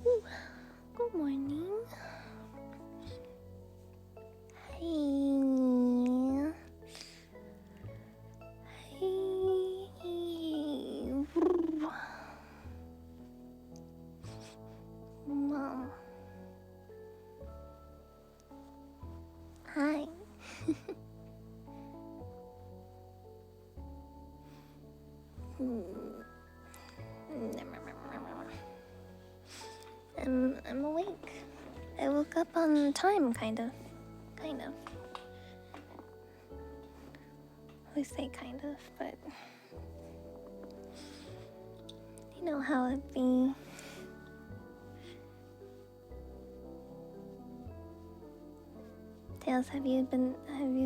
Ooh, good morning. Hey. Hey. Mom. Hi. I'm awake. I woke up on time, kind of. We say kind of, but you know how it be. Tails, have you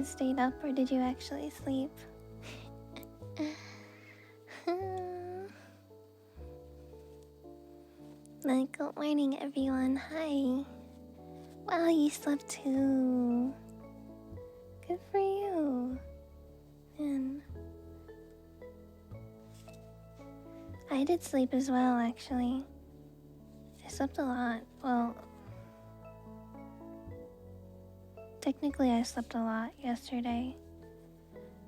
stayed up or did you actually sleep? Good morning, everyone. Hi. Wow, you slept too. Good for you. And I did sleep as well, actually. I slept a lot. Well, technically I slept a lot yesterday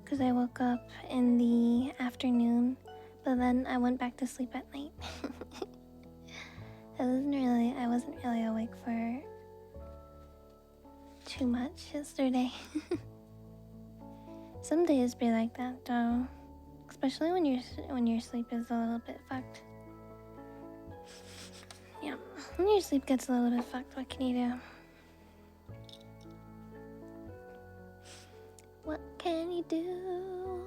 because I woke up in the afternoon, but then I went back to sleep at night. I wasn't really awake for too much yesterday. Some days be like that though, especially when your sleep is a little bit fucked. Yeah, when your sleep gets a little bit fucked, what can you do? What can you do?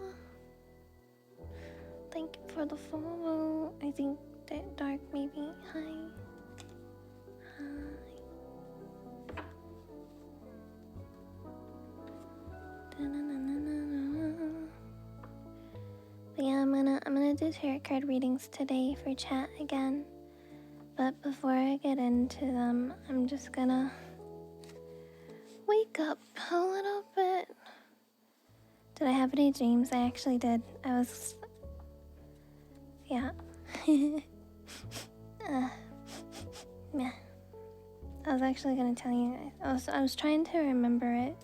Thank you for the follow. I think that dark maybe. Hi. But yeah, I'm gonna do tarot card readings today for chat again. But before I get into them, I'm just gonna wake up a little bit. Did I have any dreams? I actually did. Yeah. Yeah. I was actually gonna tell you guys. I was trying to remember it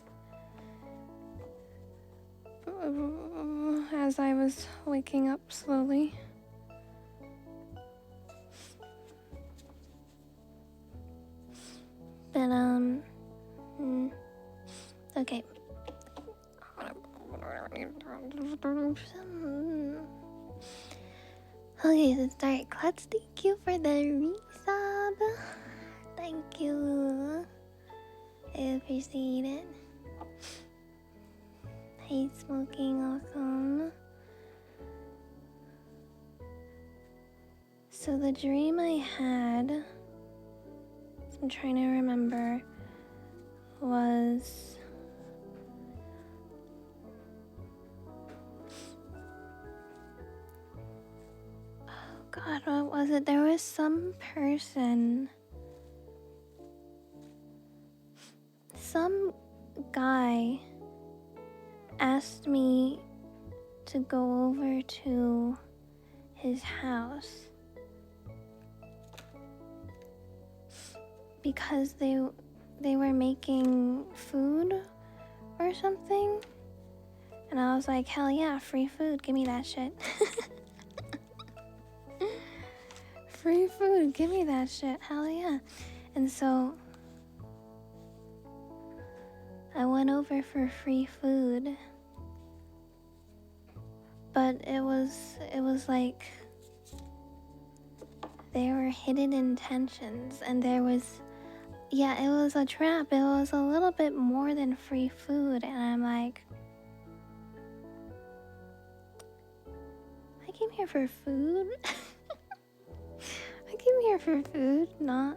as I was waking up slowly. But okay. Okay, let's start. Let's thank you for the resub. Thank you. I appreciate it. Hey, smoking, awesome. So the dream I had, I'm trying to remember, was God, what was it? There was some person, some guy asked me to go over to his house because they were making food or something, and I was like, hell yeah, free food, give me that shit. Free food, give me that shit, hell yeah. And so I went over for free food, but it was like there were hidden intentions, and it was a trap. It was a little bit more than free food, and I'm like, I came here for food. I came here for food, not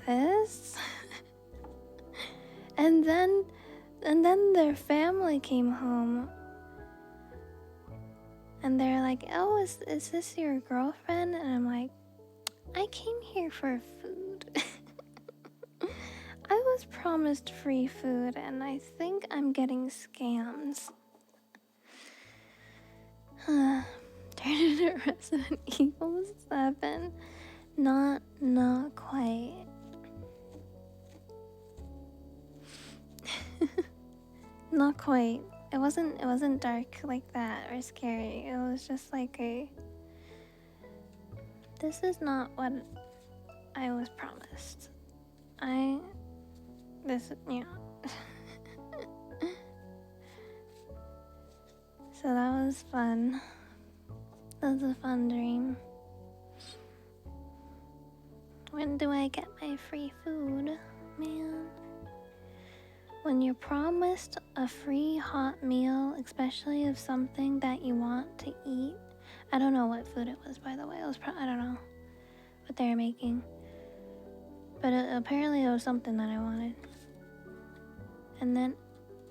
this. And then their family came home, and they're like, oh, is this your girlfriend? And I'm like, I came here for food. I was promised free food, and I think I'm getting scammed. Turn into Resident Evil 7. Not quite. Not quite. It wasn't dark like that or scary. It was just like this is not what I was promised. Yeah. So that was fun. That was a fun dream. When do I get my free food? Man. When you're promised a free hot meal, especially of something that you want to eat. I don't know what food it was, by the way. It was I don't know what they were making. But apparently it was something that I wanted. And then,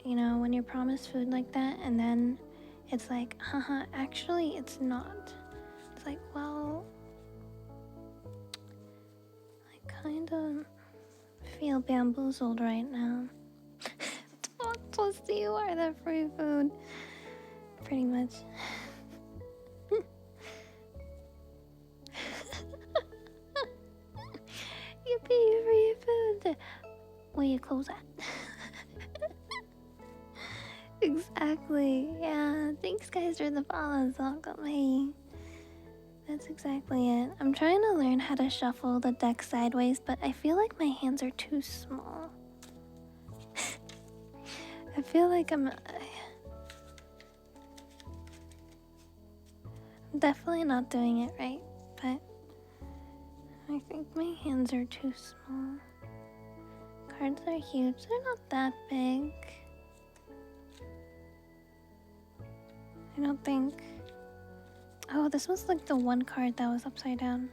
when you're promised food like that, and then it's like, haha, actually it's not. It's like, well, I kind of feel bamboozled right now. Plus you are the free food. Pretty much. Yippee, free food. Where you close at? Exactly. Yeah. Thanks guys for the follows. Welcome. Hey. That's exactly it. I'm trying to learn how to shuffle the deck sideways, but I feel like my hands are too small. I feel like I'm definitely not doing it right, but I think my hands are too small. Cards are huge. They're not that big. I don't think. Oh, this was like the one card that was upside down.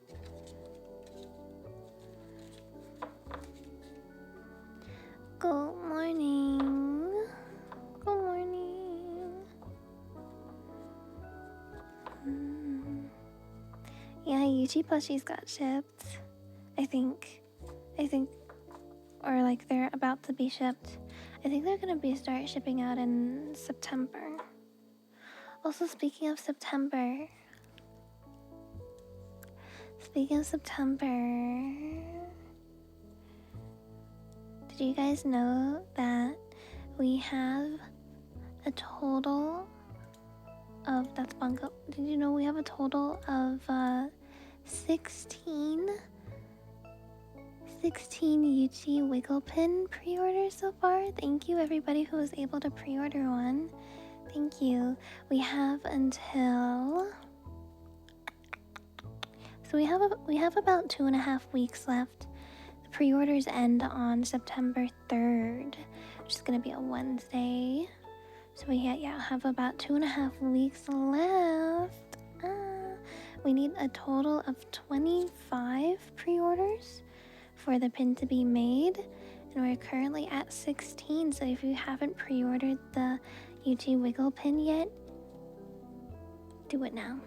I could fix it. Good morning. Good morning. Yeah, Yuchi plushies got shipped. I think, or like they're about to be shipped. I think they're gonna start shipping out in September. Also, speaking of September, did you guys know that we have a total of, that's Bungo, did you know we have a total of 16 Yuchi Wiggle Pin pre-orders so far? Thank you everybody who was able to pre-order one. Thank you. We have until, so we have about 2.5 weeks left. The pre-orders end on September 3rd, which is gonna be a Wednesday. So we have about 2.5 weeks left. We need a total of 25 pre-orders for the pin to be made, and we're currently at 16. So if you haven't pre-ordered the Yuchi Wiggle pin yet, do it now.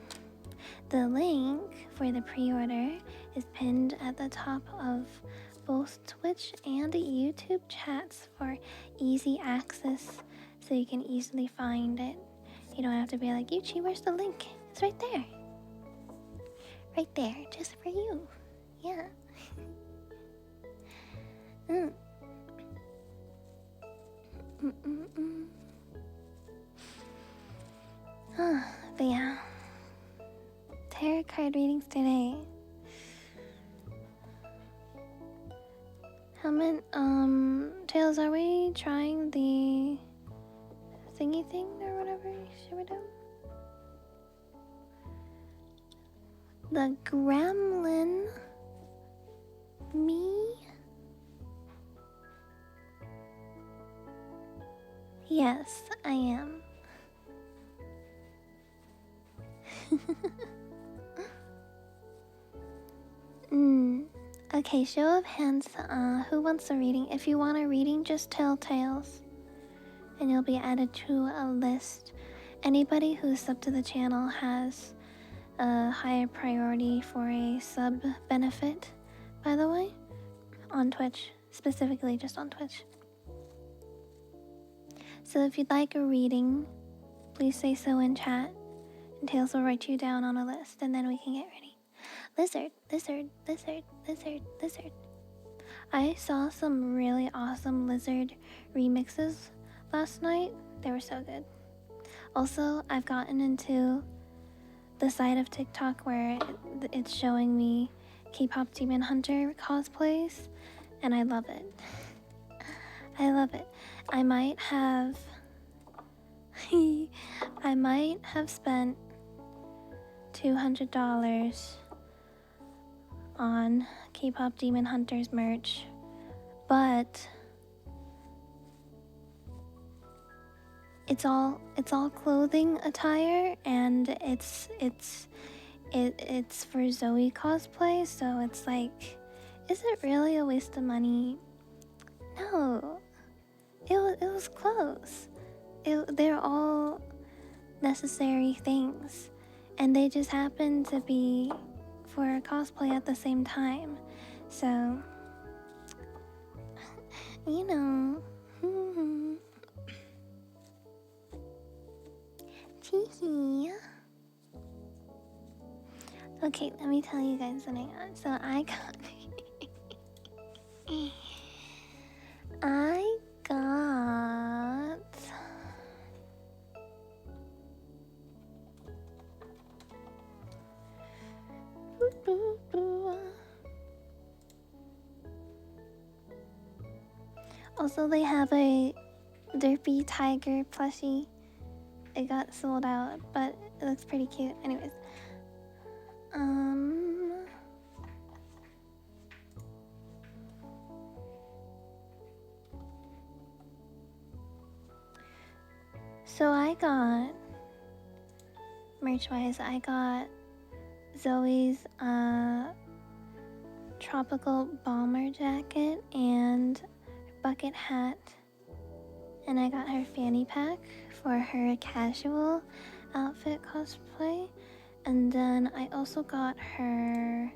The link for the pre-order is pinned at the top of both Twitch and YouTube chats for easy access, so you can easily find it. You don't have to be like, Yuchi, where's the link? It's right there. Right there, just for you. Yeah. But yeah, tarot card readings today. How many, Tails, are we trying the thingy thing or whatever? Should we do? The gremlin? Me? Yes, I am. Okay, show of hands. Who wants a reading? If you want a reading, just tell Tails, and you'll be added to a list. Anybody who's subbed to the channel has a higher priority for a sub benefit, by the way, on Twitch, specifically just on Twitch. So if you'd like a reading, please say so in chat, and Tails will write you down on a list, and then we can get ready. Lizard, lizard, lizard, lizard, lizard. I saw some really awesome lizard remixes last night. They were so good. Also, I've gotten into the side of TikTok where it's showing me K-pop Demon Hunter cosplays, and I love it. I love it. I might have spent $200 on K-pop Demon Hunters merch, but it's all clothing attire, and it's for Zoe cosplay, so it's like, is it really a waste of money? No, it was clothes. They're all necessary things, and they just happen to be for cosplay at the same time. So, you know. Teehee. Okay, let me tell you guys something. So I got also, they have a derpy tiger plushie. It got sold out, but it looks pretty cute. Anyways, so I got merch-wise. I got Zoe's tropical bomber jacket and bucket hat, and I got her fanny pack for her casual outfit cosplay, and then I also got her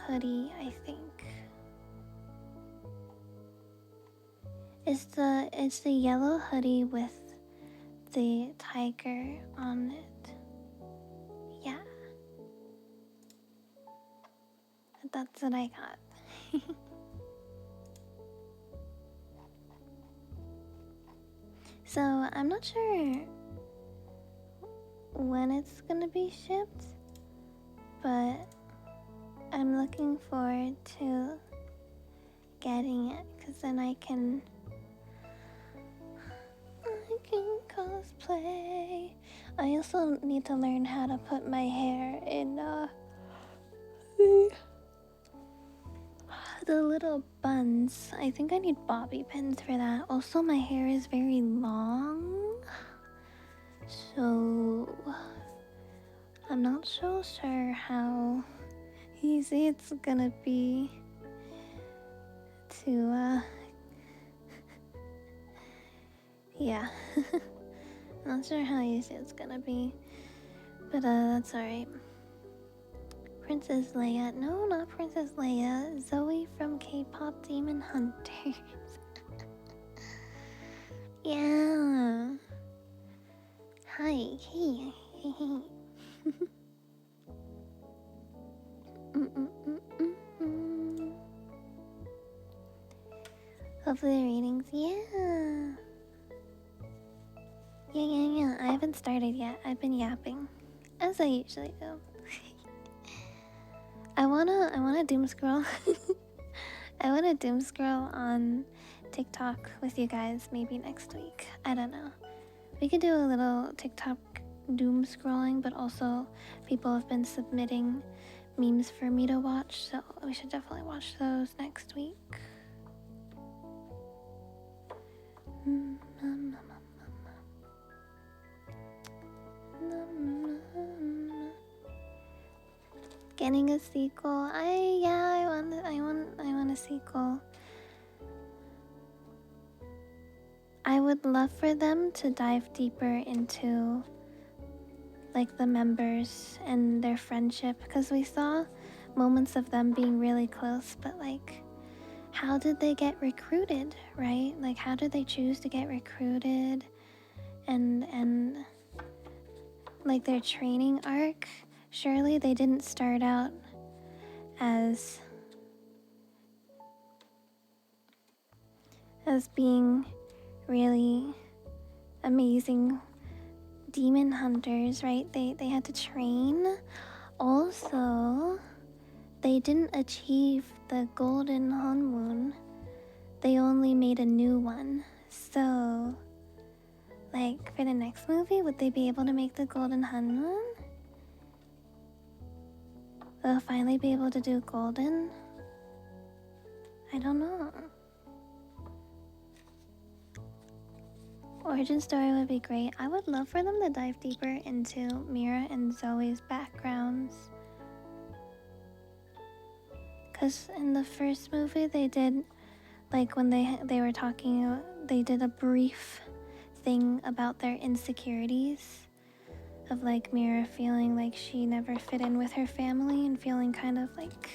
hoodie. I think it's the yellow hoodie with the tiger on it. Yeah, that's what I got. So I'm not sure when it's gonna be shipped, but I'm looking forward to getting it, because then I can cosplay. I also need to learn how to put my hair in the little buns. I think I need bobby pins for that. Also, my hair is very long, so I'm not so sure how easy it's gonna be to yeah. Not sure how easy it's gonna be, but that's alright. Princess Leia. No, not Princess Leia. Zoe from K-pop Demon Hunters. Yeah. Hi. Hey. Hey. Hey. Hopefully the readings. Yeah. Yeah. I haven't started yet. I've been yapping, as I usually do. I wanna doom scroll. I wanna doom scroll on TikTok with you guys maybe next week. I don't know. We could do a little TikTok doom scrolling, but also people have been submitting memes for me to watch, so we should definitely watch those next week. Getting a sequel. I want a sequel. I would love for them to dive deeper into like the members and their friendship, because we saw moments of them being really close, but like, how did they get recruited, right? Like, how did they choose to get recruited, and like their training arc surely they didn't start out as being really amazing demon hunters, right? They had to train. Also, they didn't achieve the golden honmoon. They only made a new one. So, like, for the next movie, would they be able to make the golden honmoon? They'll finally be able to do golden? I don't know. Origin story would be great. I would love for them to dive deeper into Mira and Zoe's backgrounds. Because in the first movie they did, like when they were talking, they did a brief thing about their insecurities. Of like Mira feeling like she never fit in with her family and feeling kind of like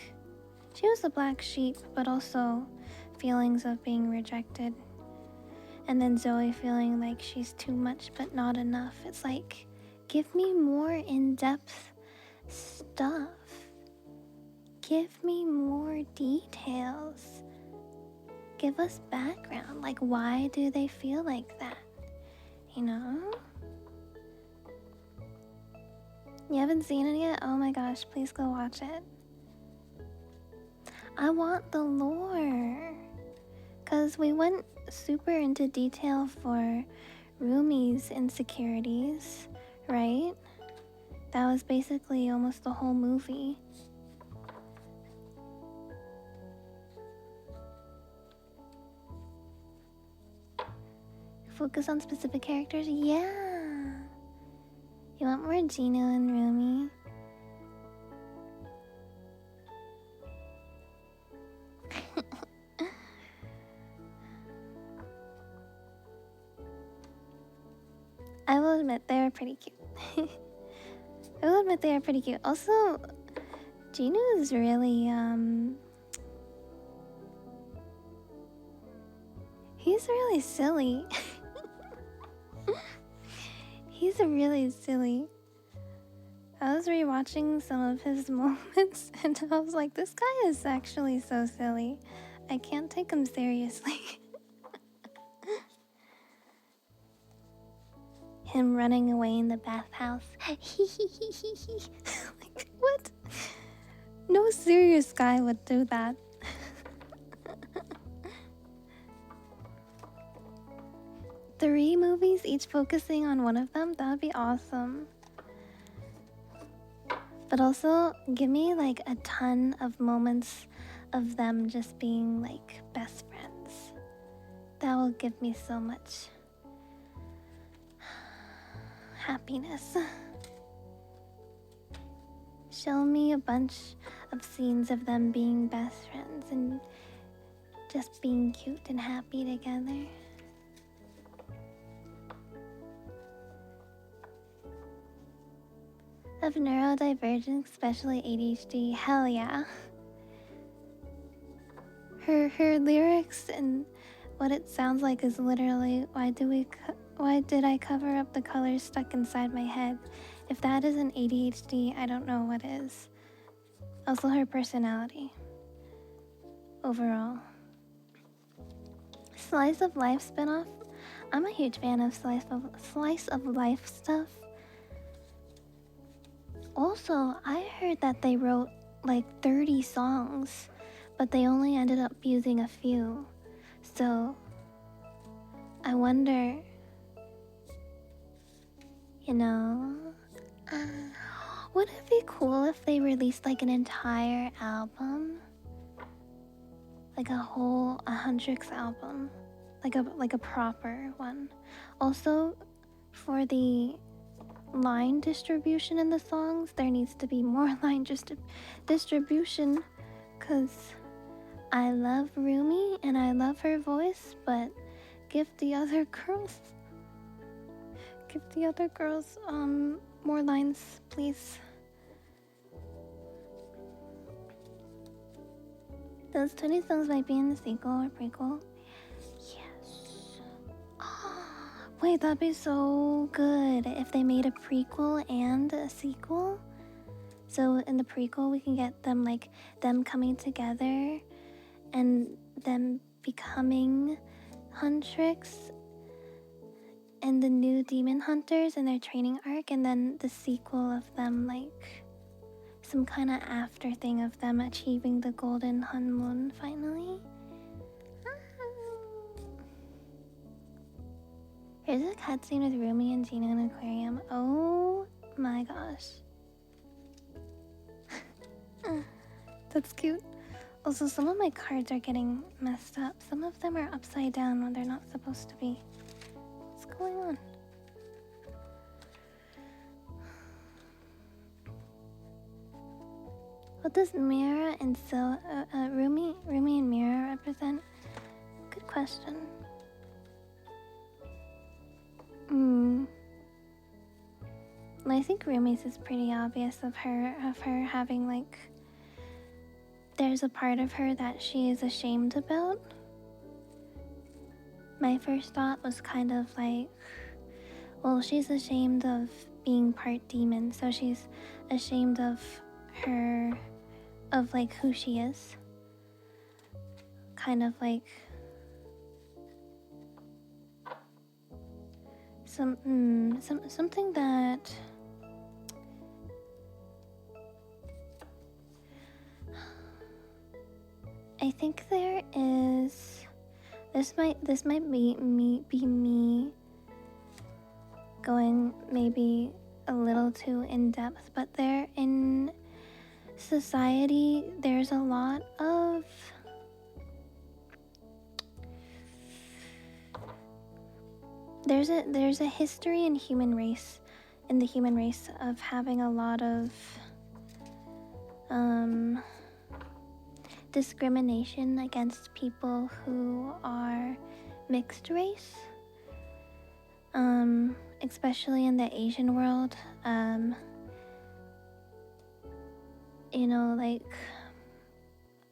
she was the black sheep, but also feelings of being rejected. And then Zoe feeling like she's too much but not enough. It's like, give me more in-depth stuff. Give me more details. Give us background. Like, why do they feel like that? You know? You haven't seen it yet? Oh my gosh, please go watch it. I want the lore. Because we went super into detail for Rumi's insecurities, right? That was basically almost the whole movie. Focus on specific characters? Yeah. You want more Gino and Rumi? I will admit they are pretty cute. I will admit they are pretty cute. Also, Gino is really he's really silly. He's really silly. I was rewatching some of his moments and I was like, this guy is actually so silly. I can't take him seriously. Him running away in the bathhouse. Like, what? No serious guy would do that. 3 movies, each focusing on one of them? That would be awesome. But also, give me like a ton of moments of them just being like best friends. That will give me so much happiness. Show me a bunch of scenes of them being best friends and just being cute and happy together. Of neurodivergence, especially ADHD, hell yeah. Her lyrics and what it sounds like is literally, why did I cover up the colors stuck inside my head? If that isn't ADHD, I don't know what is. Also her personality. Overall. Slice of Life spinoff. I'm a huge fan of slice of life stuff. Also, I heard that they wrote like 30 songs, but they only ended up using a few. So, I wonder, you know, would it be cool if they released like an entire album? Like a whole 100th album? Like a proper one. Also, for the line distribution in the songs, there needs to be more line distribution, because I love Rumi and I love her voice, but give the other girls more lines, please. Those 20 songs might be in the sequel or prequel. Yes. Wait, that'd be so good if they made a prequel and a sequel. So in the prequel, we can get them like them coming together and them becoming Huntrix and the new demon hunters in their training arc, and then the sequel of them like some kind of after thing of them achieving the golden Hun Moon finally. Here's a cutscene with Rumi and Gina in an aquarium. Oh my gosh. That's cute. Also, some of my cards are getting messed up. Some of them are upside down when they're not supposed to be. What's going on? What does Mira and Rumi and Mira represent? Good question. I think Rumi's is pretty obvious of her having like, there's a part of her that she is ashamed about. My first thought was kind of like, well, she's ashamed of being part demon, so she's ashamed of like who she is. Kind of like something that I think there is. This might be me going maybe a little too in depth, but there in society there's a lot of there's a history in the human race of having a lot of discrimination against people who are mixed race, especially in the Asian world. You know, like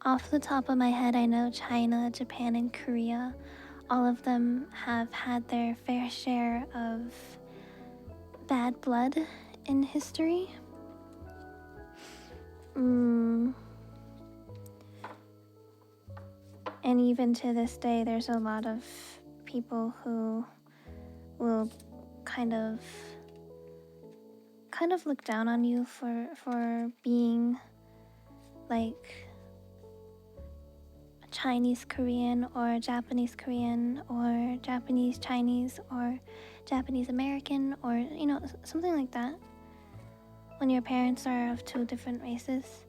off the top of my head, I know China, Japan, and Korea, all of them have had their fair share of bad blood in history. And even to this day, there's a lot of people who will kind of look down on you for being like Chinese Korean or Japanese Korean or Japanese Chinese or Japanese American, or you know, something like that, when your parents are of two different races.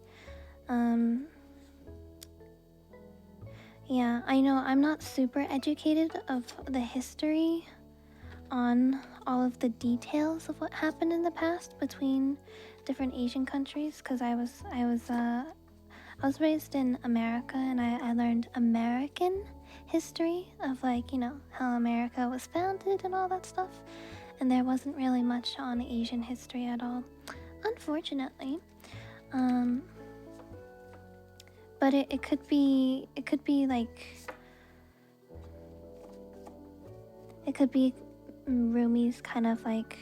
Yeah, I know I'm not super educated of the history on all of the details of what happened in the past between different Asian countries, because I was raised in America, and I learned American history of, like, you know, how America was founded and all that stuff, and there wasn't really much on Asian history at all, unfortunately. But it could be like, it could be Rumi's kind of like,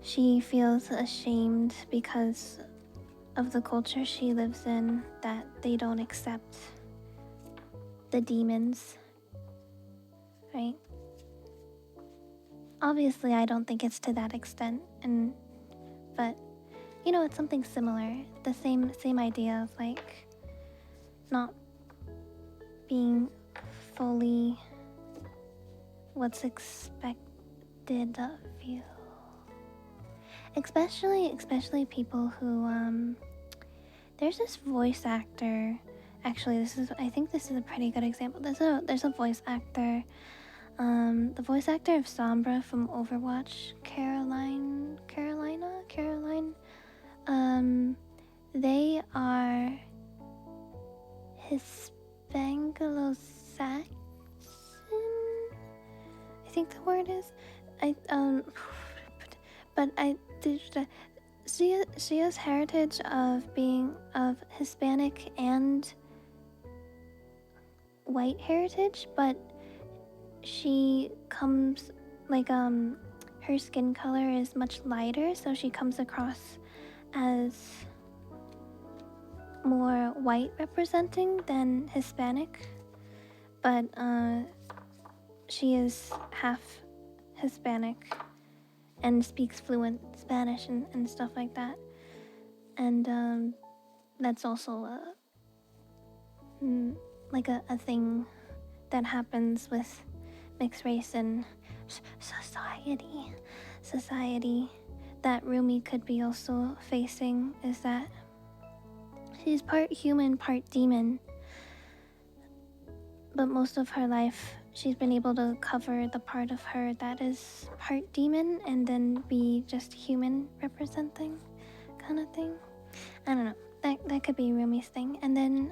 she feels ashamed because of the culture she lives in, that they don't accept the demons, right? Obviously, I don't think it's to that extent, but you know, it's something similar. The same idea of like not being fully what's expected of you. Especially people who there's this voice actor. Actually, I think this is a pretty good example. There's a voice actor, the voice actor of Sombra from Overwatch, Caroline. They are Hispanglo-Saxon, I think the word is. She has heritage of being of Hispanic and white heritage, but she comes like her skin color is much lighter, so she comes across as more white representing than Hispanic, but she is half Hispanic and speaks fluent Spanish and stuff like that. And that's also like a thing that happens with mixed race and society that Rumi could be also facing, is that she's part human, part demon, but most of her life she's been able to cover the part of her that is part demon and then be just human representing kind of thing. I don't know, that could be Rumi's thing. And then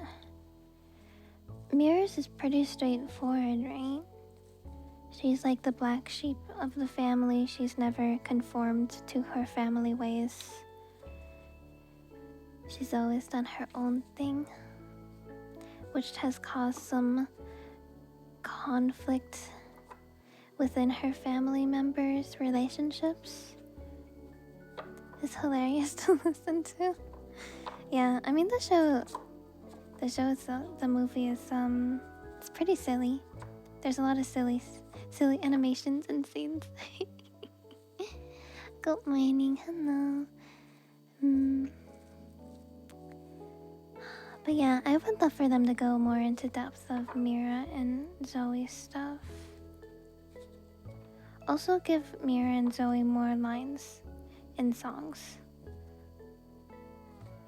Mirrors is pretty straightforward, right? She's like the black sheep of the family. She's never conformed to her family ways. She's always done her own thing, which has caused some conflict within her family members' relationships. It's hilarious to listen to. Yeah, I mean the show itself, the movie is it's pretty silly. There's a lot of silly animations and scenes. Good morning, hello. But yeah, I would love for them to go more into depth of Mira and Zoe's stuff. Also give Mira and Zoe more lines in songs.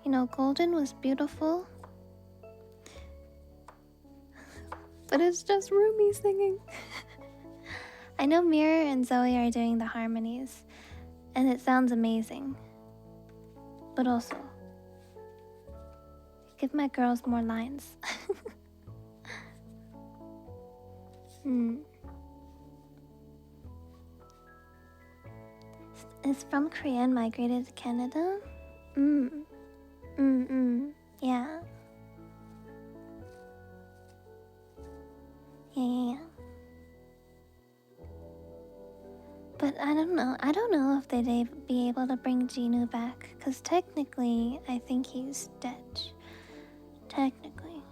You know, Golden was beautiful, but it's just Rumi singing. I know Mira and Zoe are doing the harmonies, and it sounds amazing. But also, give my girls more lines. It's from Korea and migrated to Canada? Yeah. Yeah. But I don't know if they'd be able to bring Genu back, because technically, I think he's dead. Technically.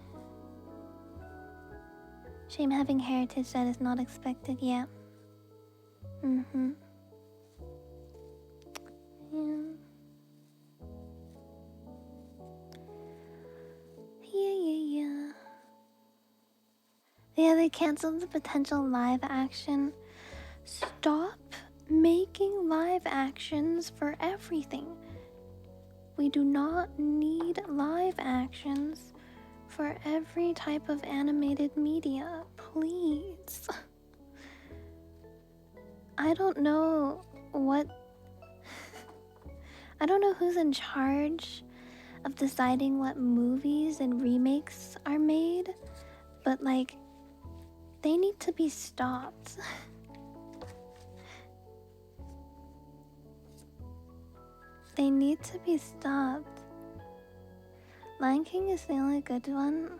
Shame having heritage that is not expected yet. Yeah. Yeah, they canceled the potential live action. Stop making live actions for everything. We do not need live actions for every type of animated media, please. I don't know who's in charge of deciding what movies and remakes are made, but like, they need to be stopped. They need to be stopped. Lion King is the only good one.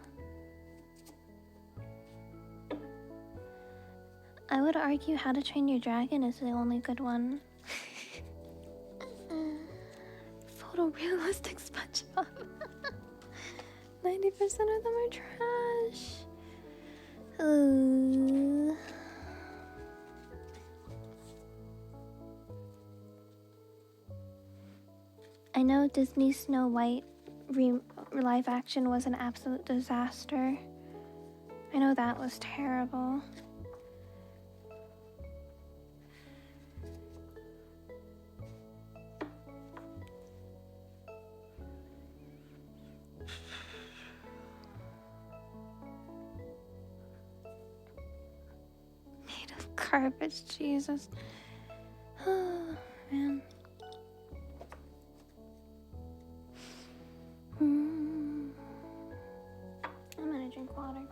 I would argue How to Train Your Dragon is the only good one. Photorealistic SpongeBob. 90% of them are trash. I know Disney's Snow White live action was an absolute disaster. I know that was terrible. Made of garbage, Jesus. Oh, man. I'm gonna drink water.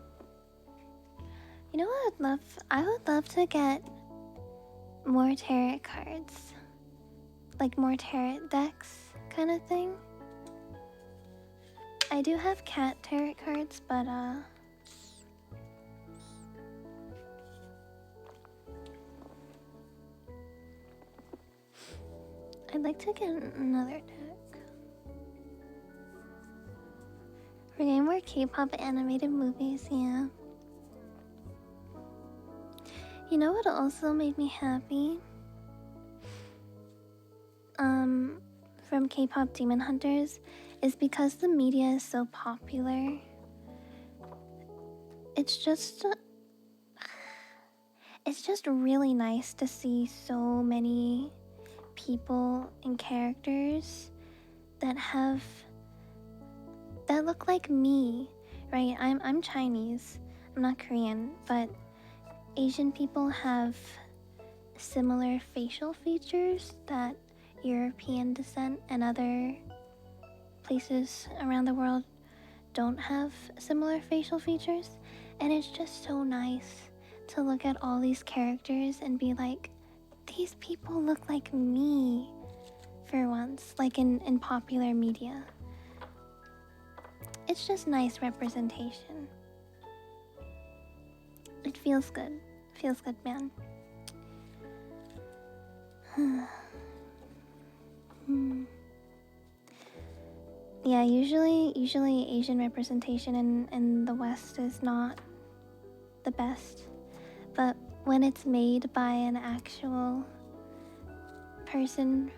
You know what I'd love? I would love to get more tarot cards. Like more tarot decks kind of thing. I do have cat tarot cards, but I'd like to get another deck. We're getting more K-pop animated movies, yeah. You know what also made me happy? From K-pop Demon Hunters is because the media is so popular. It's just really nice to see so many people and characters that look like me, right? I'm Chinese. I'm not Korean, but Asian people have similar facial features that European descent and other places around the world don't have similar facial features. And it's just so nice to look at all these characters and be like, these people look like me for once, like in popular media. It's just nice representation. It feels good. Feels good, man. Yeah, usually Asian representation in the West is not the best. But when it's made by an actual person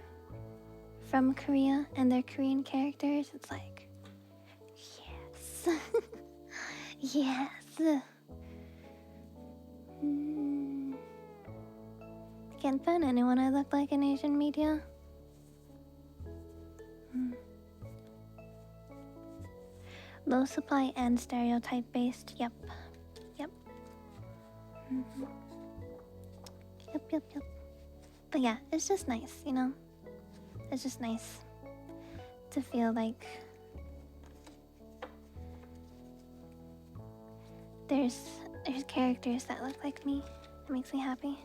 from Korea and their Korean characters, it's like, yes. Yes. Can't find anyone I look like in Asian media. Low supply and stereotype based. Yep. Yep. But yeah, it's just nice, you know? It's just nice to feel like there's characters that look like me. It makes me happy.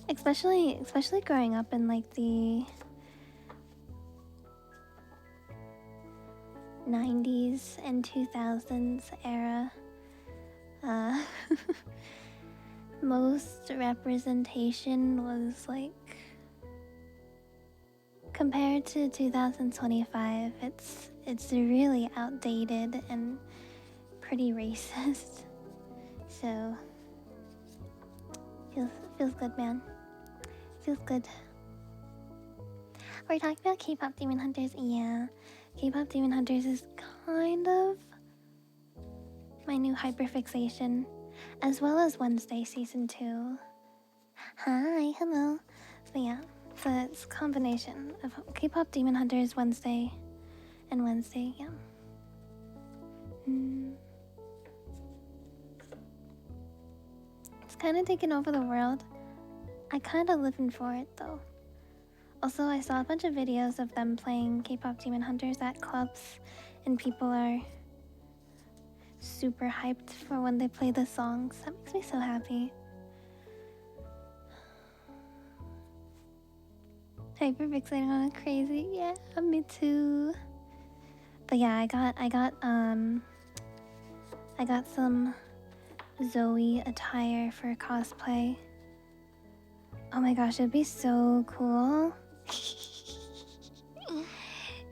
Especially growing up in like the 90s and 2000s era. Most representation was like, compared to 2025, it's really outdated and pretty racist. So feels good, man. Feels good. We're talking about K-pop Demon Hunters. Yeah, K-pop Demon Hunters is kind of my new hyperfixation, as well as Wednesday season 2. Hi, hello. But yeah, so it's a combination of K-pop Demon Hunters, Wednesday, yeah. It's kind of taken over the world. I kind of living for it though. Also, I saw a bunch of videos of them playing K-pop Demon Hunters at clubs, and people are super hyped for when they play the songs. That makes me so happy. Hyperfixating on it, crazy. Yeah, me too. But yeah, I got some Zoe attire for cosplay. Oh my gosh, it'd be so cool.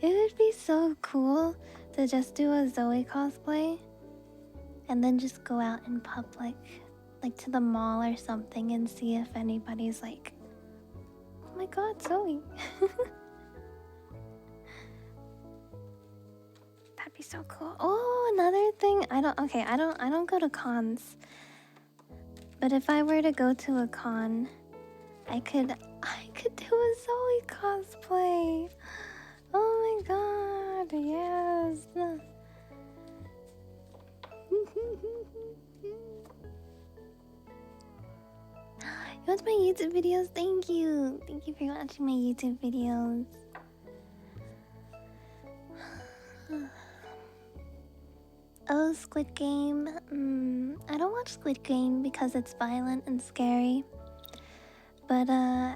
It would be so cool to just do a Zoe cosplay and then just go out in public, like to the mall or something, and see if anybody's like, oh my god, Zoe. That'd be so cool. Oh, another thing, I don't go to cons. But if I were to go to a con, I could do a Zoe cosplay. Oh my god, yes. You watch my YouTube videos? Thank you. Thank you for watching my YouTube videos. Oh, Squid Game. I don't watch Squid Game because it's violent and scary. But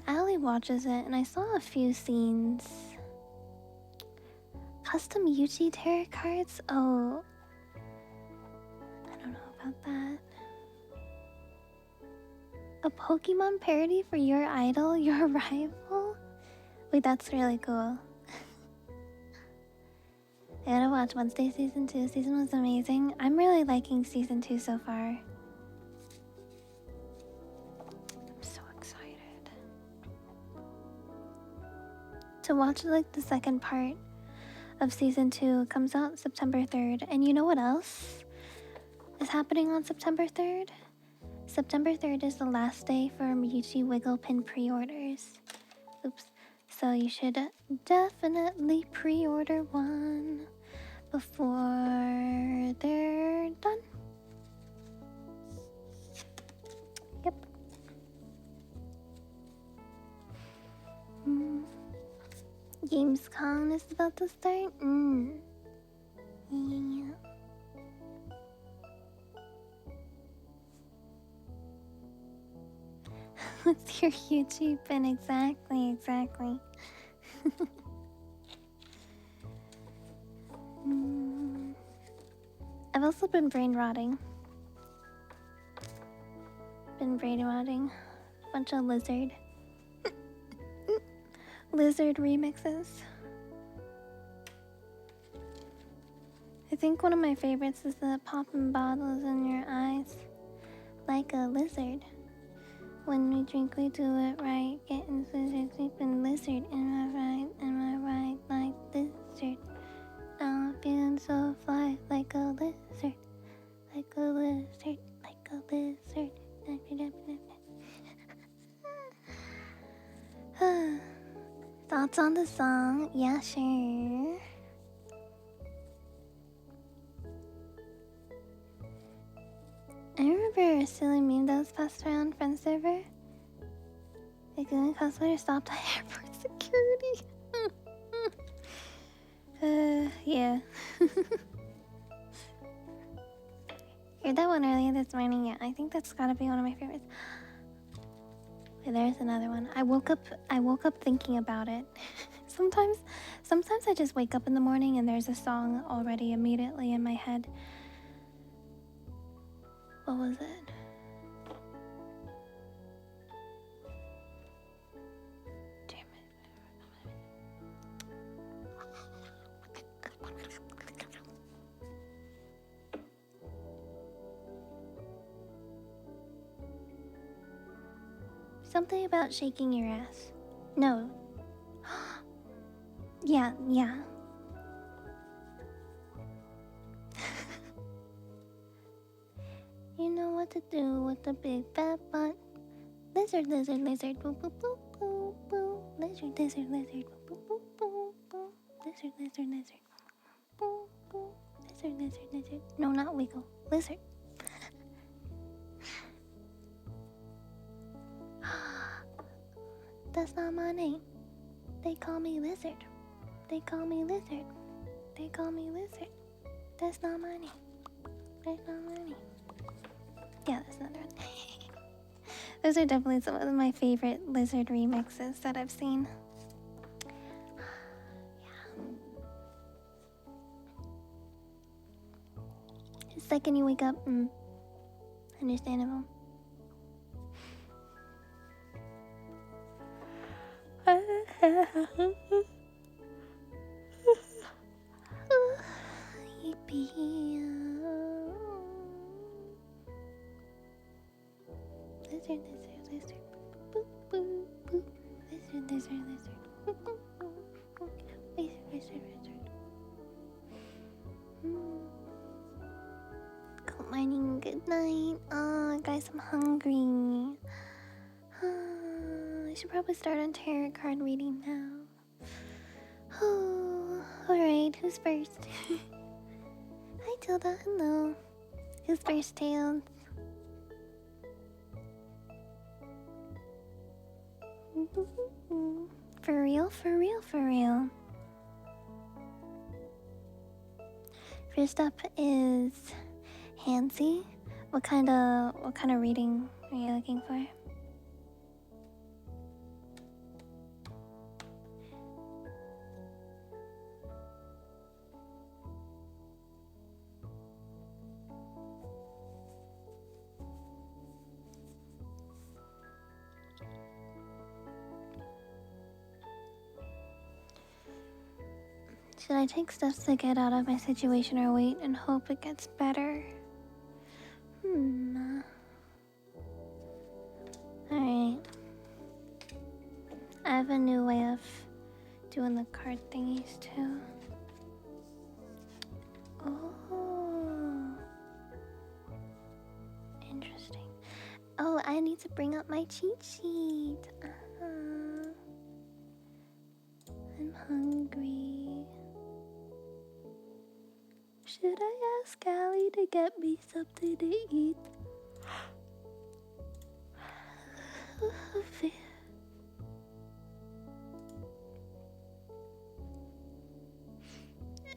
Ali watches it, and I saw a few scenes. Custom Yuchi tarot cards? Oh, I don't know about that. A Pokemon parody for your idol, your rival? Wait, that's really cool. I gotta watch Wednesday season 2. Season was amazing. I'm really liking season 2 so far. I'm so excited to watch like the second part of season 2. It comes out September 3rd. And you know what else is happening on September 3rd? September 3rd is the last day for Yuchi Wiggle Pin pre-orders. Oops. So you should definitely pre-order one before they're done. Yep. Gamescom is about to start. Yeah. What's your YouTube pin? Exactly. I've also been brain rotting. A bunch of lizard remixes. I think one of my favorites is the popping bottles in your eyes like a lizard. When we drink, we do it right. Getting lizard, sleeping lizard. Am I right? Like lizard. Now I'm feeling so fly like a lizard. Like a lizard. Like a lizard. Thoughts on the song? Yeah, sure. I remember a silly meme that was passed around friend server. The Goon cosplayer stopped at airport security. Yeah. Heard that one earlier this morning. Yeah, I think that's gotta be one of my favorites. Okay, there's another one. I woke up thinking about it. Sometimes I just wake up in the morning and there's a song already immediately in my head. What was it? Something about shaking your ass. No. Yeah. You know what to do with the big fat butt. Lizard, boo boo boo boo boo. Lizard, boo boo boo boo. Lizard, boo boo. Lizard. No, not wiggle. Lizard. That's not my name. They call me Lizard. That's not my name. Yeah, that's another one. Those are definitely some of my favorite lizard remixes that I've seen. Yeah. The second you wake up, understandable. Lizard. Boop, boop, boop. Lizard. Boop, boop, boop. Lizard. Good morning, good night. Oh, guys, I'm hungry. I should probably start on tarot card reading now. Oh, alright, who's first? Hi, Tilda, hello. Who's first, Tails? For real? First up is Hansi. What kind of reading are you looking for? Should I take steps to get out of my situation or wait and hope it gets better? Alright. I have a new way of doing the card thingies too. Oh. Interesting. Oh, I need to bring up my cheat sheet. I'm hungry. Should I ask Callie to get me something to eat?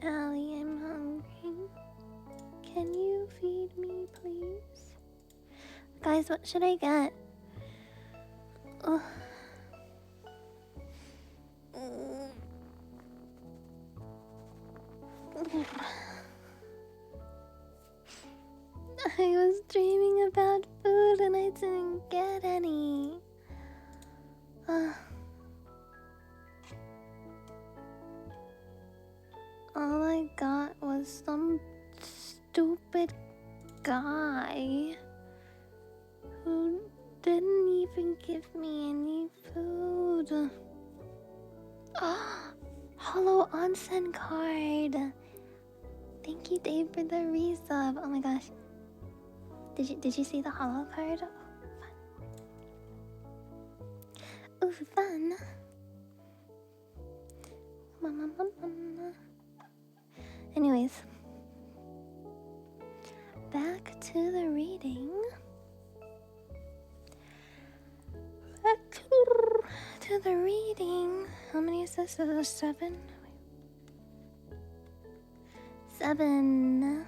Allie, I'm hungry. Can you feed me, please? Guys, what should I get? Oh. I was dreaming about food and I didn't get any. All I got was some stupid guy who didn't even give me any food. Hollow onsen card. Thank you, Dave, for the resub. Oh my gosh. Did you see the hollow card? Oh, fun. Anyways, back to the reading. Back to the reading. How many is this? Is this 7? 7.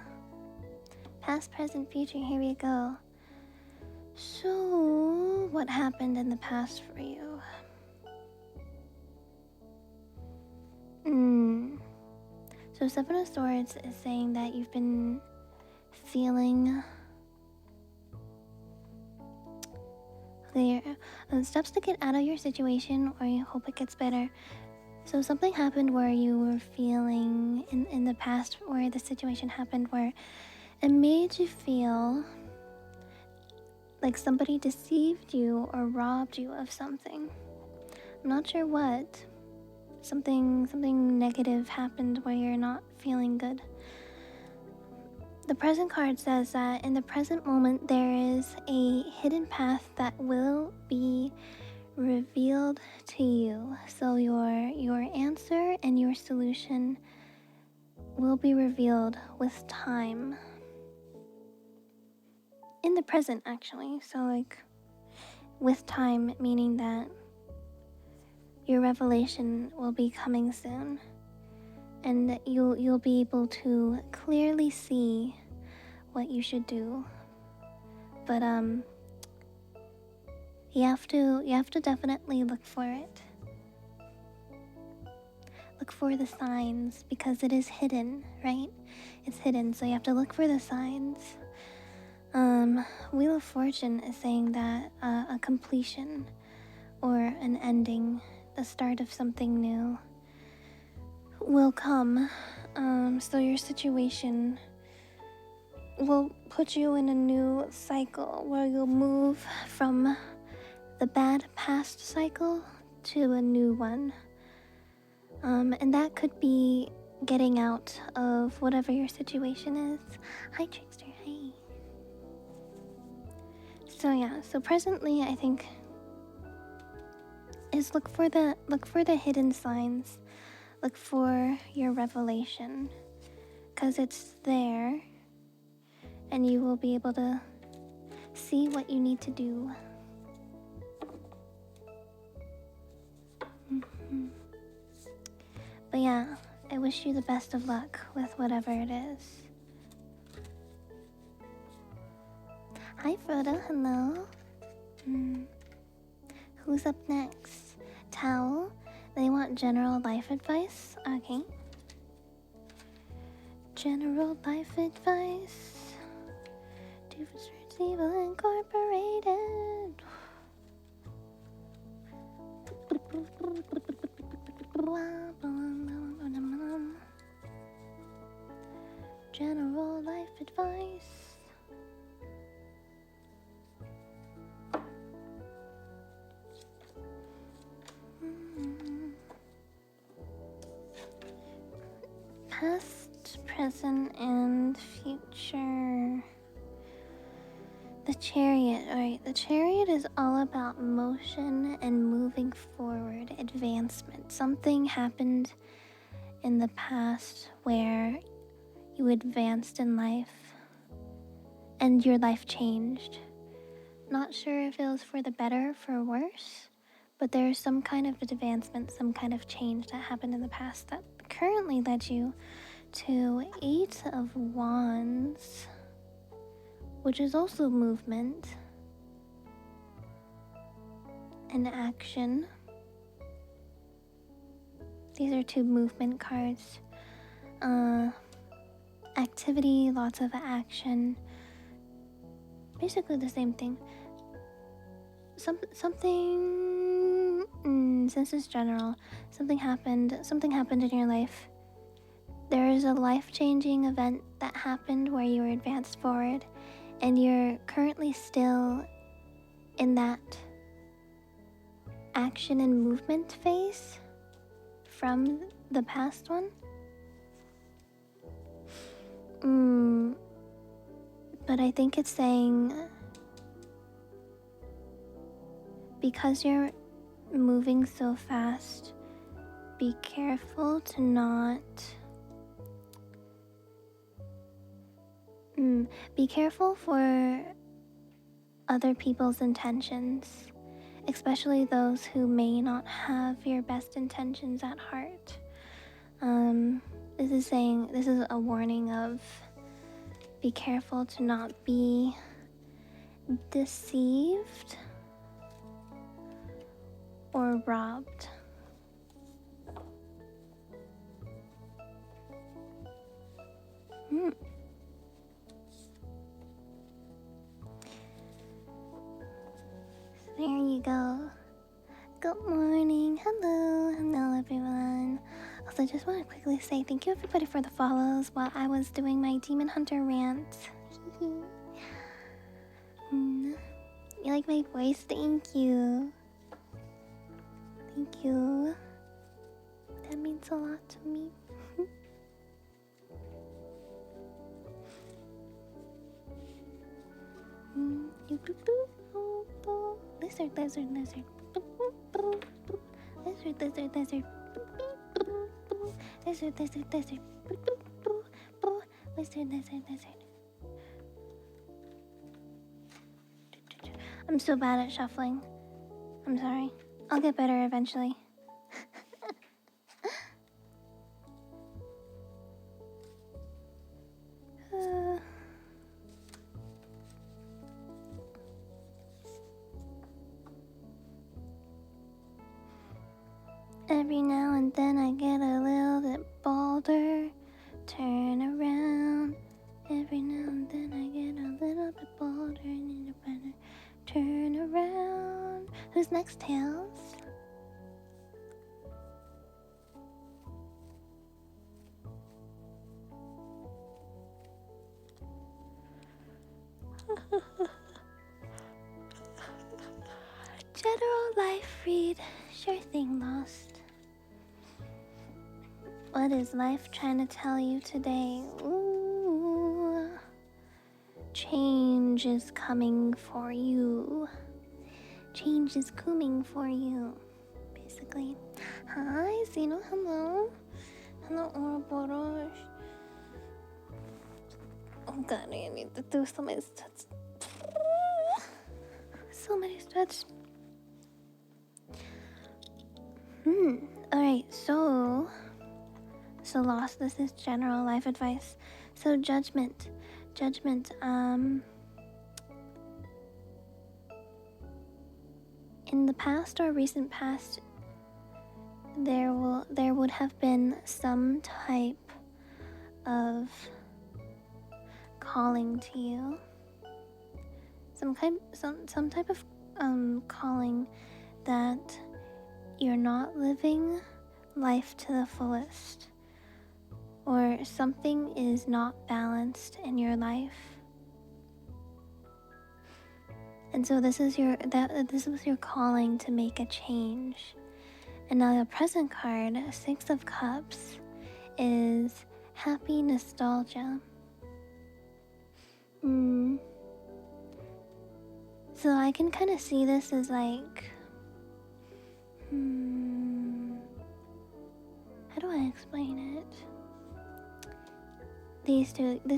Past, present, future. Here we go. So, what happened in the past for you? So 7 of Swords is saying that you've been feeling clear. Steps to get out of your situation, or you hope it gets better. So something happened where you were feeling in the past, where the situation happened where it made you feel like somebody deceived you or robbed you of something. I'm not sure what. Something negative happened where you're not feeling good. The present card says that in the present moment there is a hidden path that will be revealed to you. So your answer and your solution will be revealed with time. In the present, actually. So like with time, meaning that your revelation will be coming soon, and you'll be able to clearly see what you should do. But you have to definitely look for it. Look for the signs, because it is hidden, right? It's hidden, so you have to look for the signs. Wheel of Fortune is saying that a completion or an ending, the start of something new, will come. So your situation will put you in a new cycle where you'll move from the bad past cycle to a new one. And that could be getting out of whatever your situation is. Hi, Trickster. Hey. So yeah, so presently I think is look for the hidden signs. Look for your revelation, because it's there and you will be able to see what you need to do. But yeah, I wish you the best of luck with whatever it is. Hi Frodo, hello. Who's up next? Towel. They want general life advice. Okay. General life advice. Doofus Evil Incorporated. advice. Past, present, and future. The Chariot. Alright, the Chariot is all about motion and moving forward, advancement. Something happened in the past where you advanced in life and your life changed. Not sure if it was for the better or for worse, but there's some kind of advancement, some kind of change that happened in the past that currently led you to 8 of Wands, which is also movement and action. These are 2 movement cards. Activity, lots of action. Basically the same thing. Something, since it's general, something happened in your life. There is a life-changing event that happened where you were advanced forward, and you're currently still in that action and movement phase from the past one. But I think it's saying, because you're moving so fast, be careful to not... be careful for other people's intentions, especially those who may not have your best intentions at heart. This is a warning of, be careful to not be deceived or robbed. So there you go. Good morning. Hello everyone. Also, just want to quickly say thank you everybody for the follows while I was doing my Demon Hunter rant. You like my voice? Thank you. Thank you. That means a lot to me. Lizard, lizard, lizard. Lizard, lizard, lizard. Lizard, lizard, lizard. Lizard, lizard, lizard. I'm so bad at shuffling. I'm sorry. I'll get better eventually. Every now and then I get a little bit bolder. Turn around. Every now and then I get a little bit bolder. Need a better turn around. Who's next, Tails? General life read. Sure thing, Lost. What is life trying to tell you today? Ooh. Change is coming for you. Change is coming for you. Basically. Hi, Zeno. Hello. Hello, Ouroboros. Oh god, I need to do so many stats. So many stats. Alright, so Lost, this is general life advice. So judgment, in the past or recent past, there would have been some type of calling to you. Some type of calling that you're not living life to the fullest, or something is not balanced in your life. And so this was your calling to make a change. And now the present card, Six of Cups, is happy nostalgia. So I can kind of see this as like, how do I explain it?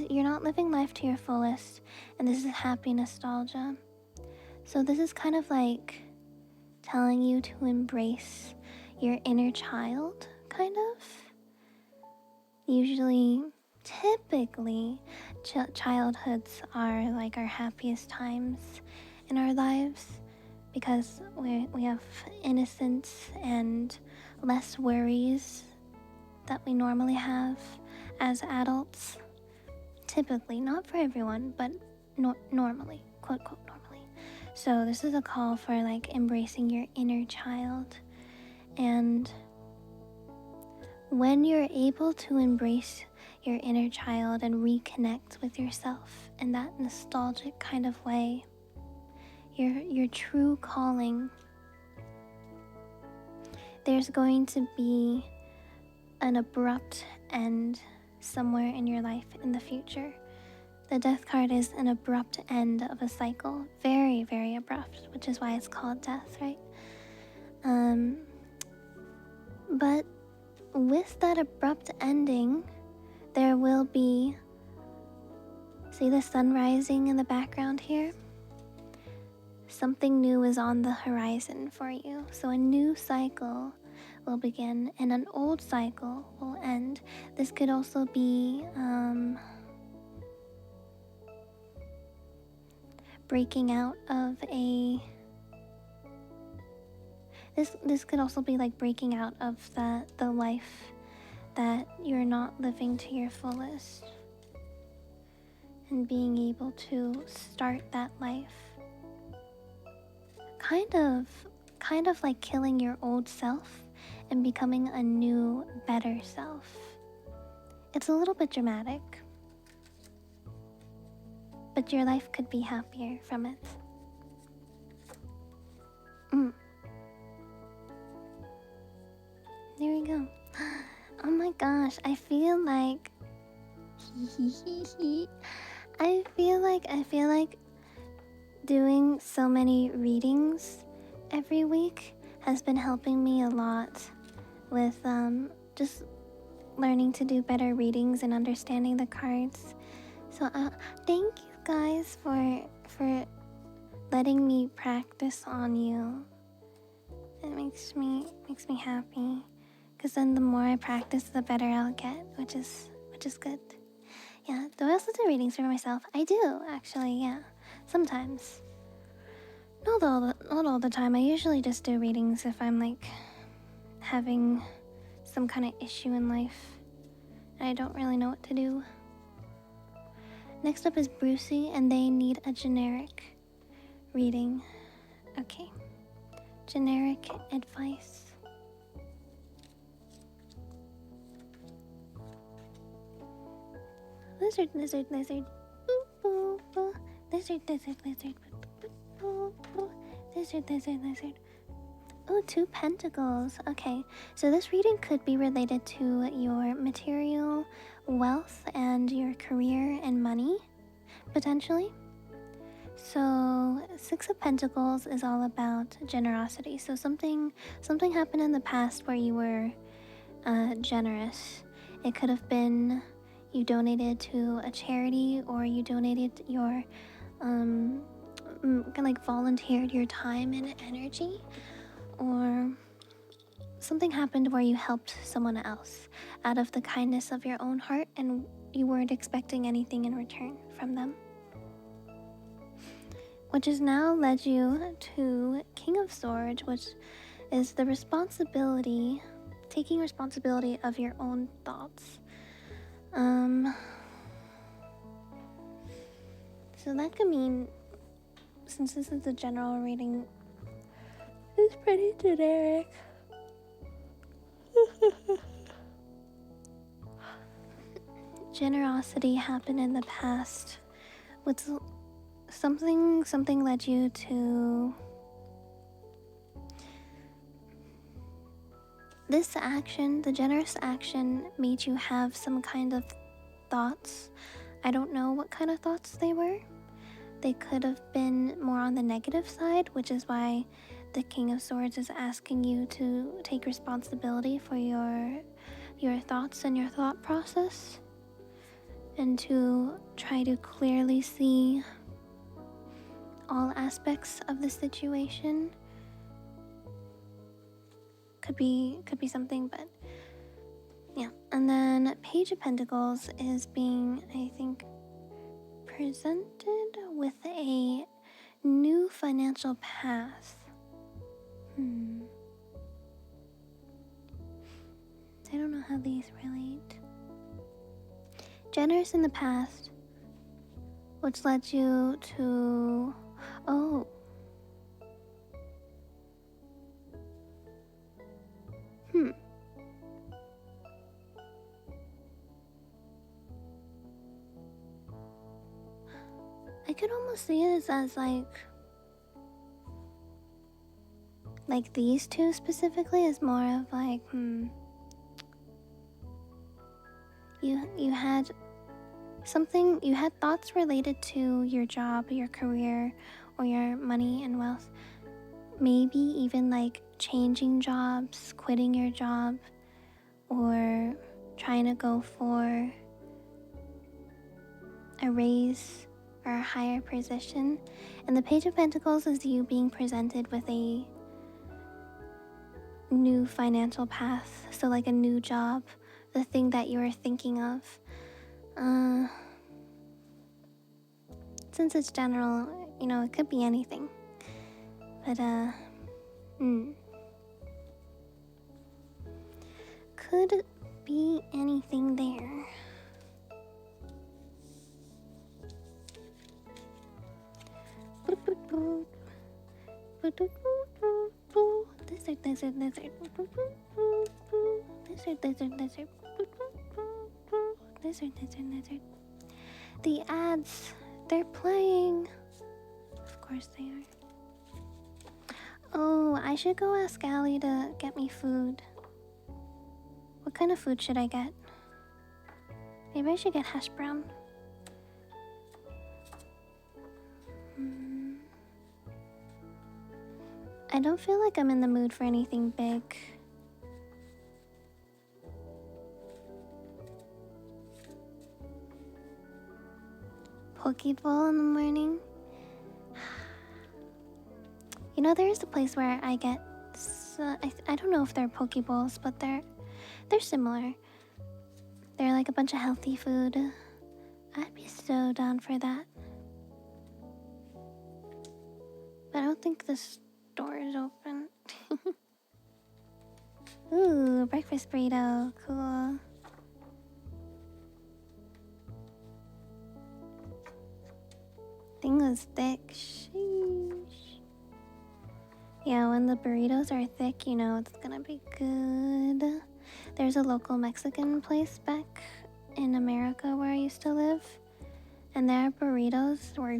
You're not living life to your fullest, and this is happy nostalgia. So this is kind of like telling you to embrace your inner child, kind of. Typically, childhoods are like our happiest times in our lives because we have innocence and less worries that we normally have as adults. Typically, not for everyone, but normally, quote unquote normally. So this is a call for like embracing your inner child. And when you're able to embrace your inner child and reconnect with yourself in that nostalgic kind of way, your true calling, there's going to be an abrupt end somewhere in your life in the future. The death card is an abrupt end of a cycle. Very, very abrupt, which is why it's called death, right? But with that abrupt ending, there will be, see the sun rising in the background here? Something new is on the horizon for you. So a new cycle will begin and an old cycle will end. This could also be breaking out of a... This could also be like breaking out of the life that you're not living to your fullest and being able to start that life. Kind of like killing your old self and becoming a new, better self. It's a little bit dramatic, but your life could be happier from it. There we go. Oh my gosh, I feel like doing so many readings every week has been helping me a lot with just learning to do better readings and understanding the cards. So thank you guys for letting me practice on you. It makes me happy, because then the more I practice, the better I'll get, which is good. Yeah, do I also do readings for myself? I do, actually, yeah. Sometimes. Not all the time. I usually just do readings if I'm like having some kind of issue in life and I don't really know what to do. Next up is Brucey, and they need a generic reading. Okay. Generic advice. Lizard, lizard, lizard. Boo, boo, boo. Lizard, lizard, lizard. Boo, boo. Lizard, lizard, lizard. Oh, 2 pentacles. Okay, so this reading could be related to your material wealth and your career and money, potentially. So 6 of Pentacles is all about generosity. So something happened in the past where you were generous. It could have been you donated to a charity, or you donated your like volunteered your time and energy, or something happened where you helped someone else out of the kindness of your own heart and you weren't expecting anything in return from them, which has now led you to King of Swords, which is the responsibility, taking responsibility of your own thoughts. So that could mean, since this is a general reading, it's pretty generic. generosity happened in the past? What's something led you to this action? The generous action made you have some kind of thoughts. I don't know what kind of thoughts they were. They could have been more on the negative side, which is why the King of Swords is asking you to take responsibility for your thoughts and your thought process, and to try to clearly see all aspects of the situation. Could be something, but yeah. And then Page of Pentacles is being, I think, presented with a new financial path. I don't know how these relate. Generous in the past, which led you to... Oh. I could almost see this as like these two specifically is more of like, you had something, you had thoughts related to your job, your career, or your money and wealth. Maybe even like changing jobs, quitting your job, or trying to go for a raise or a higher position. And the Page of Pentacles is you being presented with a new financial path. So like a new job, the thing that you were thinking of. Since it's general, you know, it could be anything. But could be anything there. Desert. The ads, they're playing. Of course they are. Oh, I should go ask Allie to get me food. What kind of food should I get? Maybe I should get hash brown. I don't feel like I'm in the mood for anything big. Pokeball in the morning. You know, there is a place where I get... I don't know if they're Pokeballs, but they're similar. They're like a bunch of healthy food. I'd be so down for that. But I don't think this door is open. Ooh, breakfast burrito. Cool. Thing was thick. Sheesh. Yeah, when the burritos are thick, you know it's gonna be good. There's a local Mexican place back in America where I used to live, and their burritos were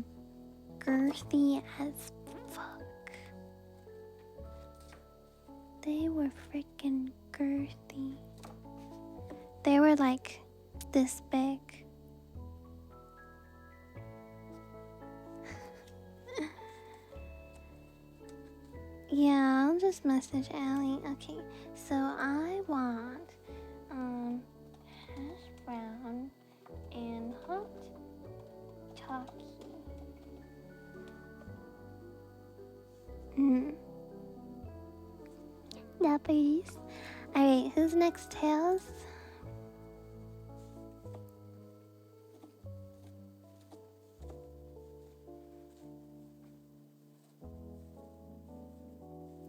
girthy as fuck. They were freaking girthy. They were like this big. Yeah, I'll just message Allie. Okay, so I want hash brown and hot Taki. Yeah, please. Alright, who's next, Tails?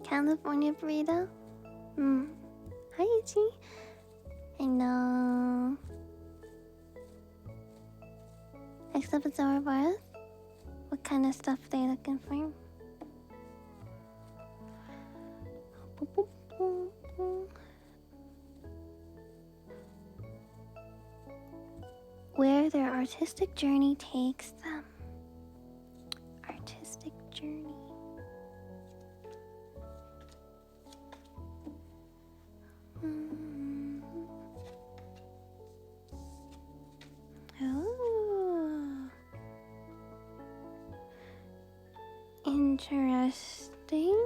California burrito? Hi, Yuchi. I know. Except it's Ouroboros? What kind of stuff are they looking for? their artistic journey takes them. Artistic journey. Oh, interesting.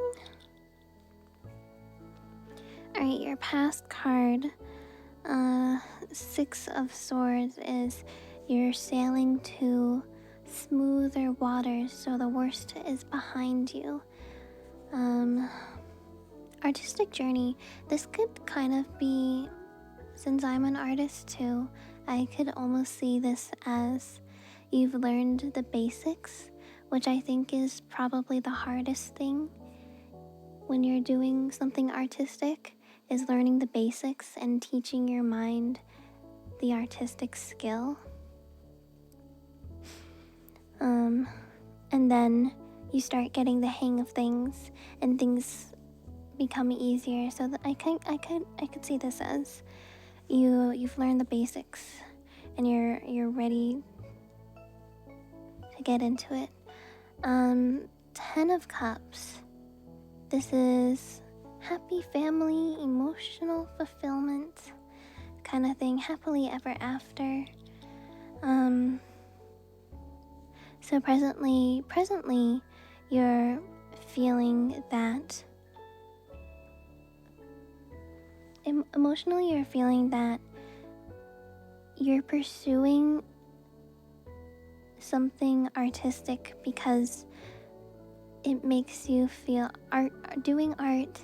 Alright, your past card, Six of Swords, is you're sailing to smoother waters, so the worst is behind you. Artistic journey, this could kind of be, since I'm an artist too, I could almost see this as you've learned the basics, which I think is probably the hardest thing when you're doing something artistic, is learning the basics and teaching your mind the artistic skill. And then you start getting the hang of things and things become easier. So that I could see this as you've learned the basics and you're ready to get into it. 10 of Cups. This is happy family, emotional fulfillment kind of thing, happily ever after. So presently you're feeling that emotionally you're feeling that you're pursuing something artistic because it makes you feel doing art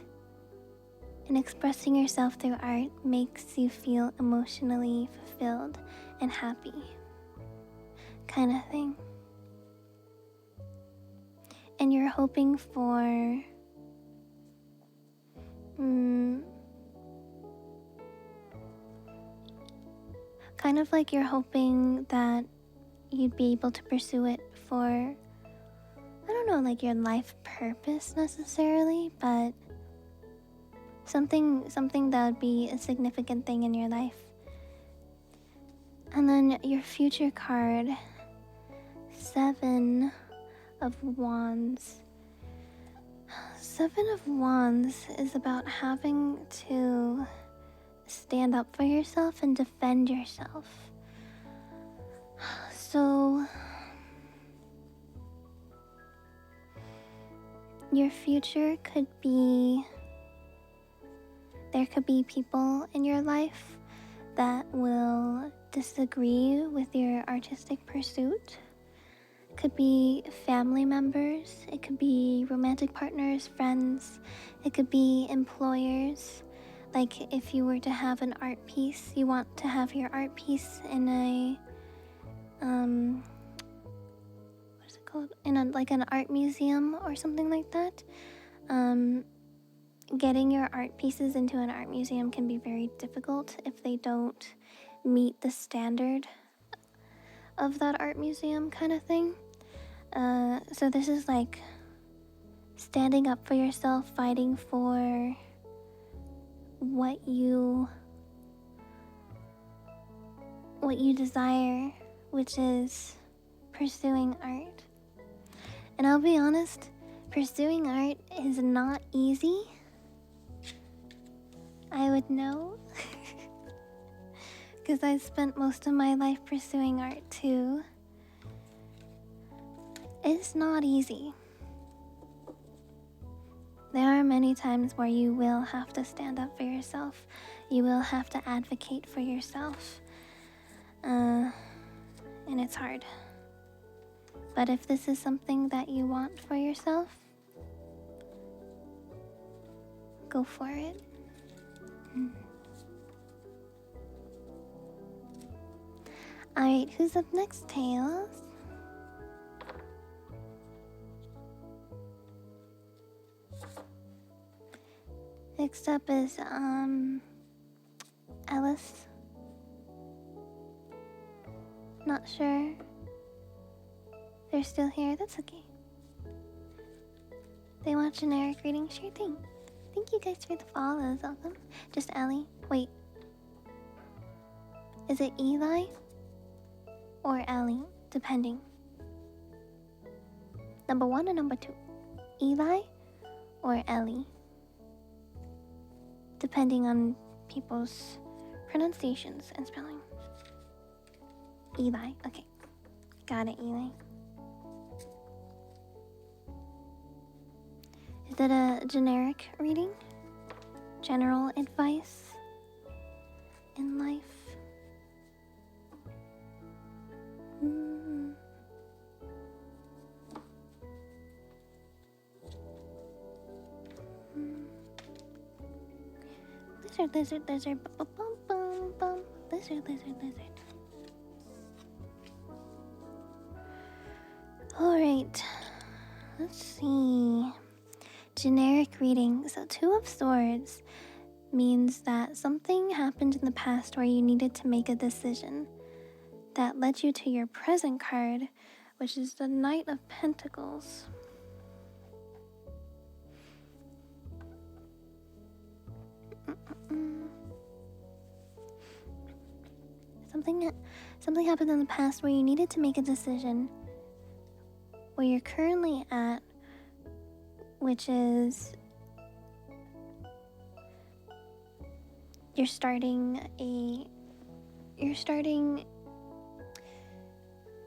and expressing yourself through art makes you feel emotionally fulfilled and happy, kind of thing. And you're hoping for kind of like you're hoping that you'd be able to pursue it for, I don't know, like your life purpose necessarily, but something that would be a significant thing in your life. And then your future card, 7 of Wands. 7 of Wands is about having to stand up for yourself and defend yourself. So your future could be, there could be people in your life that will disagree with your artistic pursuit. It could be family members, it could be romantic partners, friends, it could be employers. Like if you were to have an art piece, you want to have your art piece in a what is it called? In a, like an art museum or something like that. Getting your art pieces into an art museum can be very difficult if they don't meet the standard of that art museum, kind of thing. So this is like standing up for yourself, fighting for what you desire, which is pursuing art. And I'll be honest, pursuing art is not easy. I would know because I spent most of my life pursuing art too. It's not easy. There are many times where you will have to stand up for yourself. You will have to advocate for yourself. And it's hard. But if this is something that you want for yourself, go for it. Alright, who's up next, Tails? Next up is, Alice. Not sure. They're still here, that's okay. They want generic reading, sure thing. Thank you guys for the follows, welcome. Just Ellie. Wait. Is it Eli? or Ellie, depending. Number 1 and number 2. Eli or Ellie, depending on people's pronunciations and spelling. Eli. Okay. Got it, Eli. Is that a generic reading? General advice in life? Lizard, lizard, lizard, bum, bum, bum, bum. Lizard, lizard, lizard. Alright, let's see. Generic reading. So 2 of Swords means that something happened in the past where you needed to make a decision that led you to your present card, which is the Knight of Pentacles. Something happened in the past where you needed to make a decision where you're currently at, which is you're starting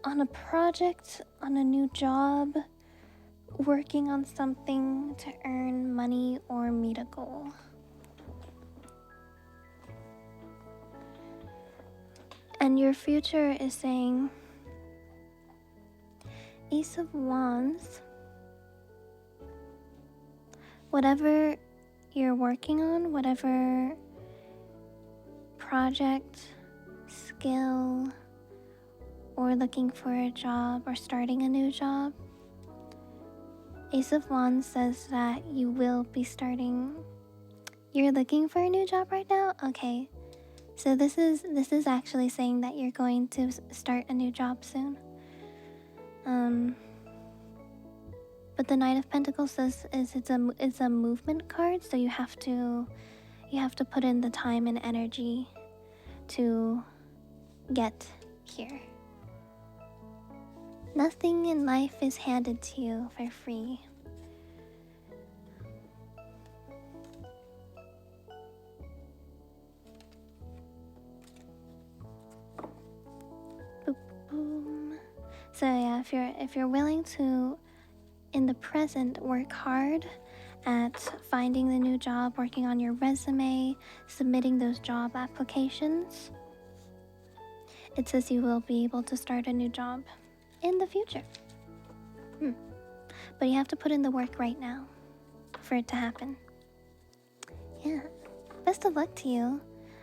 on a project, on a new job, working on something to earn money or meet a goal. And your future is saying Ace of Wands. Whatever you're working on, whatever project, skill, or looking for a job or starting a new job, Ace of Wands says that you will be starting. You're looking for a new job right now? Okay. So this is actually saying that you're going to start a new job soon. But the Knight of Pentacles says it's a movement card, so you have to put in the time and energy to get here. Nothing in life is handed to you for free. Boom. So yeah, if you're willing to, in the present, work hard at finding the new job, working on your resume, submitting those job applications, it says you will be able to start a new job in the future. But you have to put in the work right now for it to happen. Yeah. Best of luck to you.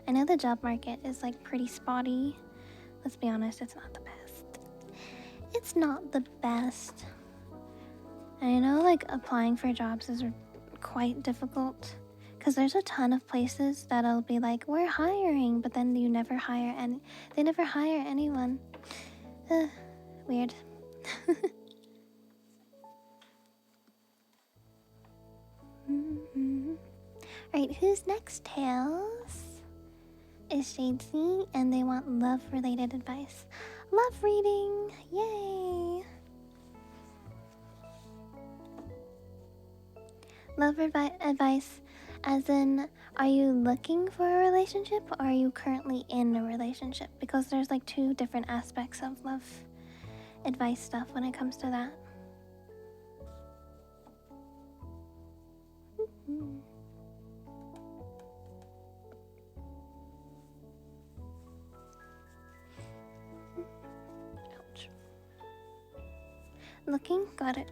I know the job market is like pretty spotty. Let's be honest, it's not the best. It's not the best. And I know like applying for jobs is quite difficult because there's a ton of places that'll be like, we're hiring, but then you never hire they never hire anyone. Weird. Alright, who's next, Tails? Is Shadesy, and they want love-related advice. Love reading! Yay! Love advice, as in, are you looking for a relationship or are you currently in a relationship? Because there's like 2 different aspects of love advice stuff when it comes to that. Ouch. Looking, got it.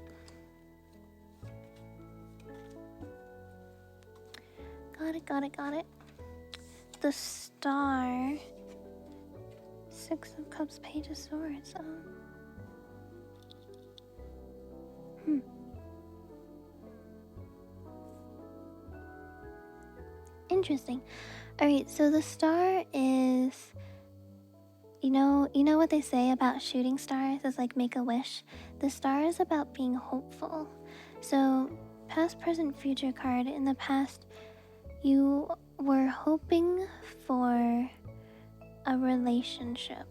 Got it. The star. 6 of Cups, Page of Swords. Interesting. Alright, so the star is... You know what they say about shooting stars is like make a wish? The star is about being hopeful. So, past, present, future card. In the past, you were hoping for a relationship.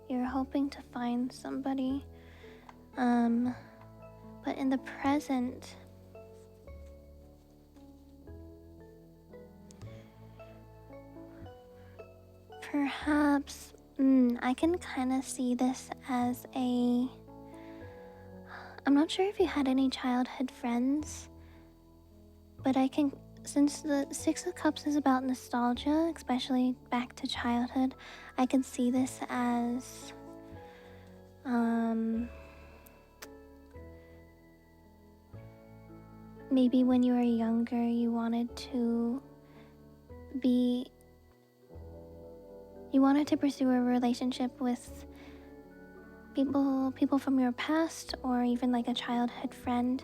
You're hoping to find somebody. But in the present, perhaps, I can kind of see this as a... I'm not sure if you had any childhood friends, but I can... Since the Six of Cups is about nostalgia, especially back to childhood, I can see this as... maybe when you were younger, you wanted to pursue a relationship with people from your past, or even like a childhood friend,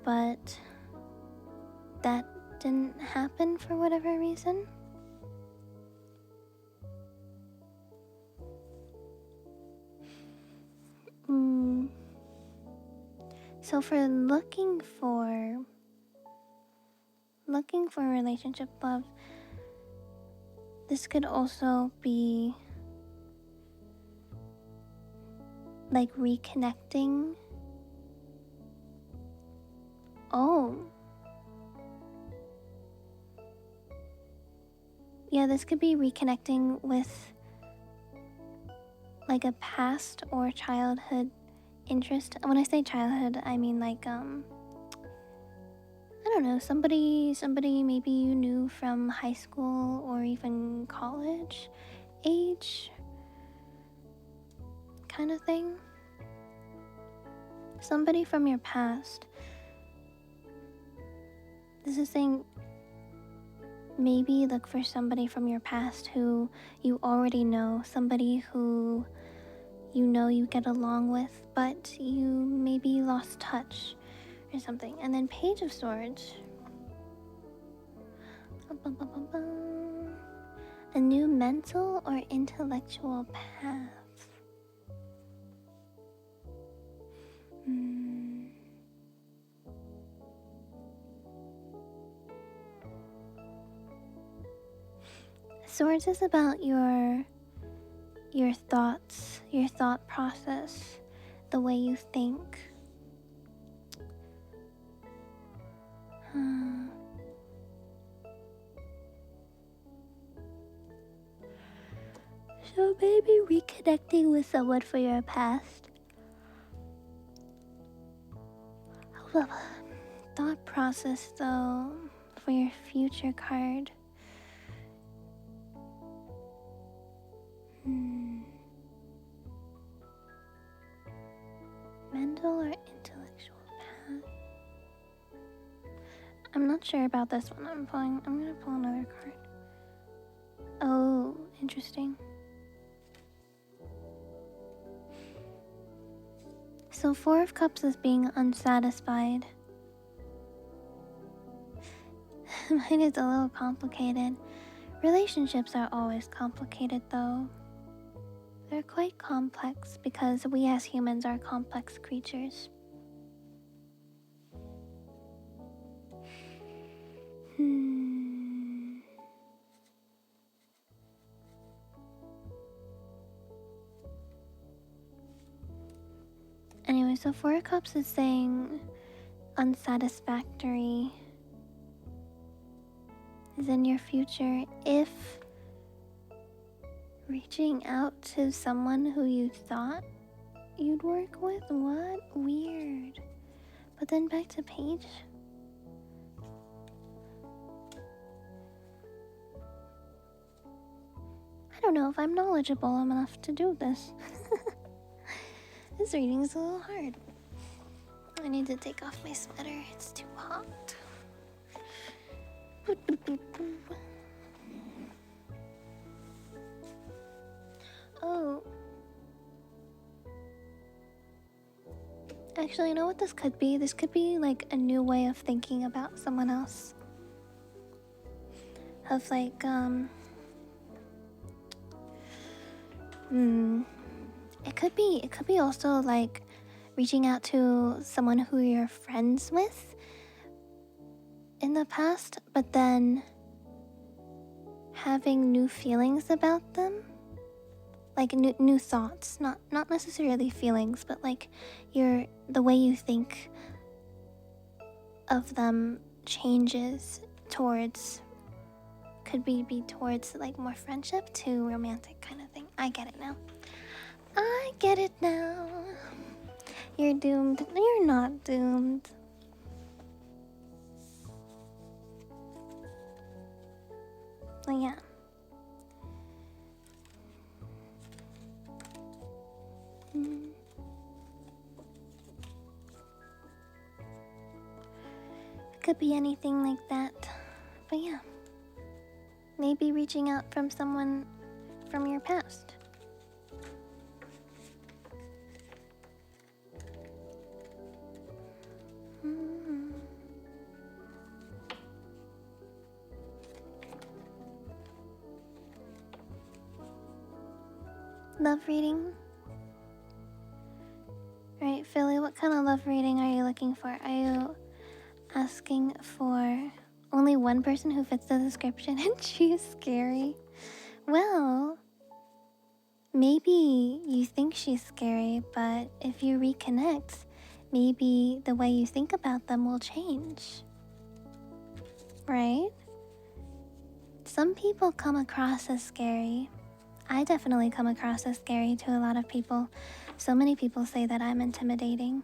but that didn't happen for whatever reason. So for looking for relationship love, this could also be like reconnecting. Oh. Yeah, this could be reconnecting with like a past or childhood interest. When I say childhood, I mean like I don't know, somebody maybe you knew from high school or even college age kind of thing. Somebody from your past. This is saying maybe look for somebody from your past who you already know, somebody who you know you get along with, but you maybe lost touch or something. And then Page of Swords. A new mental or intellectual path. Swords is about your thoughts, your thought process, the way you think. So maybe reconnecting with someone from your past. Thought process though, for your future card. Mental or intellectual path? I'm not sure about this one. I'm gonna pull another card. Oh, interesting. So Four of Cups is being unsatisfied. Mine is a little complicated. Relationships are always complicated though. They're quite complex because we as humans are complex creatures. Anyway, so Four of Cups is saying unsatisfactory is in your future if reaching out to someone who you thought you'd work with. What? Weird. But then back to Page. I don't know if I'm knowledgeable enough to do this. This reading is a little hard. I need to take off my sweater. It's too hot. Oh. Actually, you know what this could be? This could be like a new way of thinking about someone else. Of like, It could be also like reaching out to someone who you're friends with in the past, but then having new feelings about them. like new thoughts, not necessarily feelings, but like the way you think of them changes towards, could be towards like more friendship to romantic kind of thing. I get it now. I get it now. You're doomed. You're not doomed. But yeah. It could be anything like that. But yeah. Maybe reaching out from someone from your past. Love reading? Right, Philly, what kind of love reading are you looking for? Are you asking for only one person who fits the description and she is scary? Well, maybe you think she's scary, but if you reconnect, maybe the way you think about them will change. Right? Some people come across as scary. I definitely come across as scary to a lot of people. So many people say that I'm intimidating.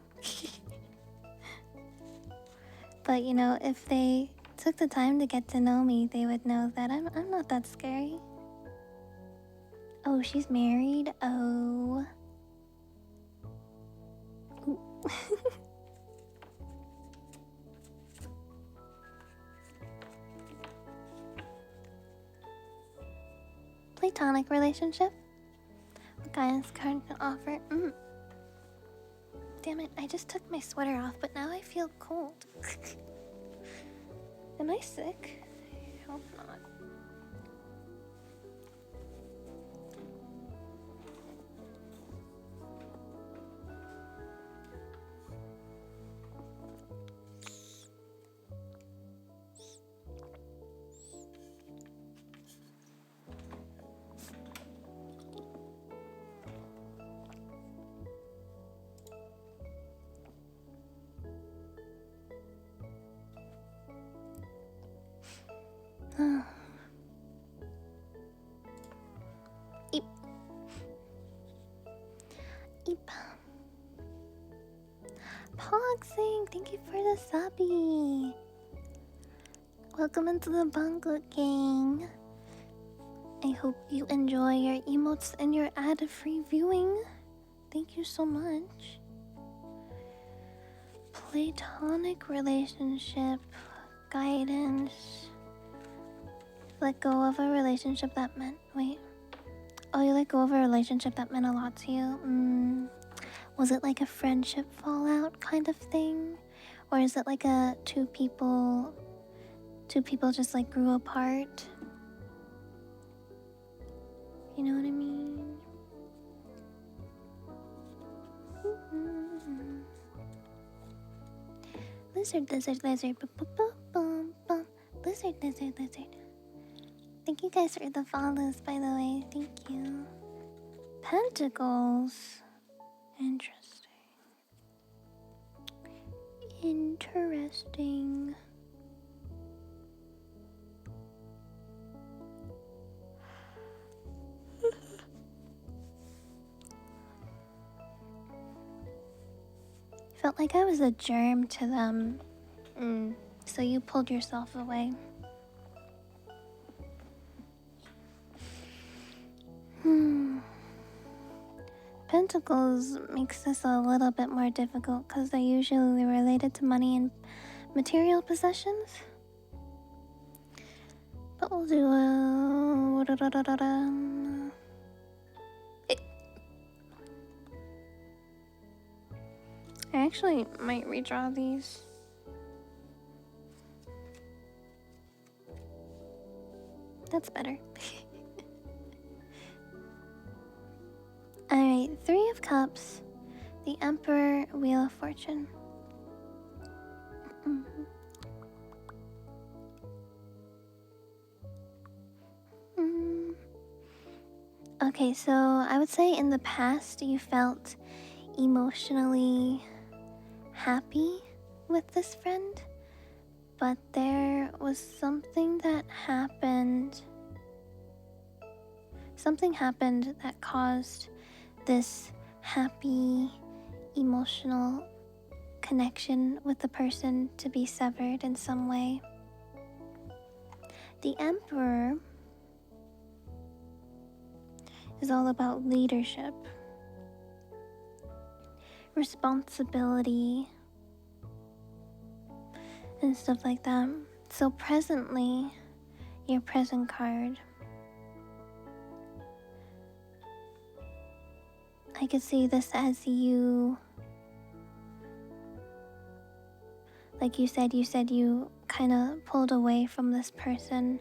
But you know, if they took the time to get to know me, they would know that I'm not that scary. Oh, she's married? Oh. Platonic relationship? What guidance card can offer? Damn it, I just took my sweater off, but now I feel cold. Am I sick? I hope not. Eep. Eep. Pogsing, thank you for the subby. Welcome into the Bongo Gang. I hope you enjoy your emotes and your ad-free viewing. Thank you so much. Platonic relationship guidance. Let go of a relationship that meant... Wait. Oh, you let go of a relationship that meant a lot to you? Was it like a friendship fallout kind of thing? Or is it like a two people just like grew apart? You know what I mean? Lizard, lizard, lizard, boom, boom. Lizard, lizard, lizard. Thank you guys for the follows, by the way. Thank you. Pentacles. Interesting. Interesting. Felt like I was a germ to them. So you pulled yourself away. Pentacles makes this a little bit more difficult because they're usually related to money and material possessions. But we'll do I actually might redraw these. That's better. Alright, 3 of Cups, the Emperor, Wheel of Fortune. Okay, so I would say in the past you felt emotionally happy with this friend, but there was something that happened. Something happened that caused this happy emotional connection with the person to be severed in some way. The Emperor is all about leadership, responsibility, and stuff like that. So presently, your present card, I could see this as you, like you said you kind of pulled away from this person.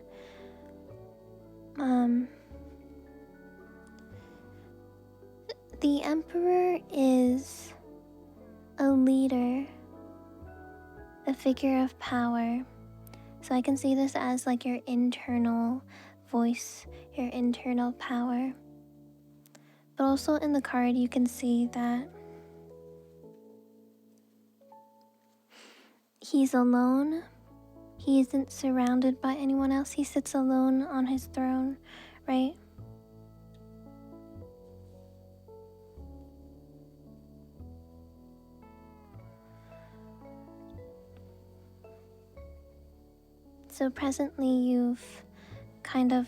The Emperor is a leader, a figure of power. So I can see this as like your internal voice, your internal power. But also in the card you can see that he's alone. He isn't surrounded by anyone else. He sits alone on his throne, right? So presently you've kind of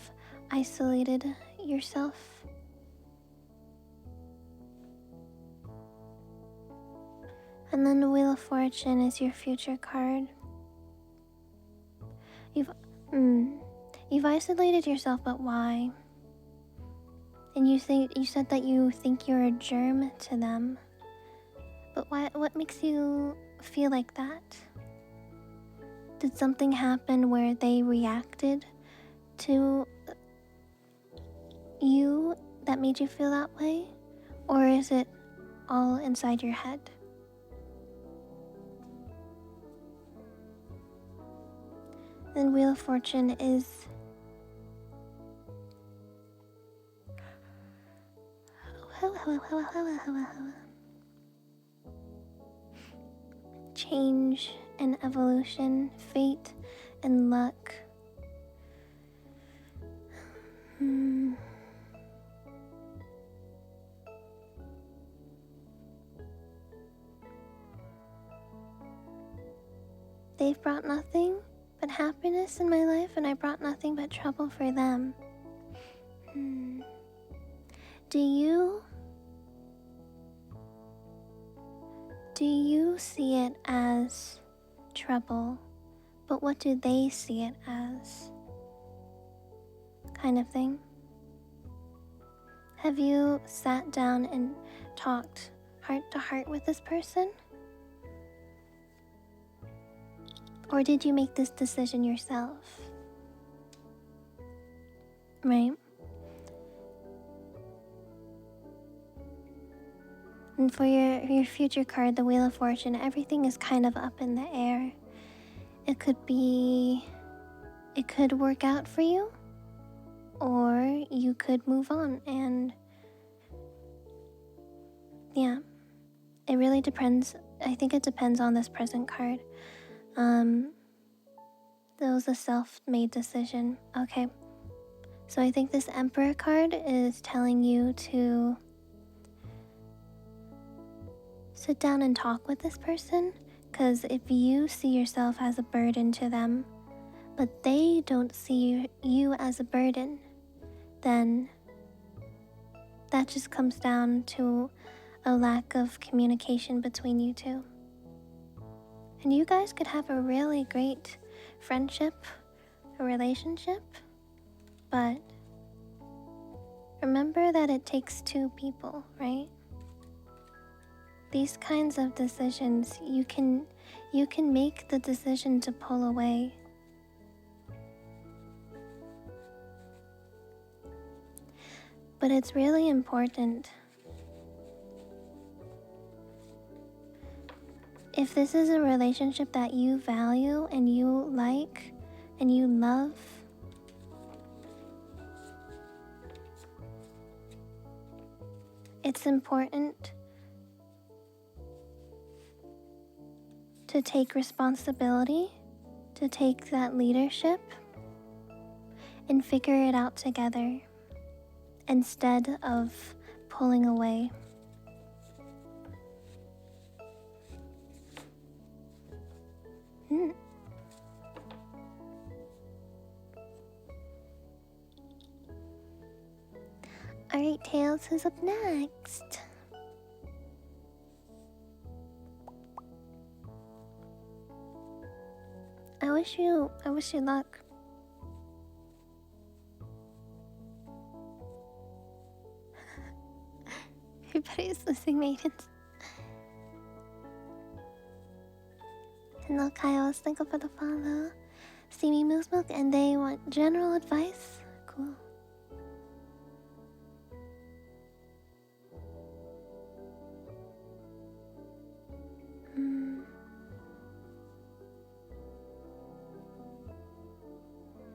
isolated yourself. And then the Wheel of Fortune is your future card. You've isolated yourself, but why? And you said that you think you're a germ to them. But why? What makes you feel like that? Did something happen where they reacted to you that made you feel that way? Or is it all inside your head? Then Wheel of Fortune is change and evolution, fate and luck. They've brought nothing but happiness in my life, and I brought nothing but trouble for them. Do you see it as trouble, but what do they see it as? Kind of thing. Have you sat down and talked heart to heart with this person? Or did you make this decision yourself? Right? And for your future card, the Wheel of Fortune, everything is kind of up in the air. It could work out for you, or you could move on. And yeah, it really depends. I think it depends on this present card. That was a self-made decision. Okay. So I think this Emperor card is telling you to sit down and talk with this person, because if you see yourself as a burden to them, but they don't see you as a burden, then that just comes down to a lack of communication between you two. And you guys could have a really great friendship, a relationship, but remember that it takes two people, right? These kinds of decisions, you can make the decision to pull away. But it's really important. If this is a relationship that you value and you like and you love, it's important to take responsibility, to take that leadership, and figure it out together instead of pulling away. Alright, Tails, who's up next? I wish you luck. Everybody's listening, maidens. Hello, Kyle. Thank you for the follow. Steamy Moose Milk, and they want general advice. Cool.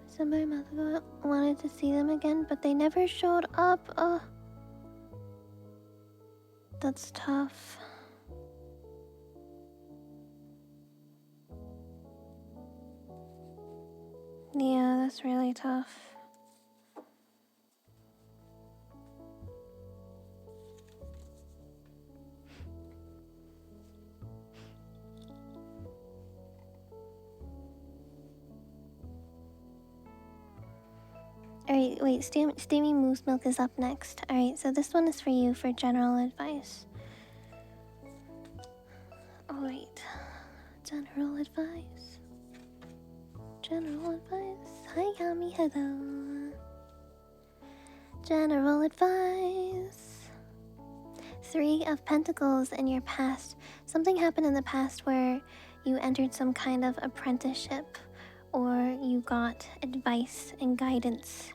Somebody a month ago wanted to see them again, but they never showed up. Oh, that's tough. Yeah, that's really tough. Alright, wait, Steamy Moose Milk is up next. Alright, so this one is for you for general advice. Alright, general advice. General advice. Hi, Yami, hello. General advice. 3 of Pentacles in your past. Something happened in the past where you entered some kind of apprenticeship or you got advice and guidance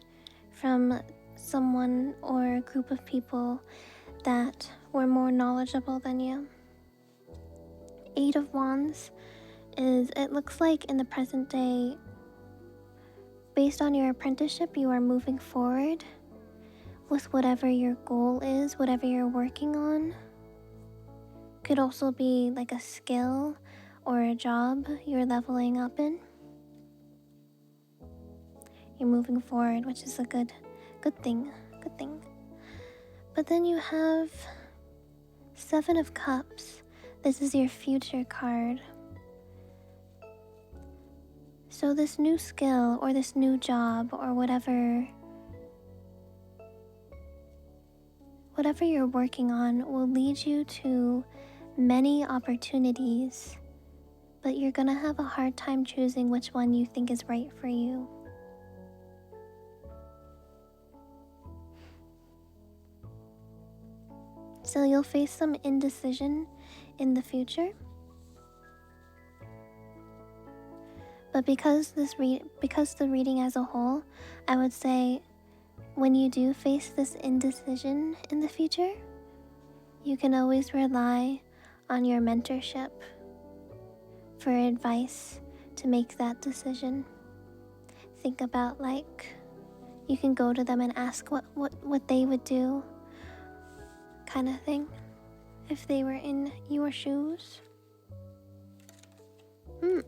from someone or a group of people that were more knowledgeable than you. 8 of Wands is, it looks like in the present day, based on your apprenticeship, you are moving forward with whatever your goal is, whatever you're working on. Could also be like a skill or a job you're leveling up in. You're moving forward, which is a good thing. But then you have 7 of Cups. This is your future card. So this new skill or this new job or whatever you're working on will lead you to many opportunities, but you're gonna have a hard time choosing which one you think is right for you. So you'll face some indecision in the future. But because the reading as a whole, I would say when you do face this indecision in the future, you can always rely on your mentorship for advice to make that decision. Think about, like, you can go to them and ask what they would do, kind of thing, if they were in your shoes. There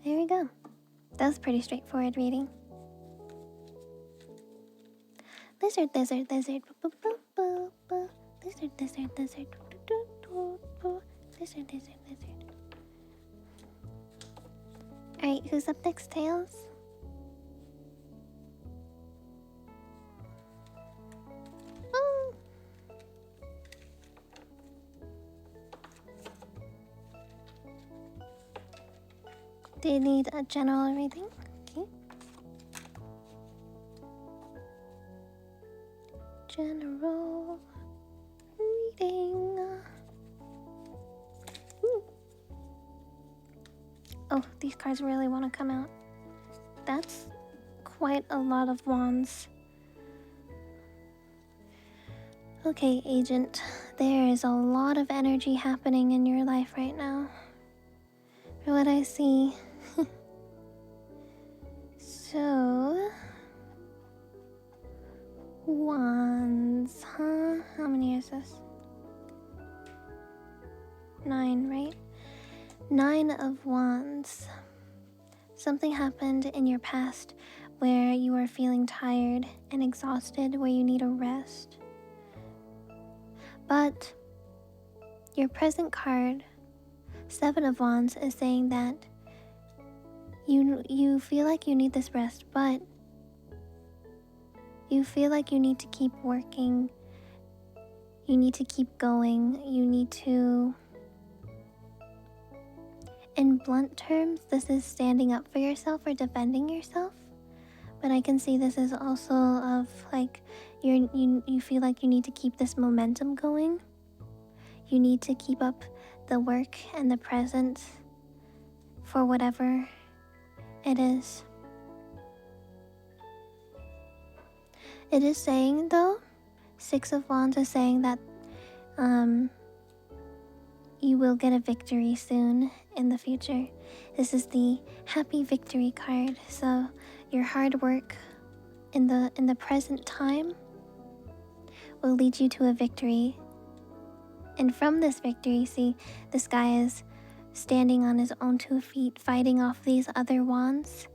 we go. That was a pretty straightforward reading. Lizard, lizard, lizard. Lizard, lizard, lizard. Lizard, lizard, lizard. Alright, who's up next, Tails? Do you need a general reading? Okay. General reading. Oh, these cards really want to come out. That's quite a lot of wands. Okay, Agent. There is a lot of energy happening in your life right now. For what I see. So, wands, huh? is this? 9, right? 9 of Wands. Something happened in your past where you are feeling tired and exhausted, where you need a rest. But your present card, 7 of Wands, is saying that you feel like you need this rest, but you feel like you need to keep working. You need to keep going. You need to... In blunt terms, this is standing up for yourself or defending yourself. But I can see this is also of like you feel like you need to keep this momentum going. You need to keep up the work and the presence for whatever it is. It is saying though, 6 of Wands is saying that you will get a victory soon in the future. This is the happy victory card. So your hard work in the present time will lead you to a victory. And from this victory, see, this guy is standing on his own 2 feet, fighting off these other wands.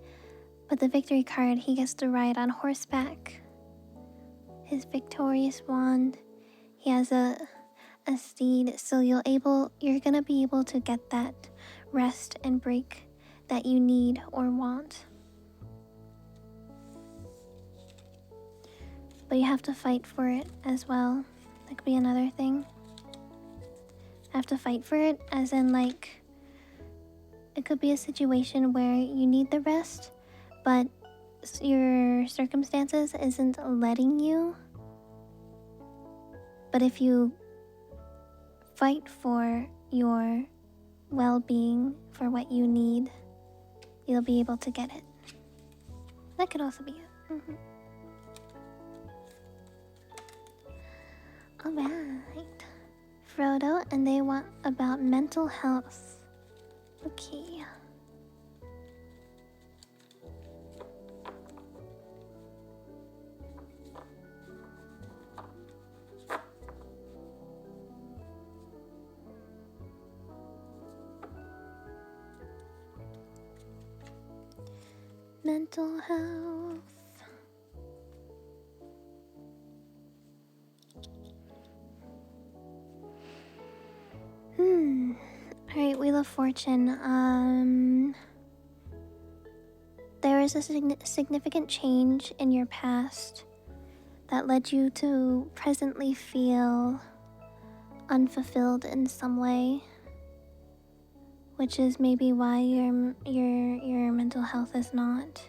But the victory card, he gets to ride on horseback. His victorious wand. He has a steed, so you're gonna be able to get that rest and break that you need or want. But you have to fight for it as well. That could be another thing. Have to fight for it, as in like, it could be a situation where you need the rest, but your circumstances isn't letting you. But if you fight for your well-being, for what you need, you'll be able to get it. That could also be it. Alright. Frodo, and they want about mental health. Okay. Mental health. Alright, Wheel of Fortune. There is a significant change in your past that led you to presently feel unfulfilled in some way, which is maybe why your mental health is not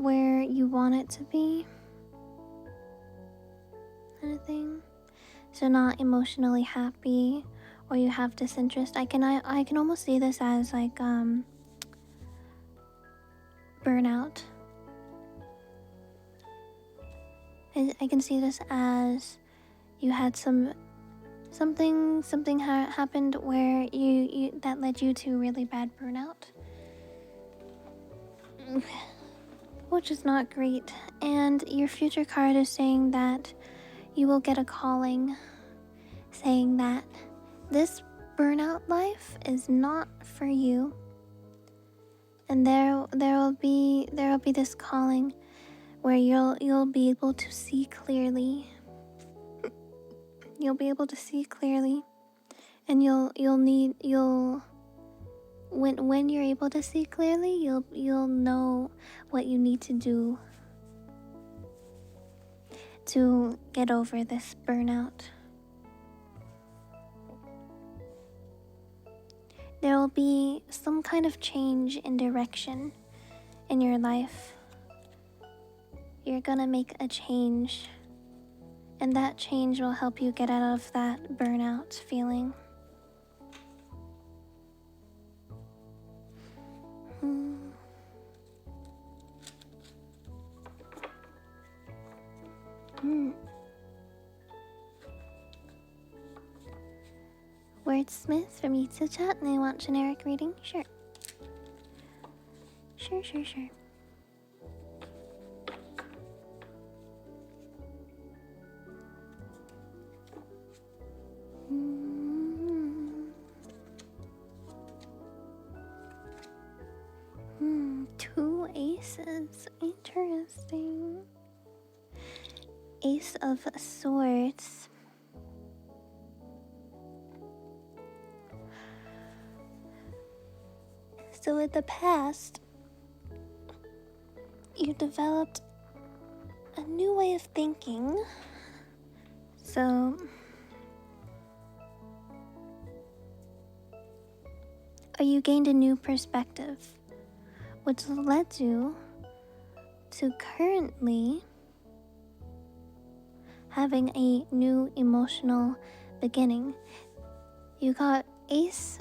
where you want it to be, kind of thing. So not emotionally happy, or you have disinterest. I can almost see this as like burnout. I can see this as you had something happened where you that led you to really bad burnout, which is not great. And your future card is saying that you will get a calling, saying that this burnout life is not for you, and there will be this calling where you'll be able to see clearly. You'll be able to see clearly, and when you're able to see clearly, you'll know what you need to do to get over this burnout. There will be some kind of change in direction in your life. You're gonna make a change, and that change will help you get out of that burnout feeling. Wordsmith from YouTube chat, and they want generic reading? Sure. Sure. aces. Interesting. Ace of Swords. So in the past, you developed a new way of thinking. So, or you gained a new perspective, which led you to currently having a new emotional beginning. You got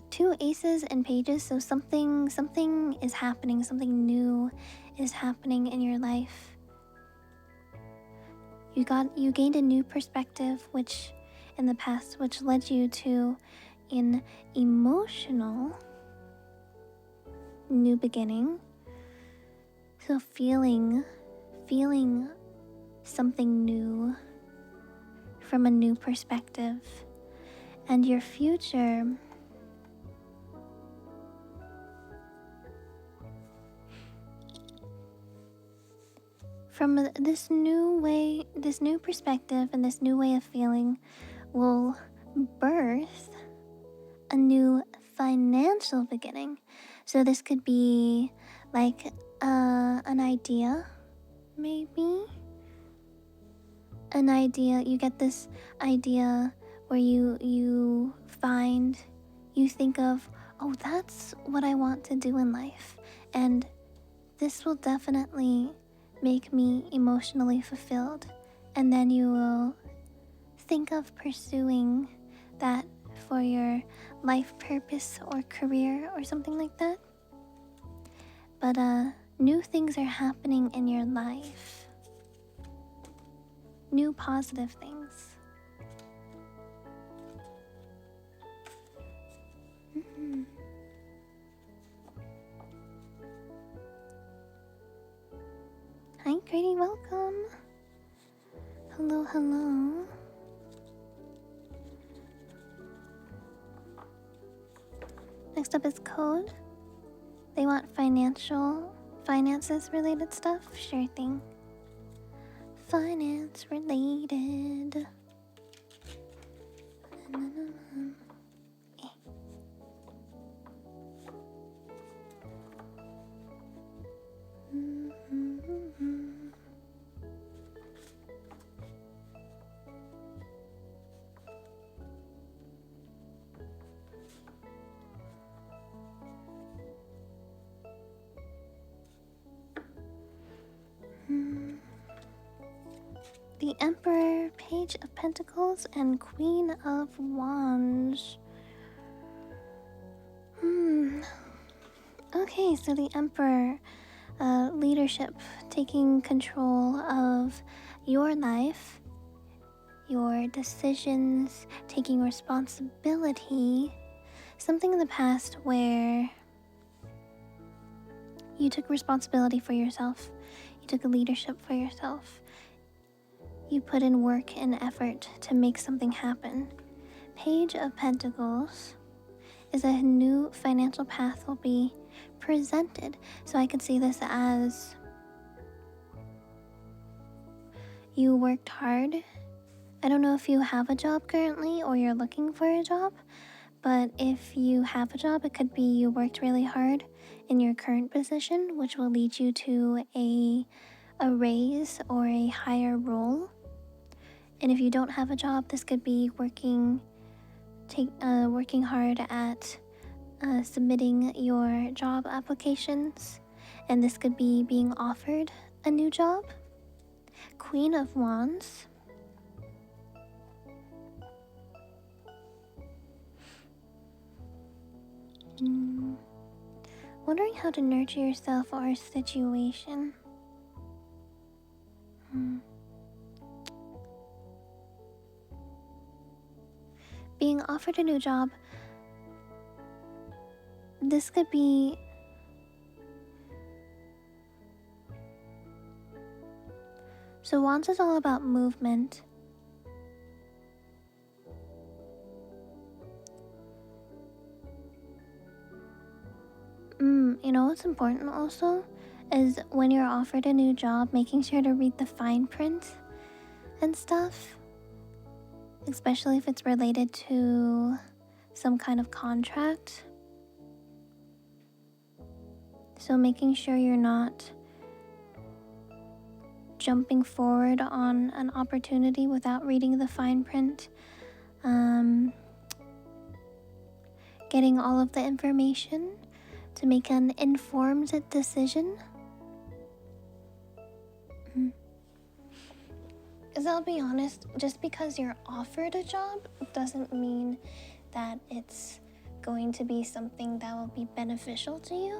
two aces and pages, so something is happening, something new is happening in your life. You gained a new perspective, which in the past, which led you to an emotional new beginning. So feeling something new from a new perspective. And your future from this new perspective and this new way of feeling will birth a new financial beginning. So this could be like an idea, maybe an idea. You get this idea where you think of, oh, that's what I want to do in life, and this will definitely make me emotionally fulfilled. And then you will think of pursuing that for your life purpose or career or something like that. But new things are happening in your life. New positive things. Hi, Grady, welcome. Hello, hello. Next up is code. They want finances related stuff? Sure thing. Finance related. The Emperor, Page of Pentacles, and Queen of Wands. Okay, so the Emperor, leadership, taking control of your life, your decisions, taking responsibility. Something in the past where you took responsibility for yourself. You took a leadership for yourself. You put in work and effort to make something happen. Page of Pentacles is a new financial path will be presented. So I could see this as you worked hard. I don't know if you have a job currently or you're looking for a job, but if you have a job, it could be you worked really hard in your current position, which will lead you to a raise or a higher role. And if you don't have a job, this could be working hard at submitting your job applications, and this could be being offered a new job. Queen of Wands. Wondering how to nurture yourself or a situation. Being offered a new job. This could be so Wands is all about movement. You know what's important also is when you're offered a new job, making sure to read the fine print and stuff, especially if it's related to some kind of contract. So making sure you're not jumping forward on an opportunity without reading the fine print. Getting all of the information to make an informed decision. Because I'll be honest, just because you're offered a job doesn't mean that it's going to be something that will be beneficial to you.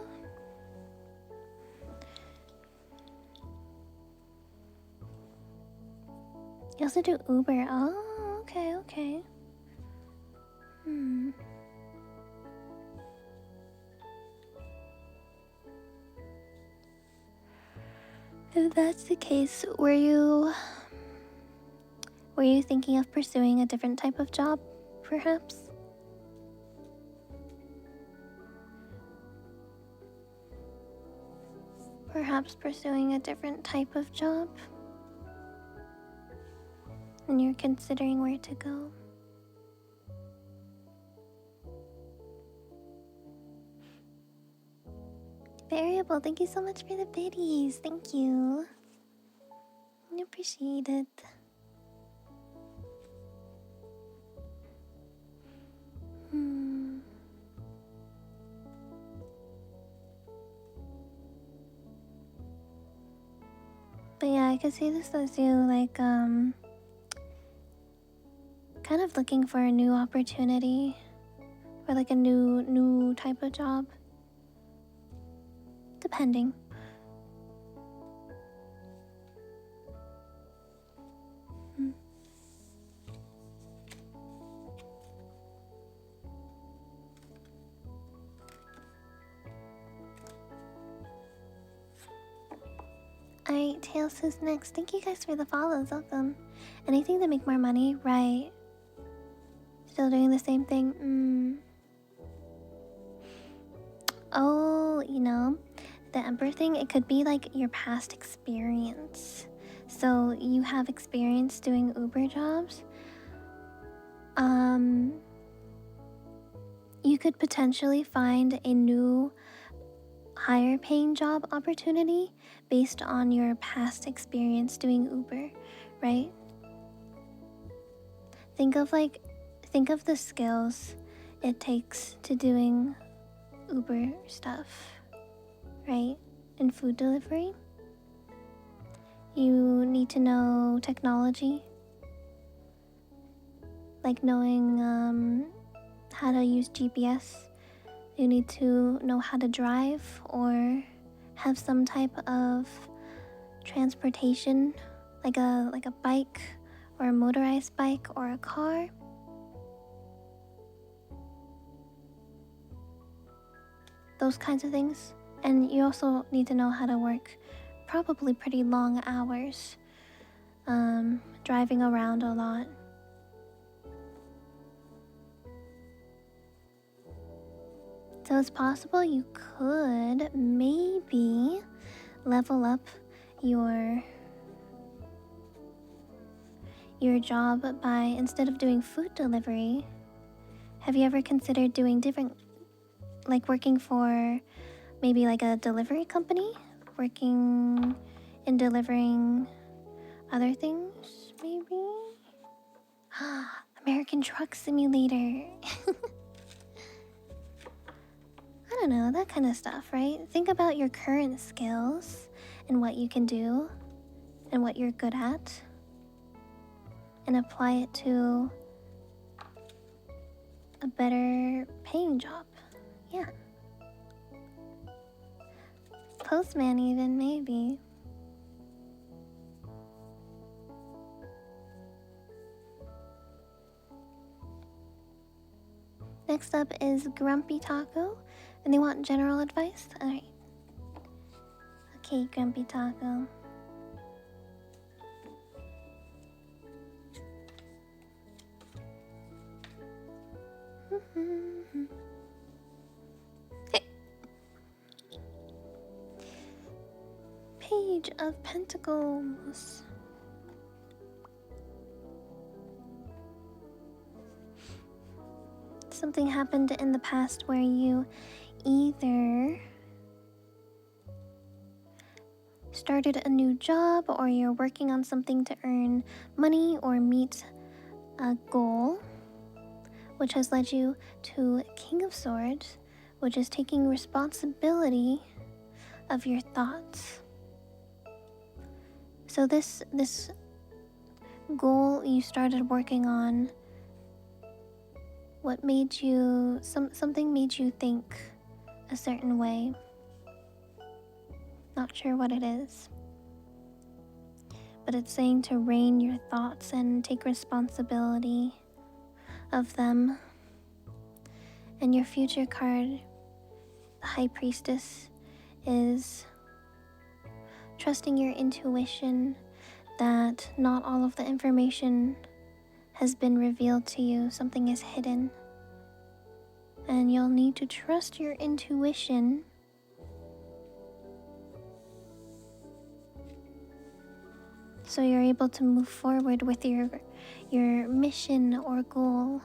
You also do Uber. Oh, okay. If that's the case, were you thinking of pursuing a different type of job, perhaps? Perhaps pursuing a different type of job? And you're considering where to go? Variable, thank you so much for the biddies. Thank you. I appreciate it. But yeah, I could see this as you like kind of looking for a new opportunity or like a new type of job. Depending. Alright, Tails is next. Thank you guys for the follows. Welcome. Anything to make more money? Right. Still doing the same thing? Oh, you know, the Emperor thing, it could be like your past experience. So you have experience doing Uber jobs. You could potentially find a new higher paying job opportunity based on your past experience doing Uber, right? Think of the skills it takes to doing Uber stuff, right? In food delivery. You need to know technology, like knowing how to use GPS. You need to know how to drive or have some type of transportation, like a bike or a motorized bike or a car. Those kinds of things. And you also need to know how to work probably pretty long hours, driving around a lot. So it's possible you could maybe level up your job by, instead of doing food delivery, have you ever considered doing different, like working for maybe like a delivery company, working in delivering other things, maybe? American Truck Simulator. I don't know, that kind of stuff, right? Think about your current skills and what you can do and what you're good at, and apply it to a better paying job. Yeah. Postman even, maybe. Next up is Grumpy Taco, and they want general advice? Alright. Okay, Grumpy Taco. Page of Pentacles. Something happened in the past where you either started a new job or you're working on something to earn money or meet a goal, which has led you to King of Swords, which is taking responsibility of your thoughts. So this goal you started working on, what made you, something made you think a certain way. Not sure what it is. But it's saying to rein your thoughts and take responsibility of them. And your future card, the High Priestess, is trusting your intuition that not all of the information has been revealed to you. Something is hidden. And you'll need to trust your intuition so you're able to move forward with your mission or goal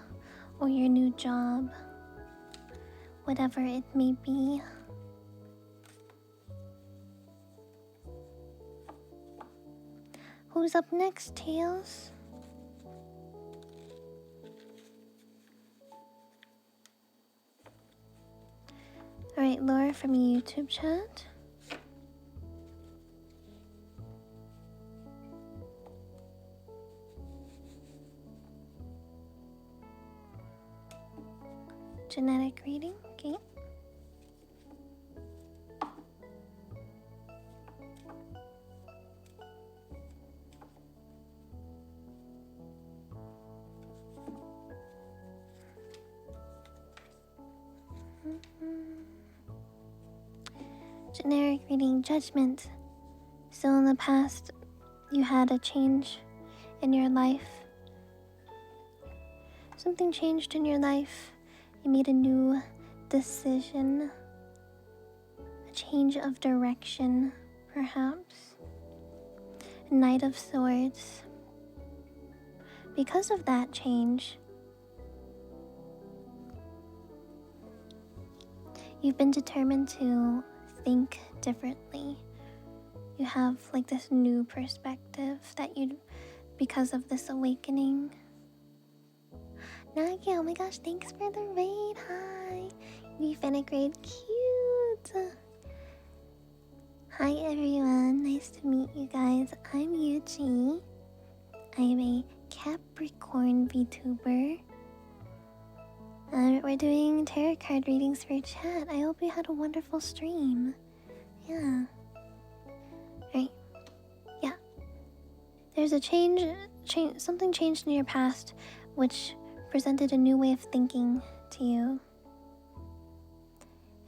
or your new job, whatever it may be. Who's up next, Tails? Alright, Laura from YouTube chat. Genetic reading, okay. Generic reading, judgment. So in the past, you had a change in your life. Something changed in your life. You made a new decision. A change of direction, perhaps. Knight of Swords. Because of that change, you've been determined to think differently. You have like this new perspective that because of this awakening. Nagia, oh my gosh, thanks for the raid. Hi. You finna grade cute. Hi everyone, nice to meet you guys. I'm Yuchi. I'm a Capricorn VTuber. We're doing tarot card readings for chat. I hope you had a wonderful stream. Yeah. Right. Yeah. There's a something changed in your past, which presented a new way of thinking to you.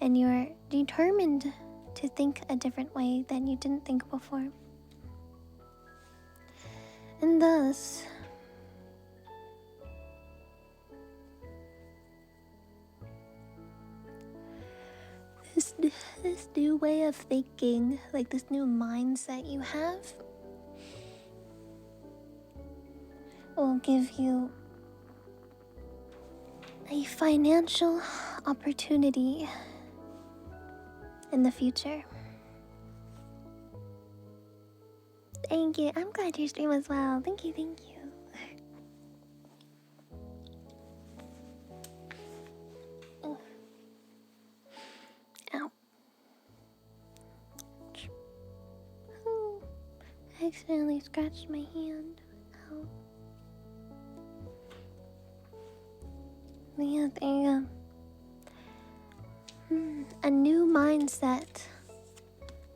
And you're determined to think a different way than you didn't think before. And thus, this new way of thinking, like this new mindset you have, will give you a financial opportunity in the future. Thank you. I'm glad your stream as well. Thank you, thank you. Oh. Ow. Oh. I accidentally scratched my hand. Ow. Yeah, there you go. A new mindset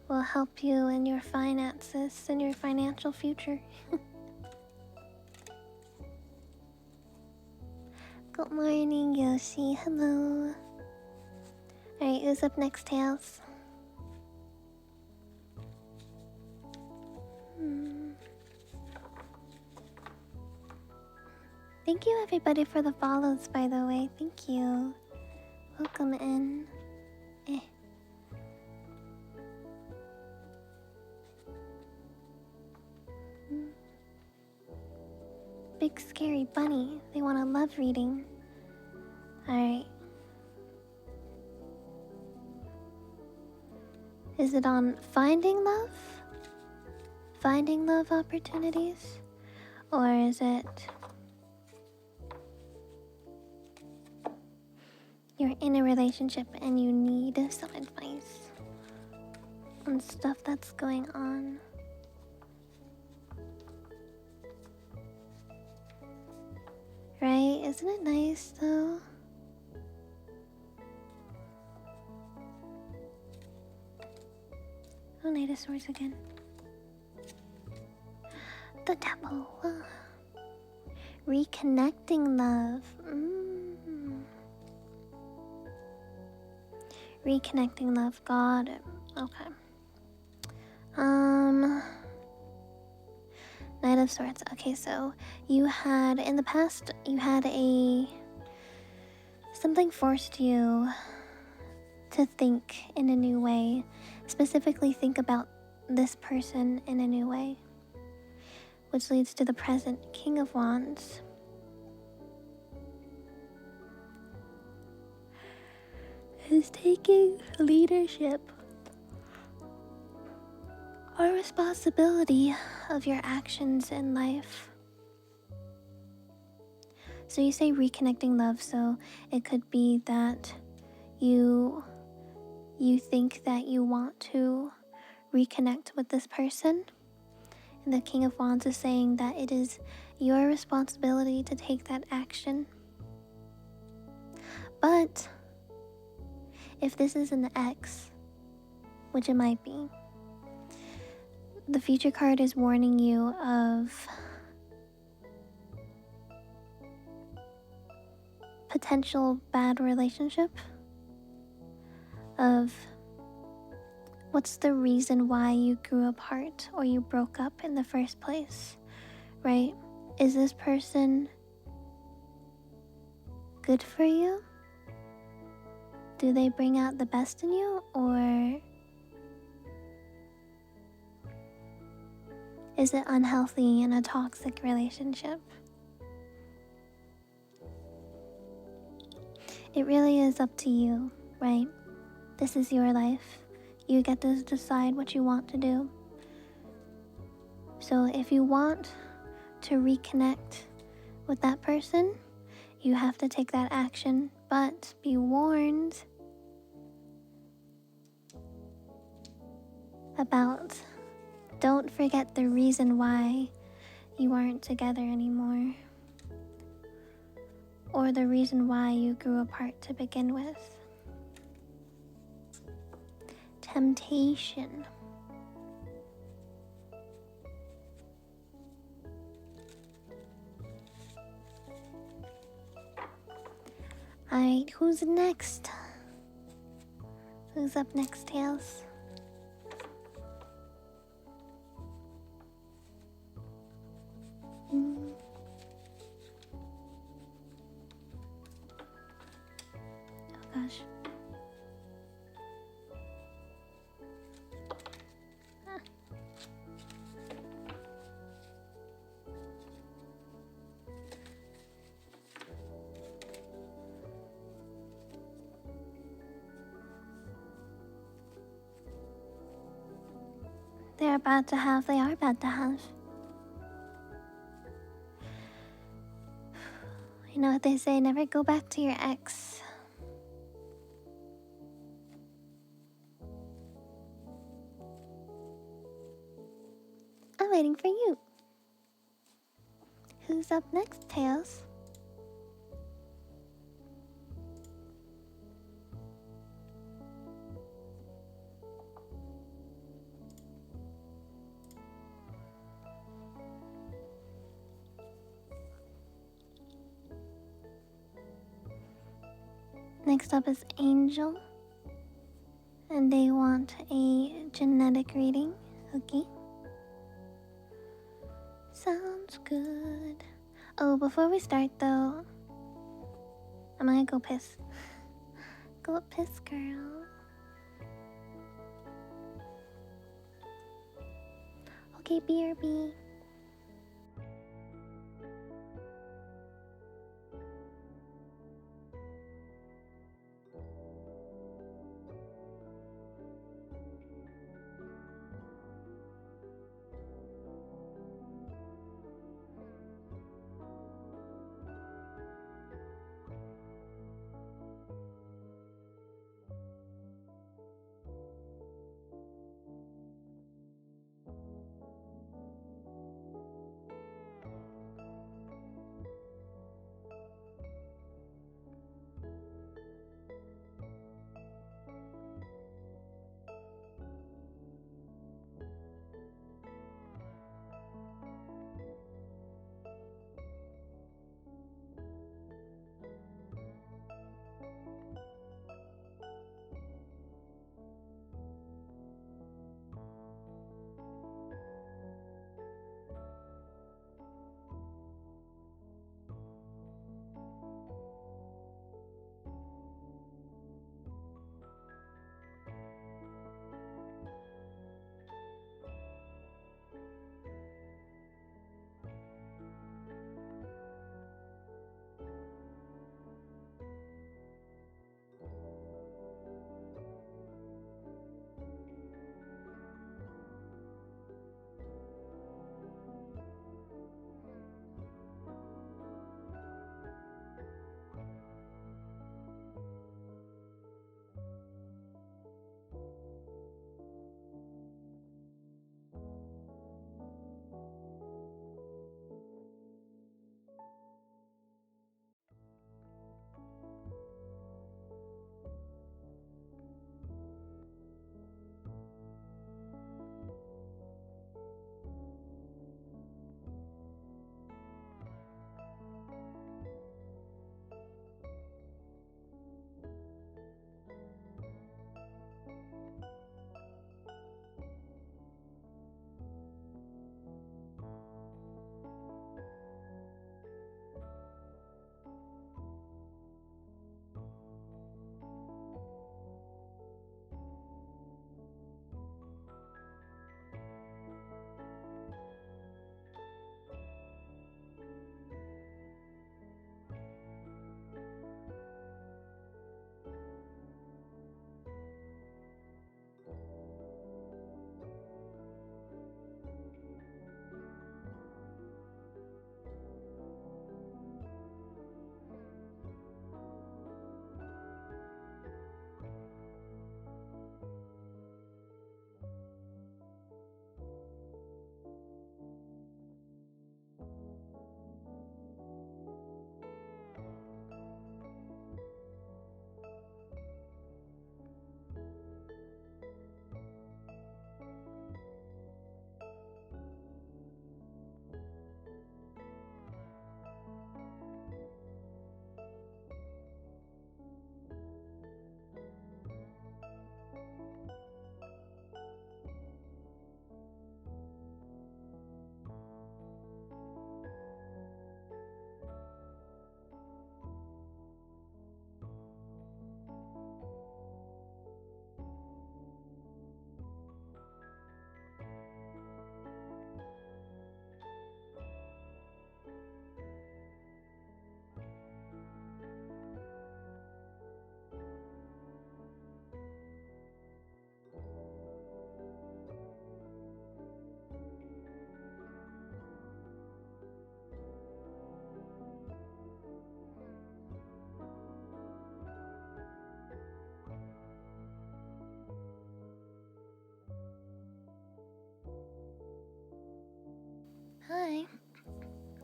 will help you in your finances and your financial future. Good morning, Yoshi. Hello. Alright, who's up next, Tails? Thank you everybody for the follows, by the way. Thank you. Welcome in. big scary bunny. They want a love reading. Alright. Is it on finding love? Finding love opportunities? Or is it you're in a relationship and you need some advice on stuff that's going on? Right? Isn't it nice though? Oh, Knight of Swords again. The devil. Reconnecting love. Reconnecting love. Got it. Okay. Knight of Swords. Okay, so you had in the past something forced you to think in a new way. Specifically think about this person in a new way. Which leads to the present King of Wands. Is taking leadership or responsibility of your actions in life. So you say reconnecting love, so it could be that you think that you want to reconnect with this person. And the King of Wands is saying that it is your responsibility to take that action. But if this is an ex, which it might be, the future card is warning you of potential bad relationship, of what's the reason why you grew apart or you broke up in the first place, right? Is this person good for you? Do they bring out the best in you, or is it unhealthy in a toxic relationship? It really is up to you, right? This is your life. You get to decide what you want to do. So if you want to reconnect with that person, you have to take that action, but be warned about, don't forget the reason why you aren't together anymore, or the reason why you grew apart to begin with. Temptation. Alright, who's next? Who's up next, Tails? Oh gosh. They are about to have. You know what they say, never go back to your ex. I'm waiting for you. Who's up next, Tails? Next up is Angel, and they want a genetic reading. Okay. Sounds good. Oh, before we start though, I'm gonna go piss. Go piss, girl. Okay, BRB.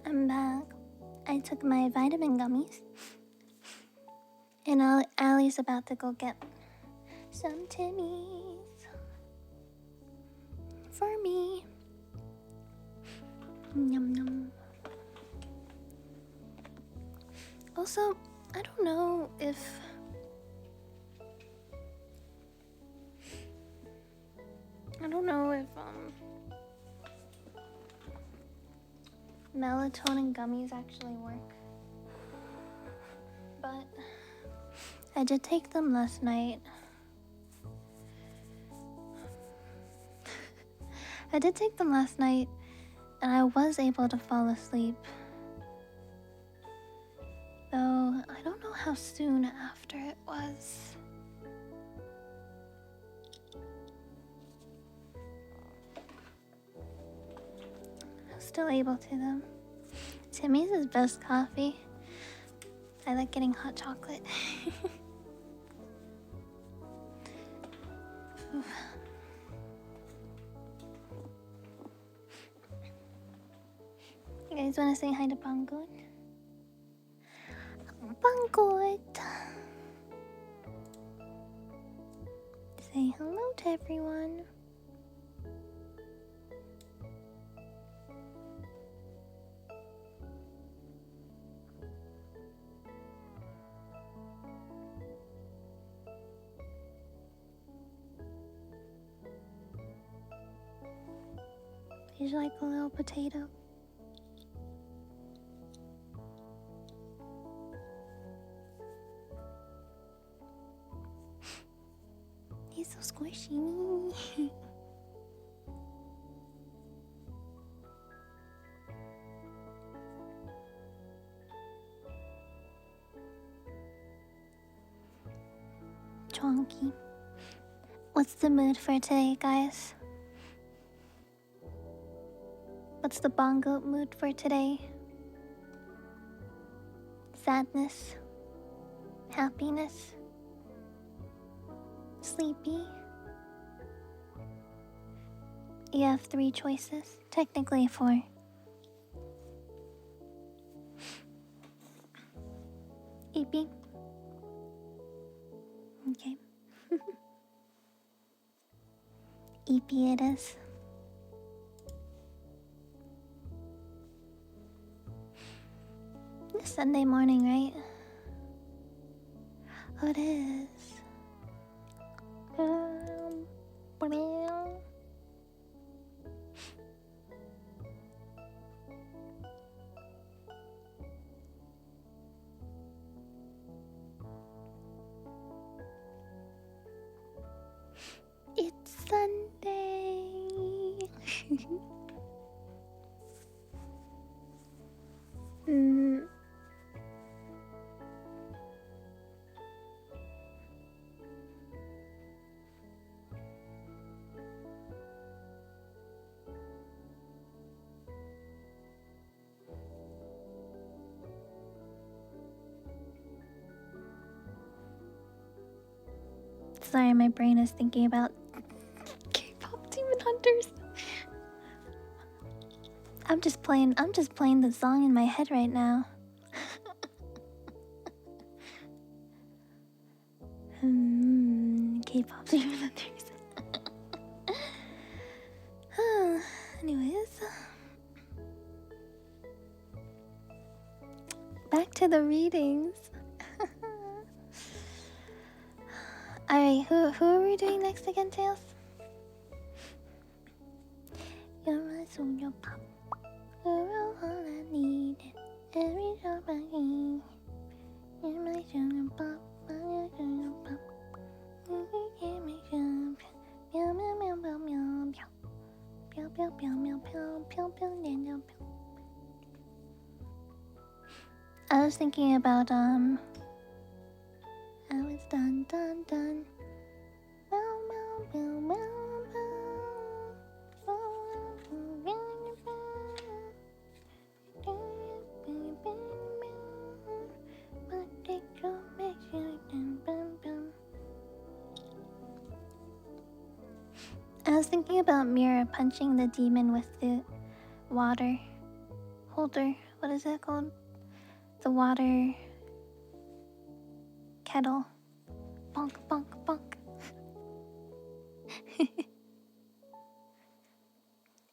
I'm back. I took my vitamin gummies. And Allie's about to go get some Timmies for me. Yum yum. Also, I don't know if melatonin gummies actually work. But I did take them last night. And I was able to fall asleep. Though I don't know how soon after it was. I was still able to though. Timmy's is best coffee. I like getting hot chocolate. You guys wanna say hi to Bangood? Bangood! Say hello to everyone. He's like a little potato. He's so squishy. Chonky. What's the mood for today, guys? What's the bongo mood for today? Sadness? Happiness? Sleepy? You have 3 choices. Technically 4. Eepy? Okay. Eepy it is. It's Sunday morning, right? Oh, it is. It's Sunday. Sorry, my brain is thinking about K-pop Demon Hunters. I'm just playing the song in my head right now. K-pop Demon Hunters. Anyways, back to the readings. Alright, who are we doing next again, Tails? You're my soul, your pop. You're all I need. Every job I need. You're my sugar pop. My sugar pop. You're my sugar pop. Meow meow meow meow meow meow. Pew pew pew meow pew pew pew meow pew. I was thinking about I was done. Meow meow meow meow I was thinking about Mira punching the demon with the water holder what is it called? The water kettle. Bonk, bonk, bonk.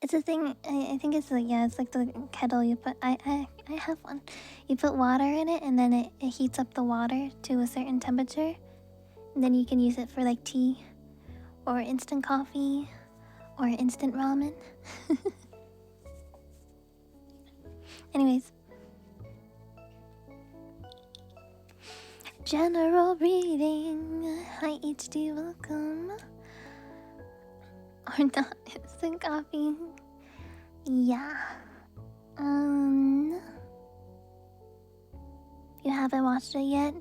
It's a thing. I think it's like, yeah, it's like the kettle you put. I have one. You put water in it, and then it heats up the water to a certain temperature, and then you can use it for like tea, or instant coffee, or instant ramen. Anyways, general reading. Hi HD, welcome. Or not instant coffee. Yeah. You haven't watched it yet?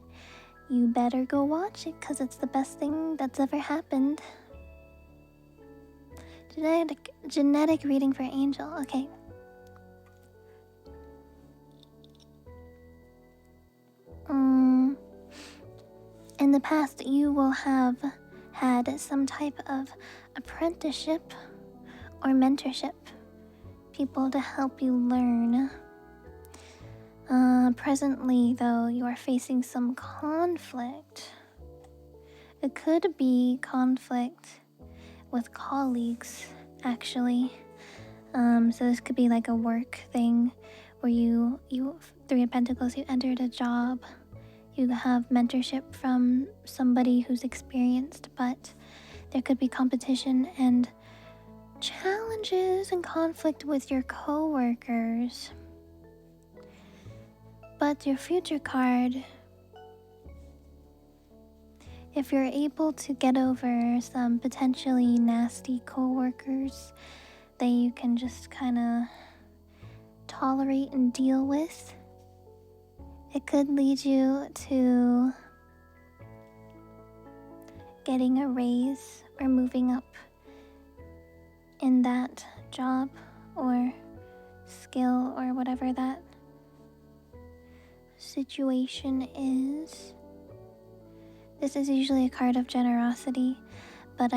You better go watch it, cause it's the best thing that's ever happened. Genetic reading for Angel. Okay. In the past, you will have had some type of apprenticeship or mentorship. People to help you learn. Presently, though, you are facing some conflict. It could be conflict with colleagues, actually. So this could be like a work thing where you Three of Pentacles, you entered a job. You have mentorship from somebody who's experienced, but there could be competition and challenges and conflict with your co-workers. But your future card, if you're able to get over some potentially nasty co-workers that you can just kind of tolerate and deal with, it could lead you to getting a raise or moving up in that job or skill or whatever that situation is. This is usually a card of generosity, but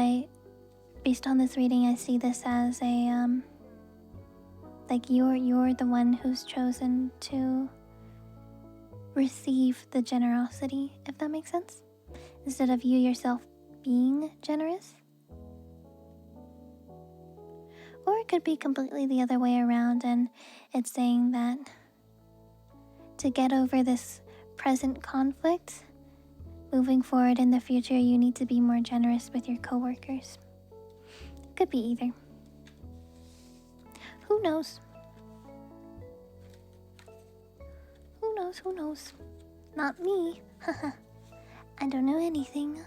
based on this reading, I see this as a like you're the one who's chosen to receive the generosity, if that makes sense, instead of you yourself being generous. Or it could be completely the other way around, and it's saying that to get over this present conflict, moving forward in the future, you need to be more generous with your coworkers. It could be either. Who knows? Who knows? Who knows? Not me. Haha. I don't know anything.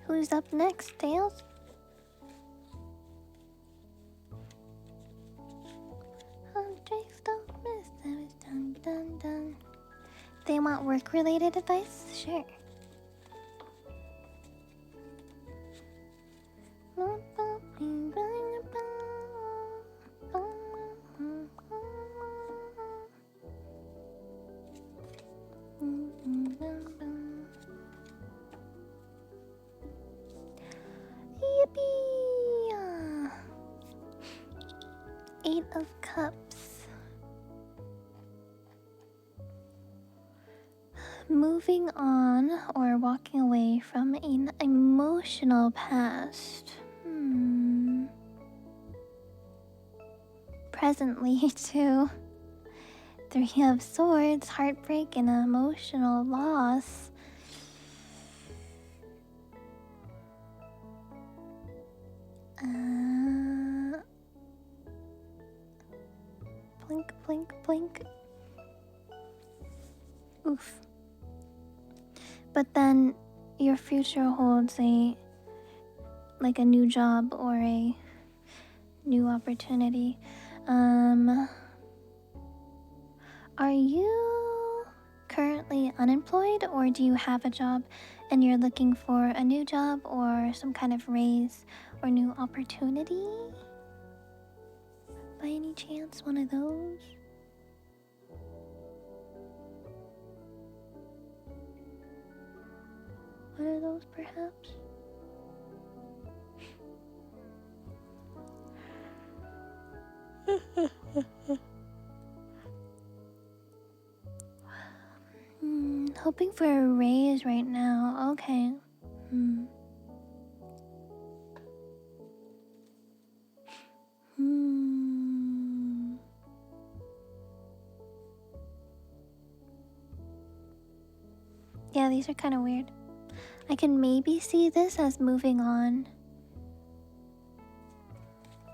Who's up next, Tails? They want work-related advice? Sure. Yippee! 8 of Cups. Moving on or walking away from an emotional past. Presently, too. 3 of Swords, heartbreak, and emotional loss. Blink, blink, blink. Oof. But then your future holds a new job or a new opportunity. Are you currently unemployed, or do you have a job and you're looking for a new job or some kind of raise or new opportunity? By any chance, one of those? One of those, perhaps? Hoping for a raise right now. Okay. Hmm. Hmm. Yeah, these are kind of weird. I can maybe see this as moving on,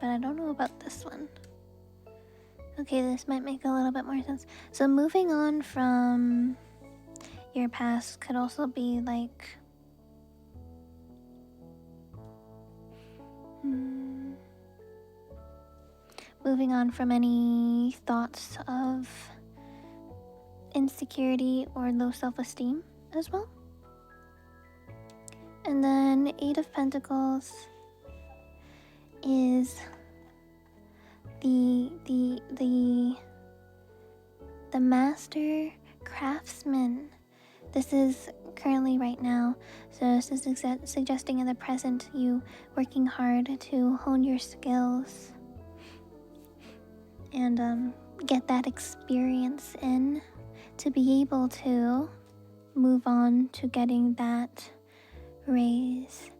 but I don't know about this one. Okay, this might make a little bit more sense. So moving on from your past could also be like... moving on from any thoughts of insecurity or low self-esteem as well. And then Eight of Pentacles is the master craftsman. This is currently right now, so this is suggesting in the present you working hard to hone your skills and get that experience in to be able to move on to getting that raise.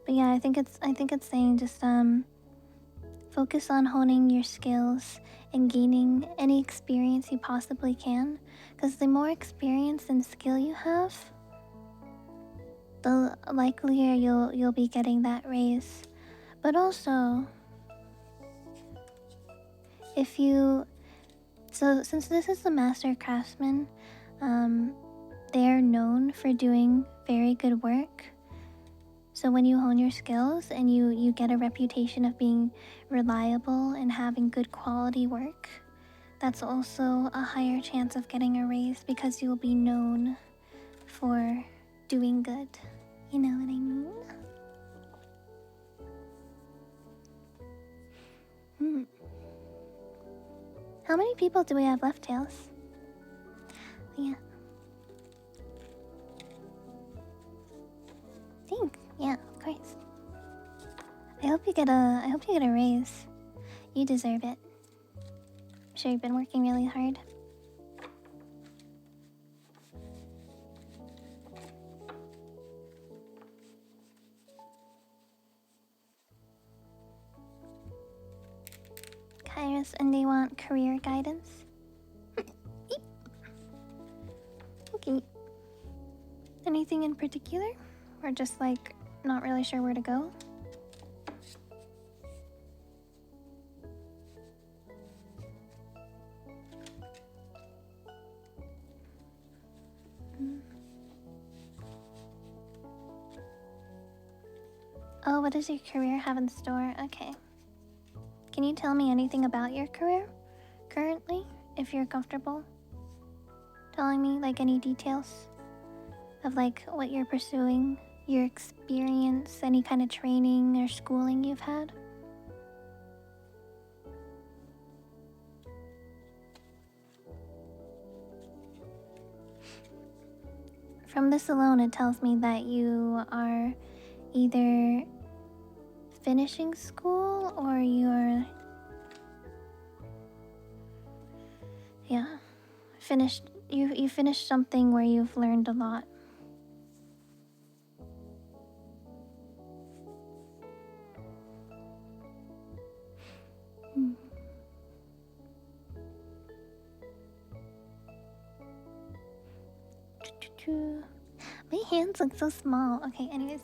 But yeah, I think it's saying just focus on honing your skills and gaining any experience you possibly can, because the more experience and skill you have, the likelier you'll be getting that raise. But also, if you... So since this is the master craftsman, they're known for doing very good work. So when you hone your skills and you get a reputation of being reliable and having good quality work, that's also a higher chance of getting a raise because you'll be known for doing good. You know what I mean? How many people do we have left, Tails? Yeah. Thanks. Yeah, of course. I hope you get a raise. You deserve it. I'm sure you've been working really hard. Kairos, and they want career guidance. Okay. Anything in particular? Or just like not really sure where to go? Oh, what does your career have in store? Okay. Can you tell me anything about your career currently, if you're comfortable telling me, like, any details of like what you're pursuing, your experience, any kind of training or schooling you've had? From this alone, it tells me that you are either finishing school or you're... yeah, finished. You finished something where you've learned a lot. My hands look so small. Okay, anyways.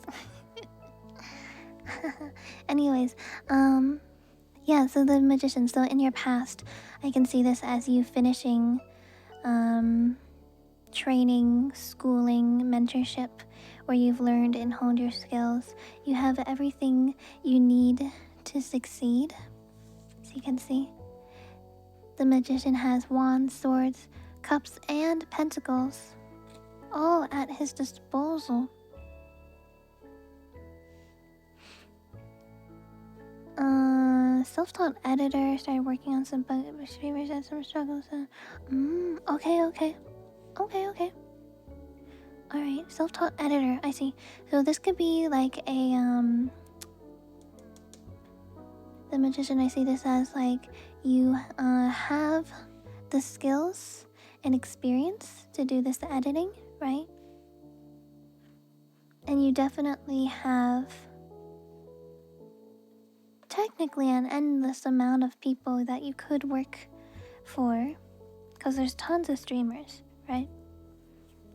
Yeah, so the magician. So in your past, I can see this as you finishing training, schooling, mentorship, where you've learned and honed your skills. You have everything you need to succeed. So you can see the magician has wands, swords, cups, and pentacles, all at his disposal. Self-taught editor, started working on some had some struggles. Okay. Alright, self-taught editor, I see. So this could be like a, the magician, I see this as like you have the skills and experience to do this editing, right? And you definitely have technically an endless amount of people that you could work for, because there's tons of streamers, right?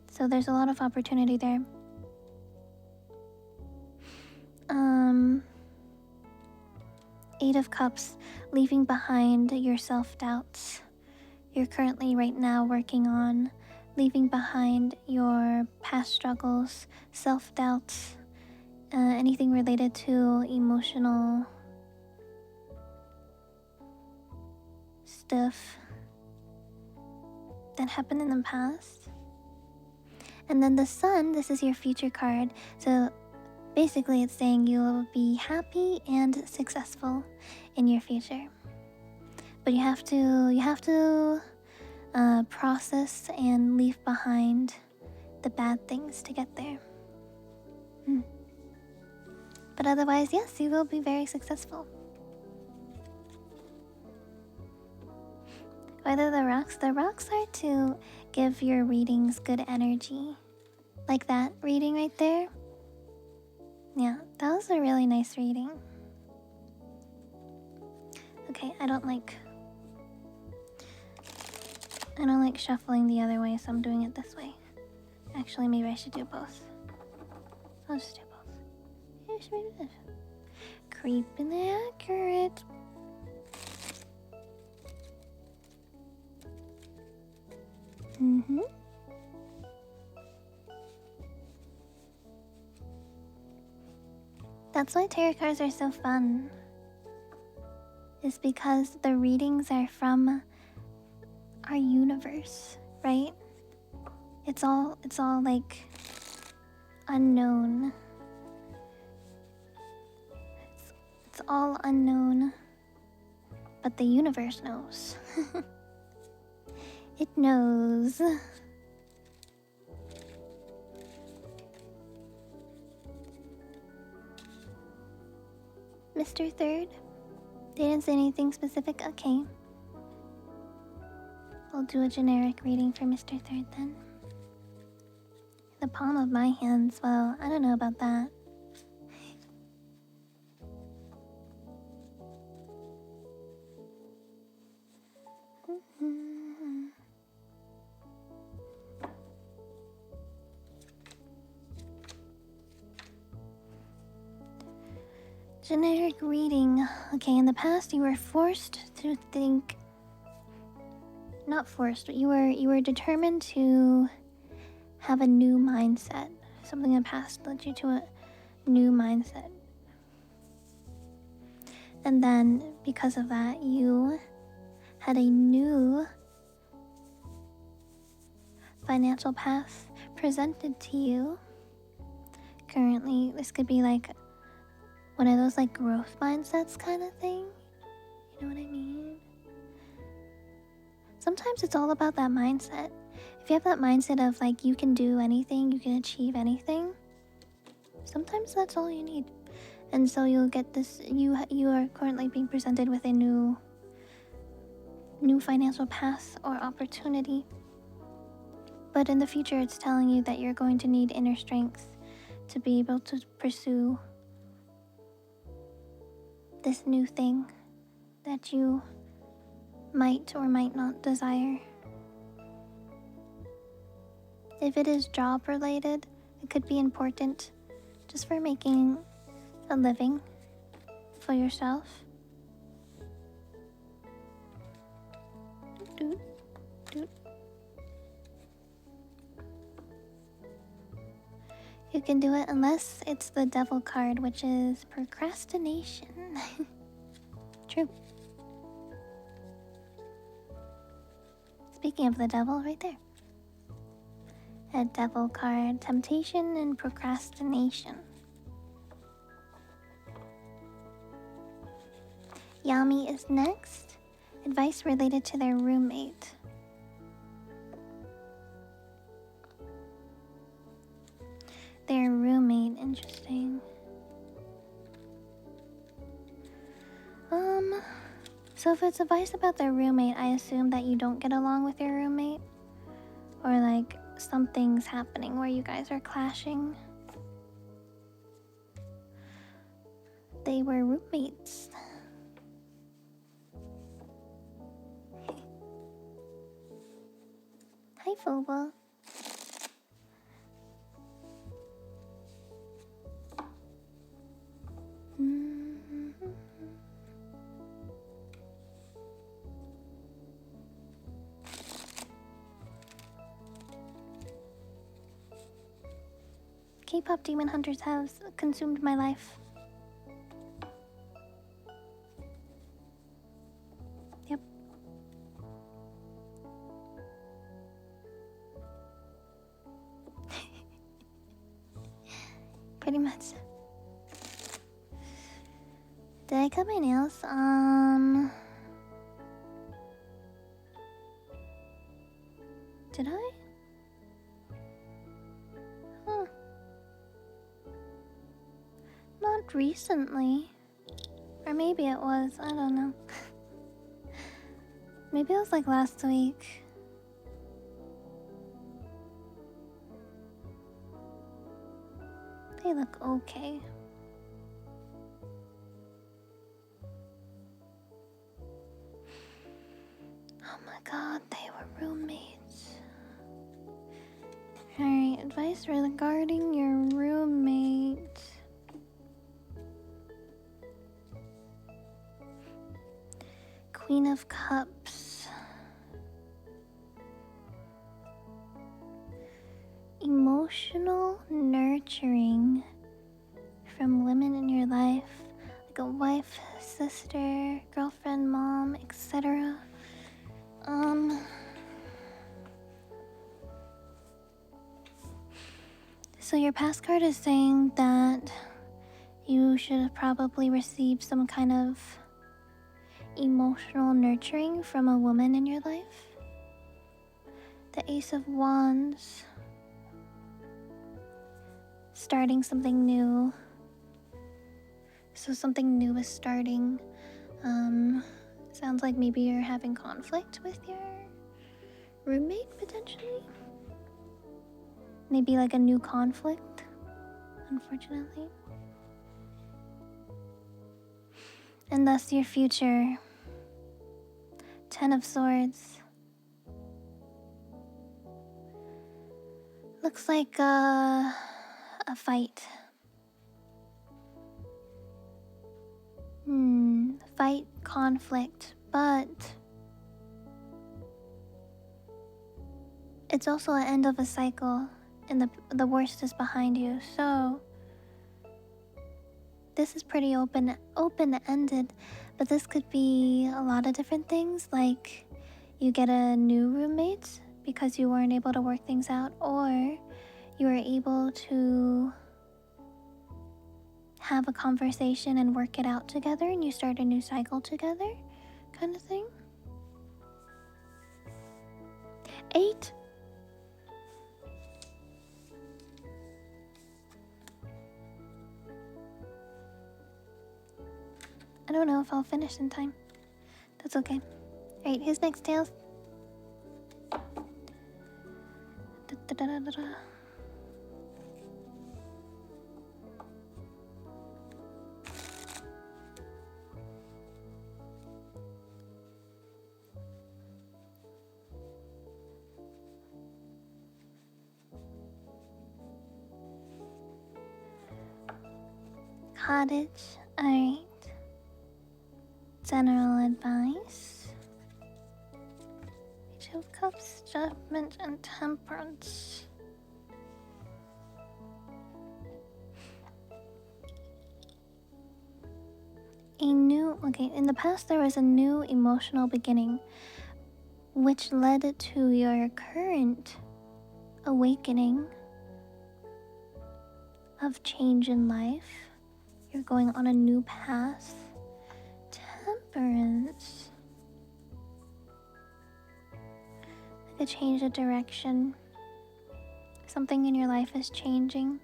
So there's a lot of opportunity there. Eight of Cups, leaving behind your self-doubts. You're currently right now working on leaving behind your past struggles, self-doubts, anything related to emotional stuff that happened in the past. And then the Sun, this is your future card. So basically it's saying you will be happy and successful in your future. But you have to process and leave behind the bad things to get there. But otherwise, yes, you will be very successful. Whether the rocks are to give your readings good energy. Like that reading right there. Yeah, that was a really nice reading. Okay, I don't like shuffling the other way, so I'm doing it this way. Actually, maybe I should do both. I'll just do both. Yeah, should we do this? Creeping accurate. That's why tarot cards are so fun. Is because the readings are from our universe, right? It's all like unknown. It's all unknown, but the universe knows. It knows. Mr. Third? They didn't say anything specific? Okay. I'll do a generic reading for Mr. Third then. The palm of my hands, well, I don't know about that. Generic reading. Okay, in the past you were forced to think... Not forced, but you were determined to have a new mindset. Something in the past led you to a new mindset. And then, because of that, you had a new financial path presented to you. Currently, this could be like one of those like growth mindsets kind of thing. You know what I mean? Sometimes it's all about that mindset. If you have that mindset of like you can do anything, you can achieve anything, sometimes that's all you need. And so you'll get this, you are currently being presented with a new financial path or opportunity. But in the future, it's telling you that you're going to need inner strength to be able to pursue this new thing that you might or might not desire. If it is job related, it could be important just for making a living for yourself. Doot, doot. You can do it unless it's the devil card, which is procrastination. True. Speaking of the devil, right there. A devil card, temptation and procrastination. Yami is next. Advice related to their roommate. So if it's advice about their roommate, I assume that you don't get along with your roommate? Or like something's happening where you guys are clashing? They were roommates. Hi, Foba. K-pop demon hunters have consumed my life. Yep. Pretty much. Did I cut my nails? Did I? Huh. Not recently. Or maybe it was, I don't know. Maybe it was like last week. They look okay. Oh my god, they were roommates. Alright, advice regarding your roommate. Queen of Cups. Emotional nurturing from women in your life, like a wife, sister, girlfriend, mom, etc. So your past card is saying that you should probably receive some kind of emotional nurturing from a woman in your life. The Ace of Wands. Starting something new. So something new is starting. Sounds like maybe you're having conflict with your roommate, potentially. Maybe like a new conflict, unfortunately. And thus your future. 10 of Swords. Looks like a fight. Fight, conflict, but it's also an end of a cycle, and the worst is behind you. So this is pretty open-ended, but this could be a lot of different things, like you get a new roommate because you weren't able to work things out, or you were able to have a conversation and work it out together and you start a new cycle together, kind of thing. 8. I don't know if I'll finish in time. That's okay. Alright, who's next, Tails? Da-da-da-da-da. Cottage, alright. General advice. Page of Cups, Judgment, and Temperance. In the past there was a new emotional beginning, which led to your current awakening of change in life. You're going on a new path. Temperance. Like a change of direction. Something in your life is changing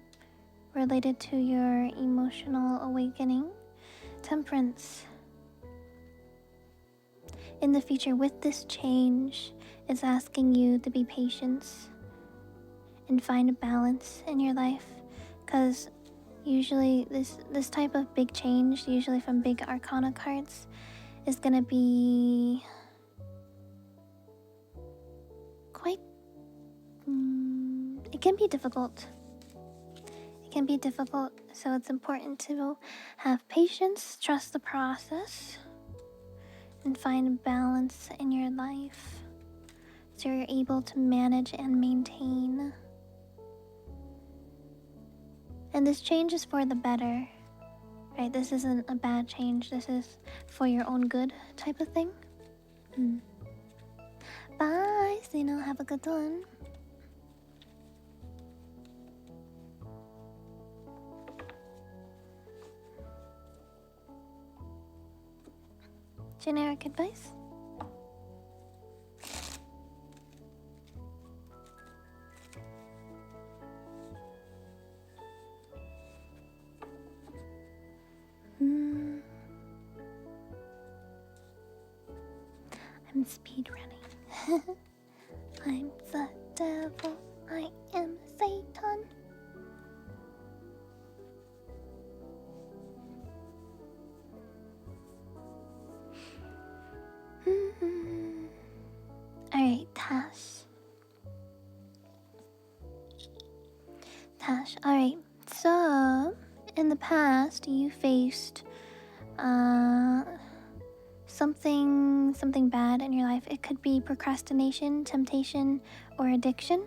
related to your emotional awakening. Temperance. in the future with this change, it's asking you to be patient and find a balance in your life, because usually this type of big change, usually from big arcana cards, is gonna be quite it can be difficult. It can be difficult, so it's important to have patience, trust the process, and find balance in your life so you're able to manage and maintain. And this change is for the better, right? This isn't a bad change. This is for your own good type of thing. Bye, Sino. Have a good one. Generic advice? I'm speed running. I'm the devil. I am Satan. Alright, Tash. Alright. So, in the past, you faced something bad in your life. It could be procrastination, temptation, or addiction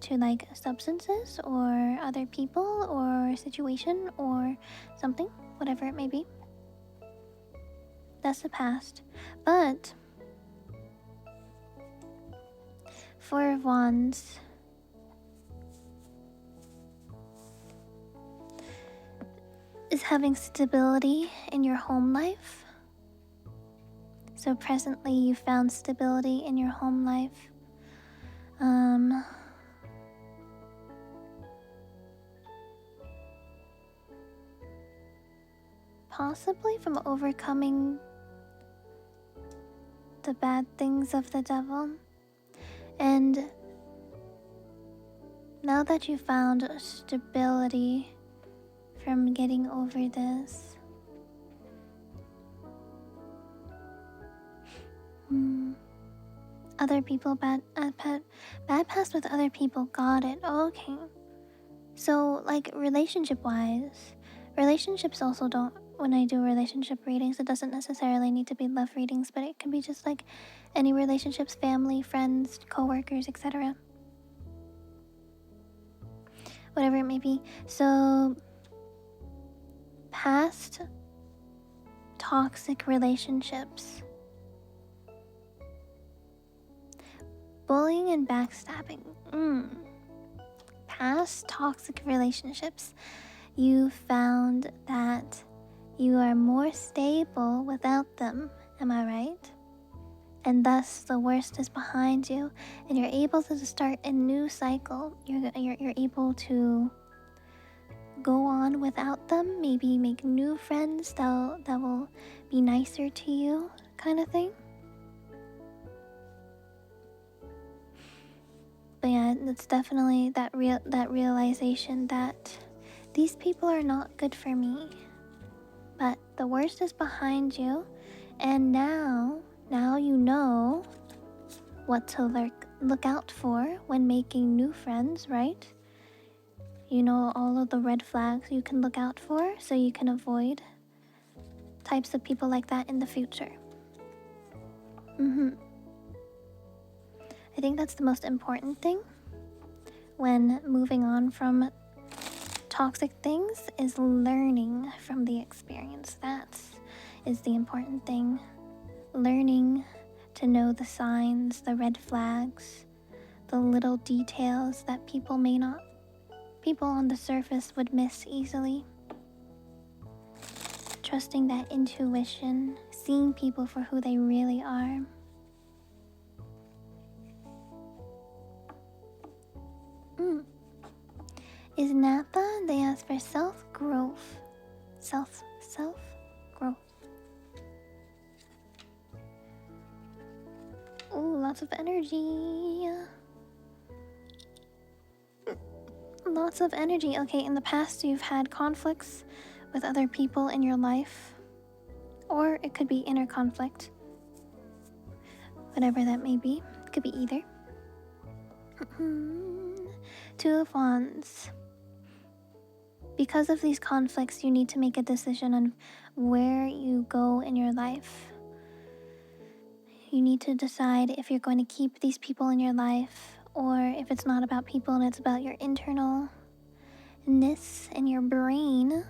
to like substances or other people or situation or something, whatever it may be. That's the past. But Four of Wands is having stability in your home life. So presently you found stability in your home life. Possibly from overcoming the bad things of the devil. And now that you found stability from getting over this, other people, bad past with other people, got it. Okay. So, like, relationship-wise, relationships also don't, when I do relationship readings, it doesn't necessarily need to be love readings, but it can be just like any relationships, family, friends, co-workers, etc. Whatever it may be. So, past toxic relationships, bullying and backstabbing. Past toxic relationships, you found that you are more stable without them. Am I right? And thus the worst is behind you, and you're able to start a new cycle. You're able to go on without them. Maybe make new friends that will be nicer to you, kind of thing. But yeah, it's definitely that realization that these people are not good for me. But the worst is behind you, and now you know what to look out for when making new friends, right? You know all of the red flags you can look out for, so you can avoid types of people like that in the future. I think that's the most important thing when moving on from toxic things, is learning from the experience. That is the important thing. Learning to know the signs, the red flags, the little details that people on the surface would miss easily. Trusting that intuition, seeing people for who they really are. Is Napa, they ask for self-growth. Self-growth. lots of energy. Lots of energy. Okay, in the past you've had conflicts with other people in your life. Or it could be inner conflict. Whatever that may be. It could be either. Two of Wands. Because of these conflicts, you need to make a decision on where you go in your life. You need to decide if you're going to keep these people in your life, or if it's not about people and it's about your internalness and your brain.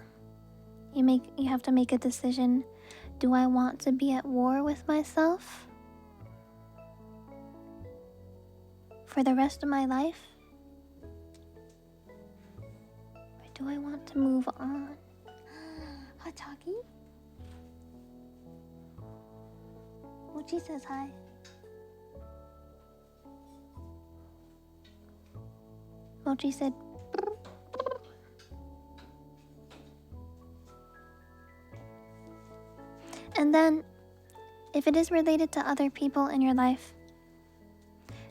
You have to make a decision. Do I want to be at war with myself for the rest of my life? Or do I want to move on? Hataki? Yuchi says hi. Mochi said, and then, if it is related to other people in your life,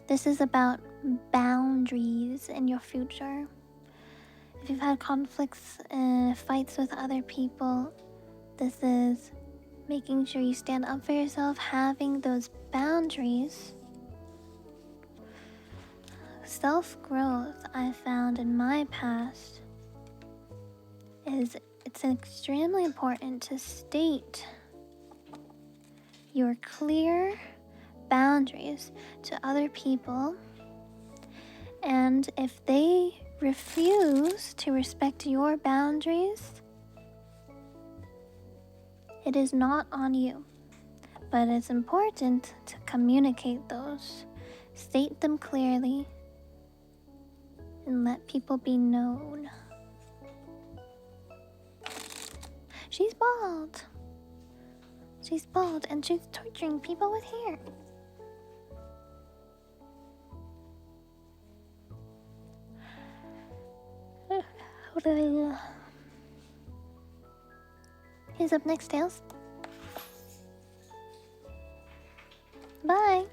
this is about boundaries in your future. If you've had conflicts and fights with other people, this is making sure you stand up for yourself, having those boundaries. Self-growth, I found in my past, is it's extremely important to state your clear boundaries to other people, and if they refuse to respect your boundaries, it is not on you. But it's important to communicate those, state them clearly, and let people be known. She's bald. She's bald and she's torturing people with hair. Who's up next, Tails? Bye.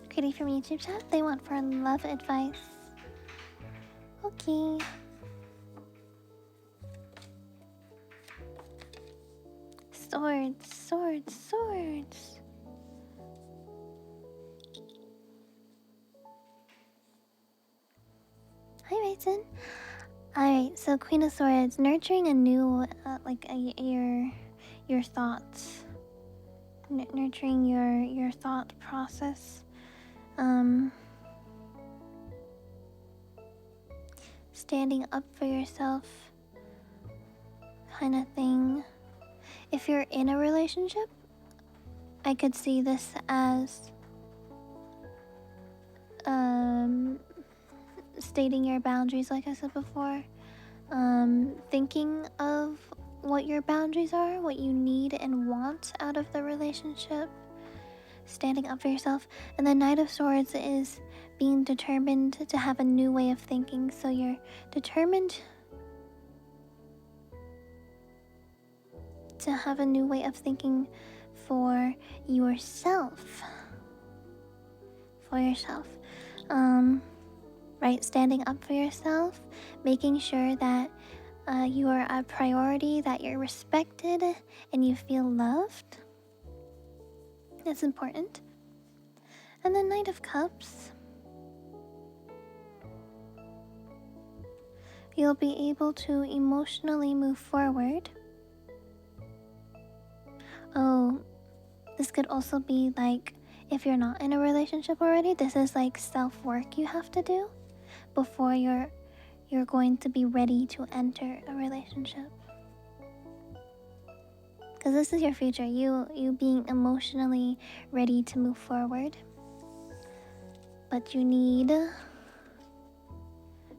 Kitty from YouTube chat, they want for love advice. Okay. Swords, swords, swords. Hi, Raisin. Alright, so Queen of Swords, nurturing a new, your thoughts. Nurturing your thought process. Standing up for yourself kind of thing. If you're in a relationship, I could see this as stating your boundaries, like I said before. Thinking of what your boundaries are, what you need and want out of the relationship. Standing up for yourself. And the Knight of Swords is being determined to have a new way of thinking. So you're determined to have a new way of thinking for yourself. For yourself. Right? Standing up for yourself. Making sure that you are a priority, that you're respected and you feel loved. That's important. And the Knight of Cups. You'll be able to emotionally move forward. Oh, this could also be like, if you're not in a relationship already, this is like self-work you have to do before you're going to be ready to enter a relationship. Because this is your future, you being emotionally ready to move forward. But you need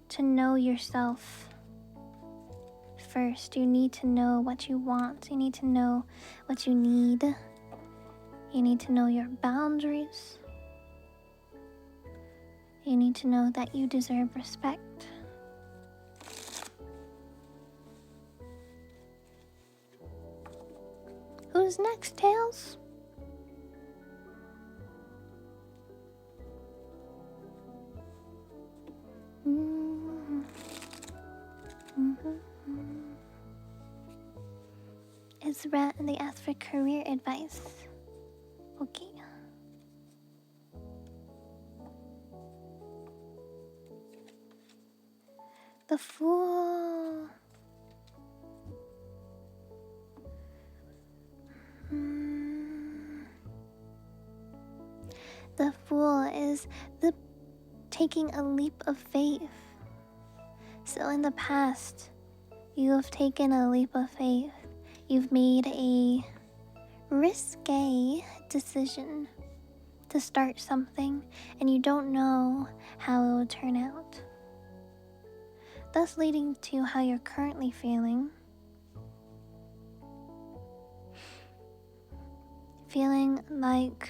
to know yourself first. You need to know what you want. You need to know what you need. You need to know your boundaries. You need to know that you deserve respect. Who's next, Tails? It's Rat and they asked for career advice. Okay. The Fool. The Fool is the taking a leap of faith. So in the past, you have taken a leap of faith. You've made a risque decision to start something, and you don't know how it will turn out. Thus leading to how you're currently feeling. Feeling like...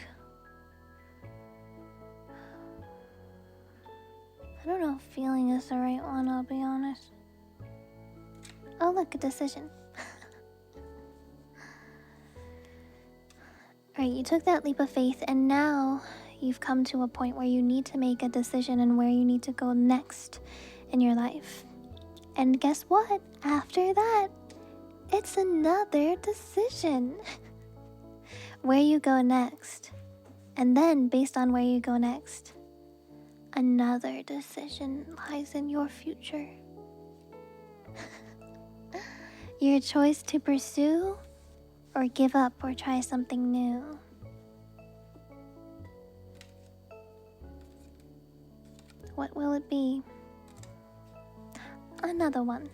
I don't know if feeling is the right one, I'll be honest. Oh look, a decision. Alright, you took that leap of faith and now you've come to a point where you need to make a decision and where you need to go next in your life. And guess what? After that, it's another decision. Where you go next. And then, based on where you go next, another decision lies in your future. Your choice to pursue or give up or try something new. What will it be? Another one.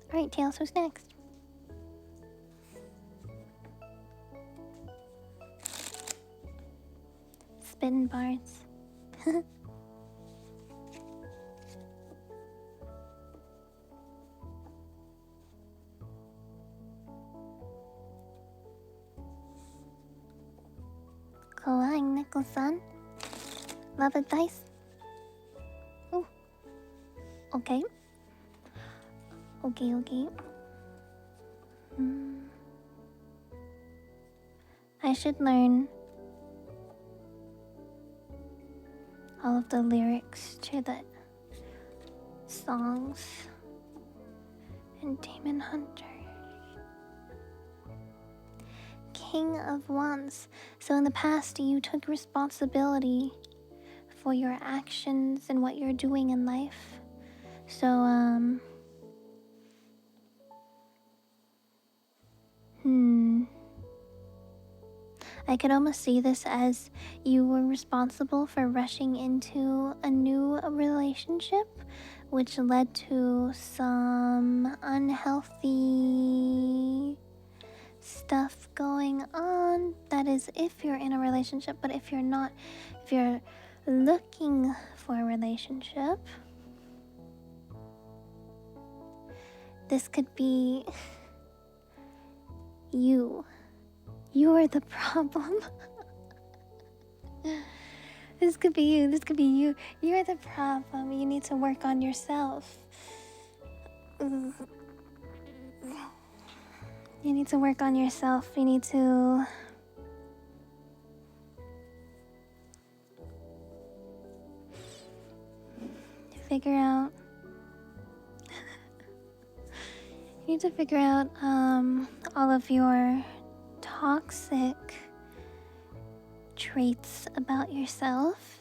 Alright, Tails, who's next? Spin bars. Kawaii Nicholson. Love advice. Ooh. Okay. Okay. I should learn all of the lyrics to the songs in Demon Hunter. King of Wands. So in the past, you took responsibility for your actions and what you're doing in life. So, I could almost see this as you were responsible for rushing into a new relationship, which led to some unhealthy stuff going on. That is if you're in a relationship, but if you're not, if you're looking for a relationship, this could be you. You are the problem. This could be you. This could be you. You're the problem. You need to work on yourself. You need to work on yourself. You need to figure out. You need to figure out all of your toxic traits about yourself,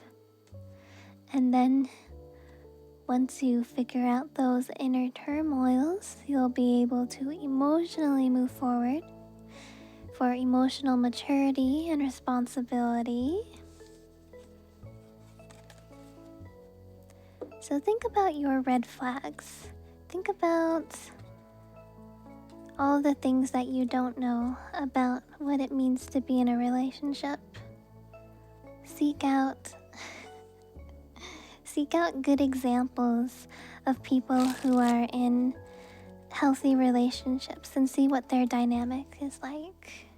and then once you figure out those inner turmoils, you'll be able to emotionally move forward for emotional maturity and responsibility. So think about your red flags. Think about all the things that you don't know about what it means to be in a relationship. Seek out good examples of people who are in healthy relationships and see what their dynamic is like.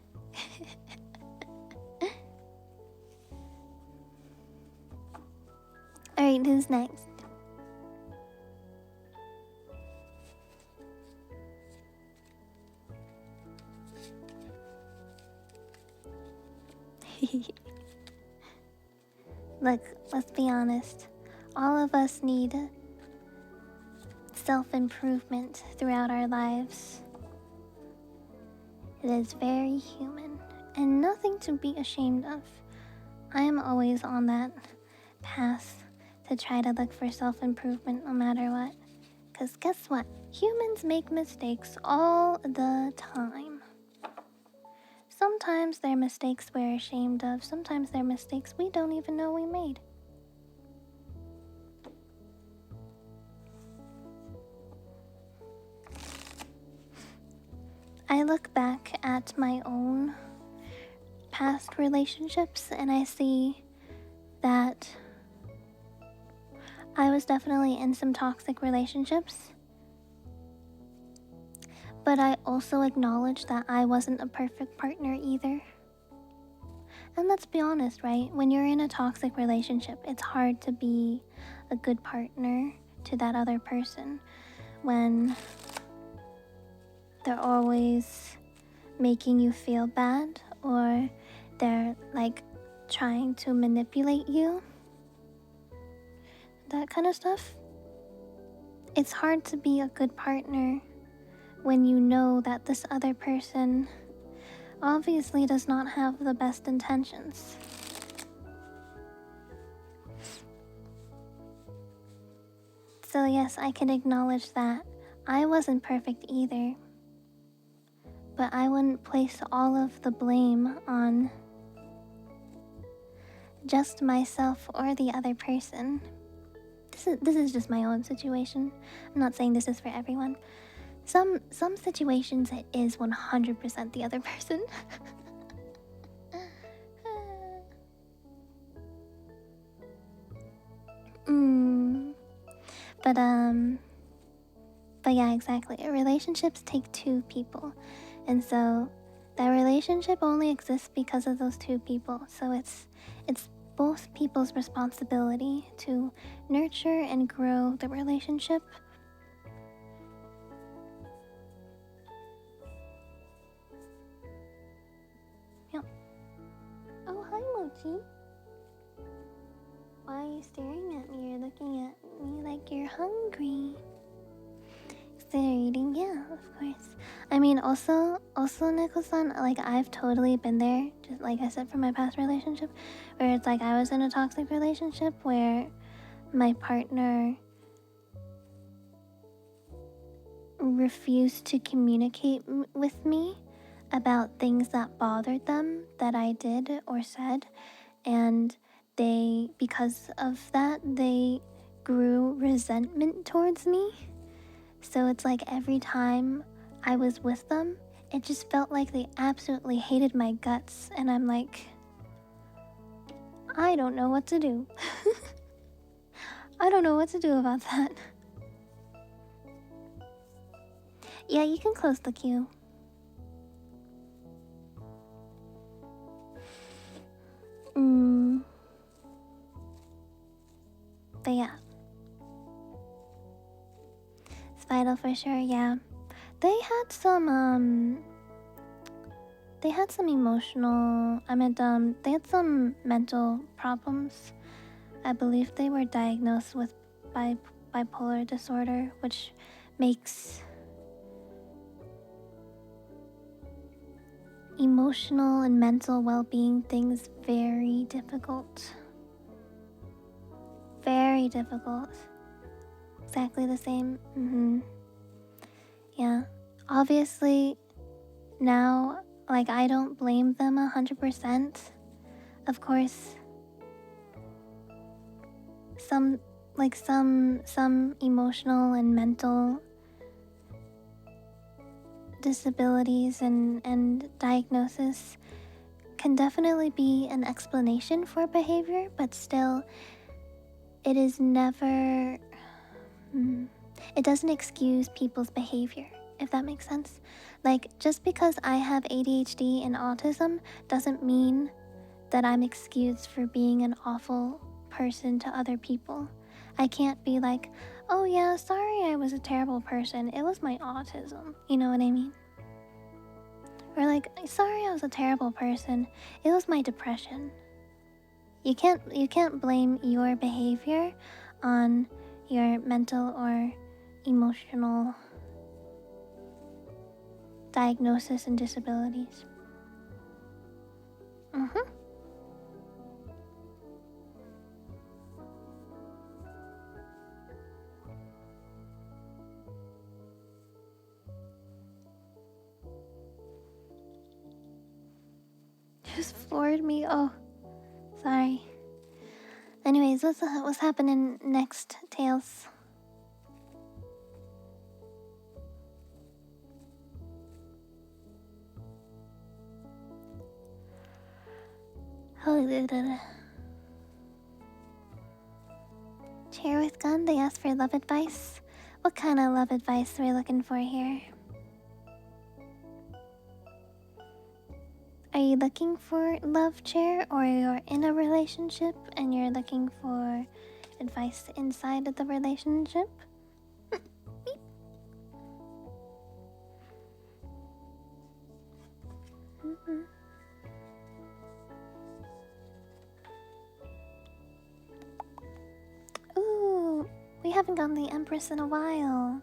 Alright, who's next? Look, let's be honest. All of us need self-improvement throughout our lives. It is very human and nothing to be ashamed of. I am always on that path to try to look for self-improvement no matter what. Because guess what? Humans make mistakes all the time. Sometimes they're mistakes we're ashamed of. Sometimes they're mistakes we don't even know we made. I look back at my own past relationships and I see that I was definitely in some toxic relationships. But I also acknowledge that I wasn't a perfect partner either. And let's be honest, right? When you're in a toxic relationship, it's hard to be a good partner to that other person when they're always making you feel bad or they're like trying to manipulate you. That kind of stuff. It's hard to be a good partner when you know that this other person obviously does not have the best intentions. So yes, I can acknowledge that I wasn't perfect either, but I wouldn't place all of the blame on just myself or the other person. This is just my own situation. I'm not saying this is for everyone. Some situations it is 100% the other person. But yeah, exactly. Relationships take two people, and so that relationship only exists because of those two people. So it's both people's responsibility to nurture and grow the relationship. Yep. Oh, hi, Mochi. Why are you staring at me? You're looking at me like you're hungry. They're eating, yeah, of course. I mean, also, Neko-san, like, I've totally been there, just like I said, from my past relationship, where it's like I was in a toxic relationship where my partner refused to communicate with me about things that bothered them that I did or said, and because of that, they grew resentment towards me. So it's like every time I was with them, it just felt like they absolutely hated my guts. And I'm like, I don't know what to do. I don't know what to do about that. Yeah, you can close the queue. But yeah. It's vital for sure, yeah. They had some emotional, they had some mental problems. I believe they were diagnosed with bipolar disorder, which makes emotional and mental well-being things very difficult. Very difficult. Exactly the same. Yeah. Obviously, now, like, I don't blame them 100%. Of course, some emotional and mental disabilities and diagnosis can definitely be an explanation for behavior, but still, it is never... it doesn't excuse people's behavior, if that makes sense. Like, just because I have ADHD and autism doesn't mean that I'm excused for being an awful person to other people. I can't be like, oh yeah, sorry I was a terrible person. It was my autism. You know what I mean? Or like, sorry I was a terrible person. It was my depression. You can't blame your behavior on your mental or emotional diagnosis and disabilities. Just floored me. Oh, sorry. Anyways, what's happening next, Tails? Chair with gun, they asked for love advice. What kind of love advice are we looking for here? Are you looking for love, Chair, or you're in a relationship and you're looking for advice inside of the relationship? Ooh, we haven't gotten the Empress in a while.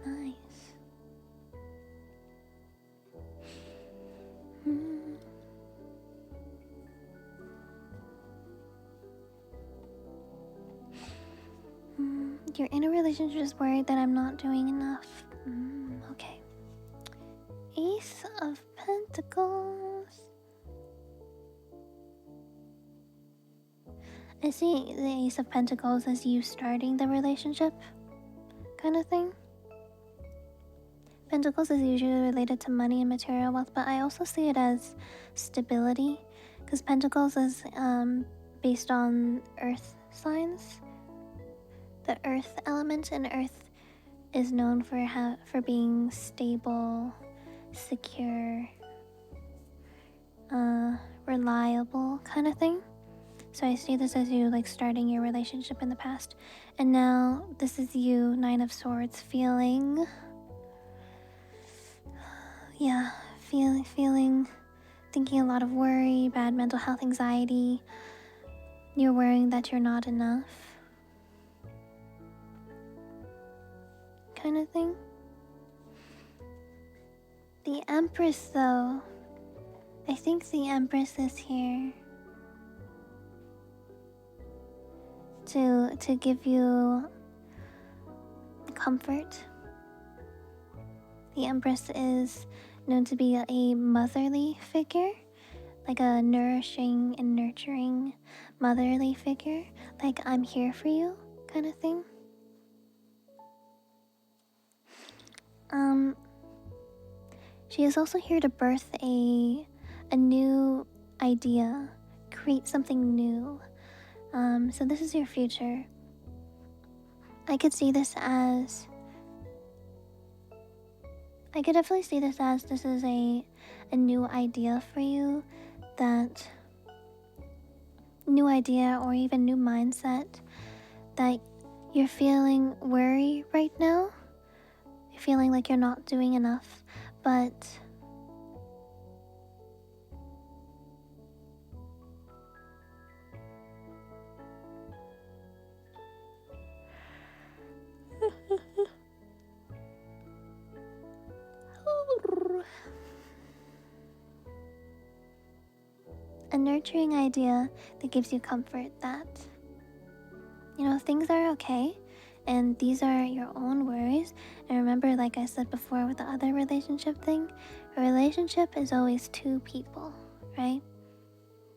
Nice. You're in a relationship, just worried that I'm not doing enough. Okay. Ace of Pentacles. I see the Ace of Pentacles as you starting the relationship, kind of thing. Pentacles is usually related to money and material wealth, but I also see it as stability, because Pentacles is based on earth signs. The earth element, and earth is known for being stable, secure, reliable kind of thing. So I see this as you like starting your relationship in the past, and now this is you, Nine of Swords, feeling thinking a lot of worry, bad mental health, anxiety. You're worrying that you're not enough, kind of thing. The Empress, though, I think the Empress is here to give you comfort. The Empress is known to be a motherly figure, like a nourishing and nurturing motherly figure, like I'm here for you kind of thing. She is also here to birth a new idea, create something new. So this is your future. I could definitely see this as this is a new idea for you, that new idea or even new mindset, that you're feeling worry right now. You're feeling like you're not doing enough, but a nurturing idea that gives you comfort that, you know, things are okay and these are your own worries. And remember, like I said before with the other relationship thing, a relationship is always two people, right?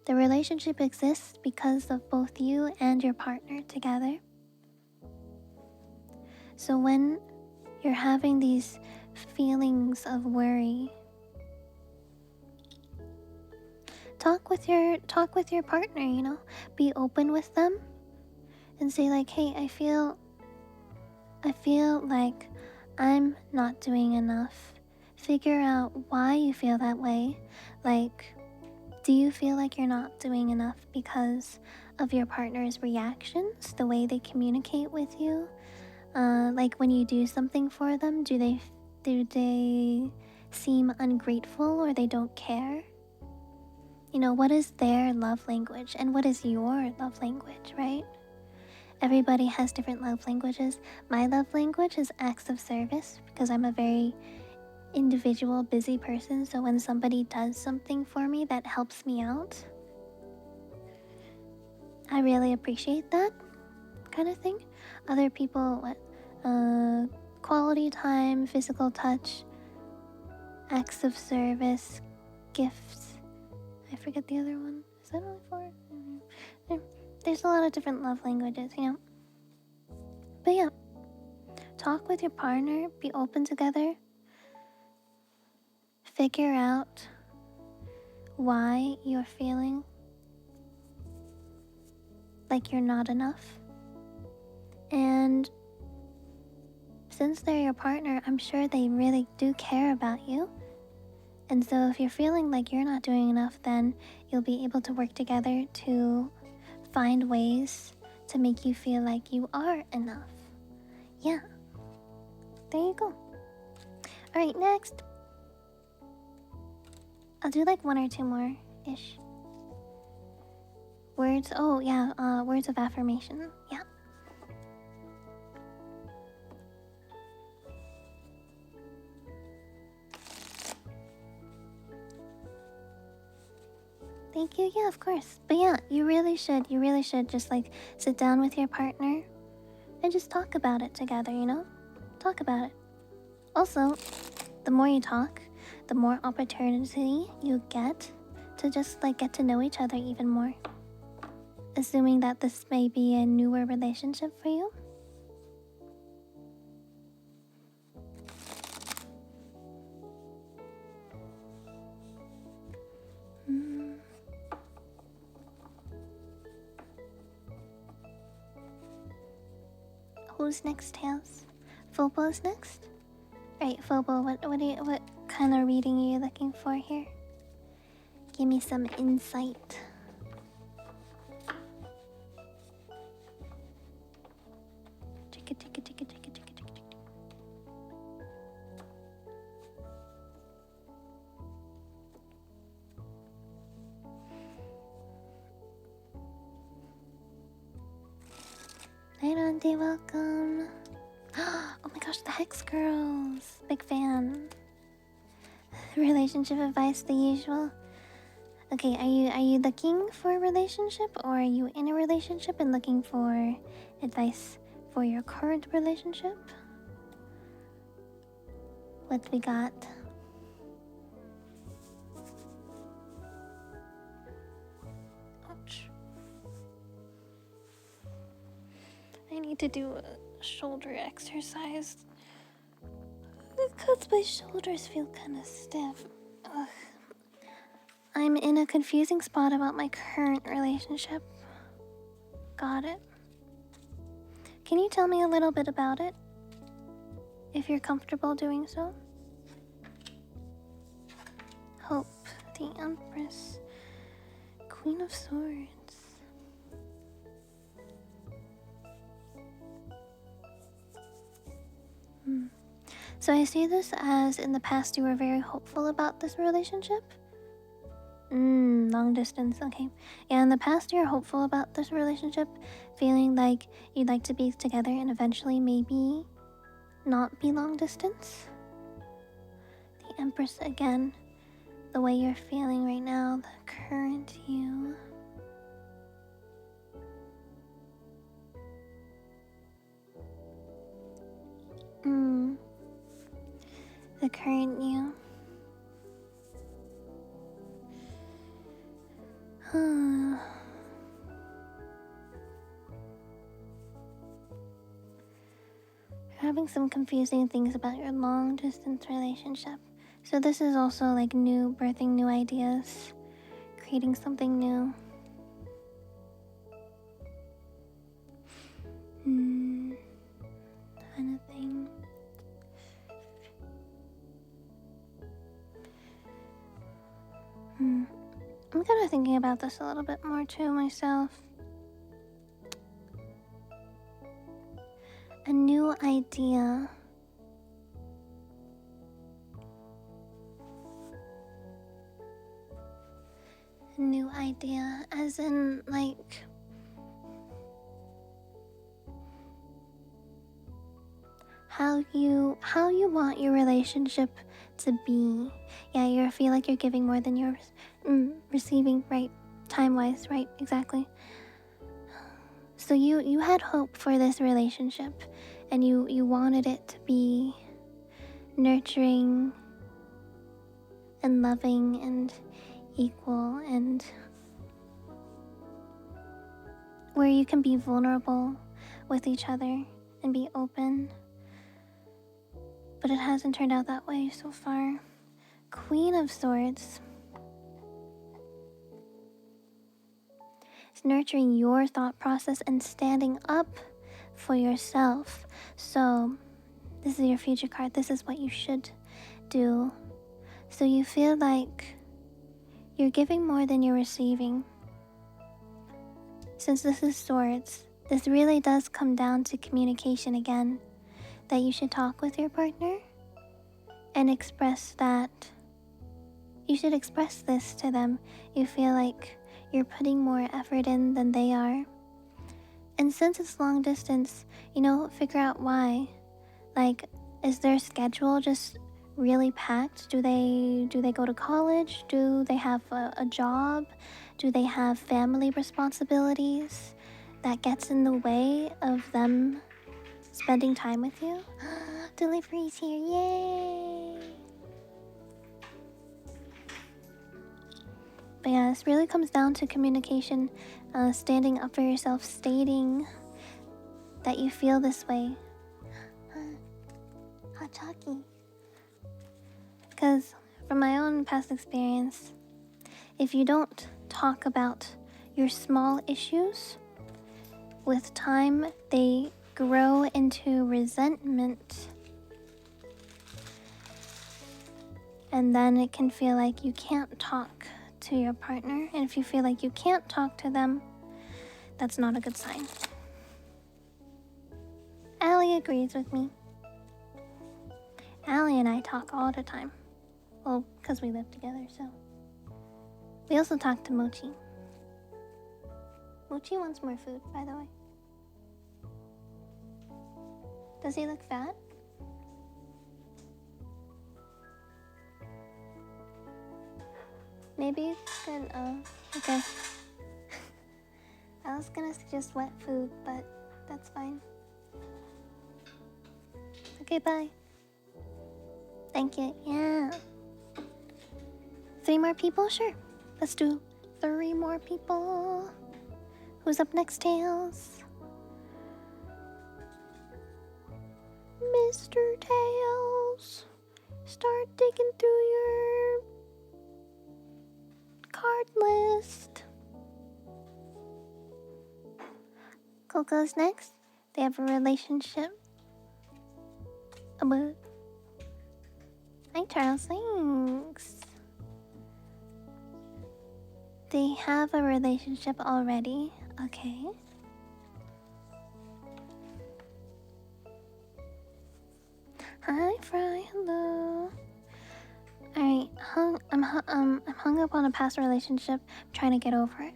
The relationship exists because of both you and your partner together. So when you're having these feelings of worry, talk with your partner, you know, be open with them and say like, hey, I feel like I'm not doing enough. Figure out why you feel that way. Like, do you feel like you're not doing enough because of your partner's reactions, the way they communicate with you. Like when you do something for them, do they seem ungrateful or they don't care? You know, what is their love language and what is your love language, right? Everybody has different love languages. My love language is acts of service because I'm a very individual, busy person. So when somebody does something for me that helps me out, I really appreciate that kind of thing. Other people, quality time, physical touch, acts of service, gifts. I forget the other one. Is that only four? There's a lot of different love languages, you know. But yeah, talk with your partner, be open together, figure out why you're feeling like you're not enough. And since they're your partner, I'm sure they really do care about you. And so if you're feeling like you're not doing enough, then you'll be able to work together to find ways to make you feel like you are enough. Yeah. There you go. Alright, next. I'll do like one or two more-ish. Words, oh yeah, words of affirmation. Yeah. Thank you, yeah, of course. But yeah, you really should just like sit down with your partner and just talk about it together, you know? Talk about it. Also, the more you talk, the more opportunity you get to just like get to know each other even more. Assuming that this may be a newer relationship for you. Who's next, Tails? Fobo's next? Right, Fobo, what kind of reading are you looking for here? Give me some insight. Chicka chicka chicka chicka chicka chicka chicka. Night on day, welcome. Oh my gosh, the Hex Girls. Big fan. Relationship advice, the usual. Okay, are you looking for a relationship or are you in a relationship and looking for advice for your current relationship? What we got? Ouch. I need to do a shoulder exercise because my shoulders feel kind of stiff. Ugh. I'm in a confusing spot about my current relationship. Got it. Can you tell me a little bit about it? If you're comfortable doing so. Hope, the Empress, Queen of Swords. So I see this as in the past you were very hopeful about this relationship. Long distance, okay. Yeah, in the past you're hopeful about this relationship, feeling like you'd like to be together and eventually maybe not be long distance. The Empress again, the way you're feeling right now, the current you. The current you. Having some confusing things about your long distance relationship. So this is also like birthing new ideas, creating something new. Kind of thing. I'm kind of thinking about this a little bit more too myself. a new idea. A new idea, as in, like, how you want your relationship to be. Yeah, you feel like you're giving more than you're receiving, right? Time-wise, right? Exactly. So you had hope for this relationship, and you wanted it to be nurturing and loving and equal, and where you can be vulnerable with each other and be open. But it hasn't turned out that way so far. Queen of Swords. It's nurturing your thought process and standing up for yourself. So this is your future card. This is what you should do. So you feel like you're giving more than you're receiving. Since this is Swords, this really does come down to communication again. That you should talk with your partner and express that. You should express this to them. You feel like you're putting more effort in than they are. And since it's long distance, figure out why. Like, is their schedule just really packed? Do they go to college? Do they have a job? Do they have family responsibilities that gets in the way of them spending time with you? Delivery's here, yay! But yeah, this really comes down to communication, standing up for yourself, stating that you feel this way. Hot Chalky. Because from my own past experience, if you don't talk about your small issues, with time they grow into resentment. And then it can feel like you can't talk to your partner. And if you feel like you can't talk to them, that's not a good sign. Allie agrees with me. Allie and I talk all the time. Well, because we live together, so. We also talk to Mochi. Mochi wants more food, by the way. Does he look fat? Maybe you could, okay. I was gonna suggest wet food, but that's fine. Okay, bye. Thank you, yeah. 3 more people? Sure. Let's do 3 more people. Who's up next, Tails? Mr. Tails, start digging through your card list. Coco's next. They have a relationship. Hi, Charles. Thanks. They have a relationship already. Okay. Hi, Fry. Hello. Alright, I'm hung up on a past relationship. I'm trying to get over it.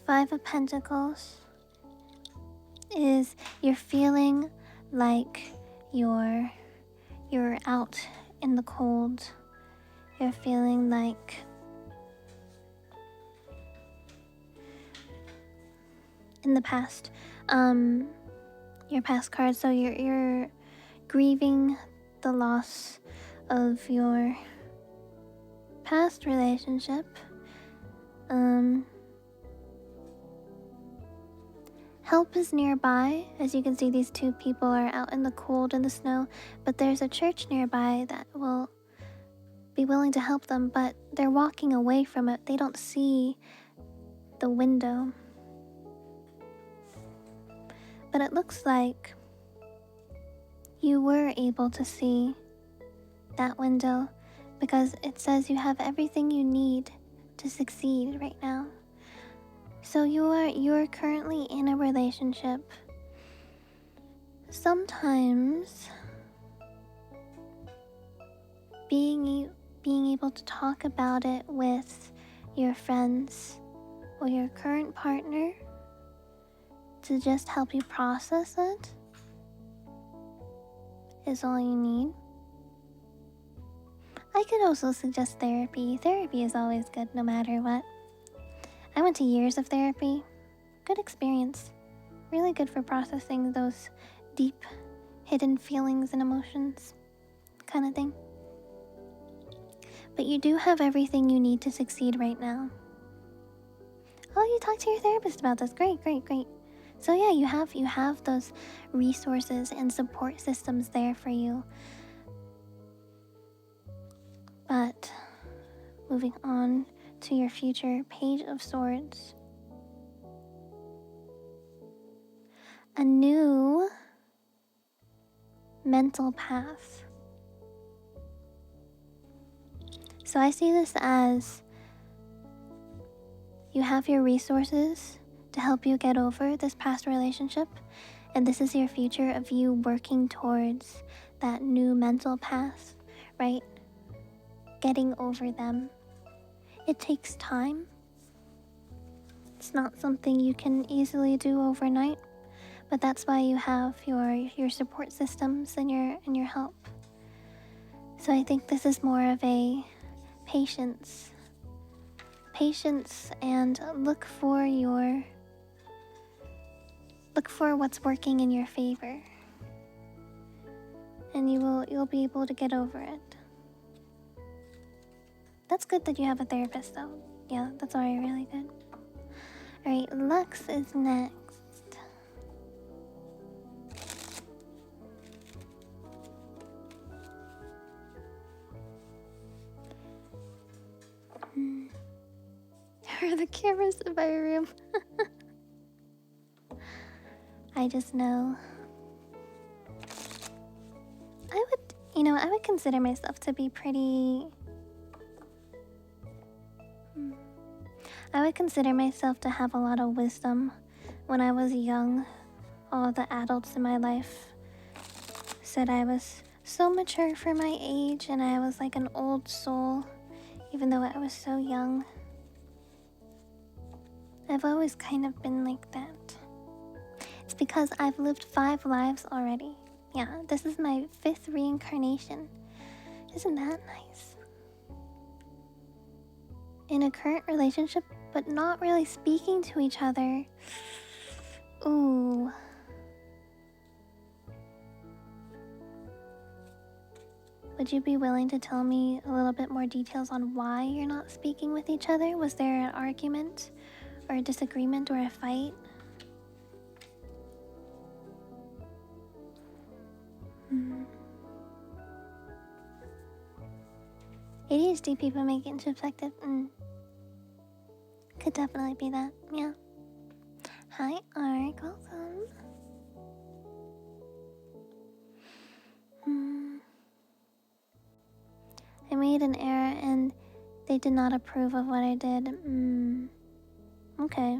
5 of Pentacles is you're feeling like you're out in the cold. You're feeling like in the past, your past card. So you're grieving the loss of your past relationship. Help is nearby. As you can see, these 2 people are out in the cold and the snow, but there's a church nearby that will be willing to help them, but they're walking away from it. They don't see the window. But it looks like you were able to see that window because it says you have everything you need to succeed right now. So So you're currently in a relationship. Sometimes being able to talk about it with your friends or your current partner to just help you process it is all you need. I could also suggest therapy. Therapy is always good no matter what. I went to years of therapy. Good experience. Really good for processing those deep, hidden feelings and emotions kind of thing. But you do have everything you need to succeed right now. Oh, you talked to your therapist about this. Great. So yeah, you have those resources and support systems there for you. But moving on to your future, Page of Swords. A new mental path. So I see this as you have your resources to help you get over this past relationship, and this is your future of you working towards that new mental path, right? Getting over them. It takes time. It's not something you can easily do overnight, but that's why you have your support systems and your help. So I think this is more of a patience and look for what's working in your favor, and you'll be able to get over it. That's good that you have a therapist though. Yeah, that's already really good. Alright, Lux is next. Are the cameras in my room? I just know. I would consider myself to be pretty... I would consider myself to have a lot of wisdom. When I was young, all the adults in my life said I was so mature for my age and I was like an old soul, even though I was so young. I've always kind of been like that. It's because I've lived 5 lives already. Yeah, this is my 5th reincarnation. Isn't that nice? In a current relationship, but not really speaking to each other. Ooh. Would you be willing to tell me a little bit more details on why you're not speaking with each other? Was there an argument or a disagreement or a fight? ADHD people make it introspective. Could definitely be that, yeah. Hi, Ark, welcome. I made an error and they did not approve of what I did. Okay.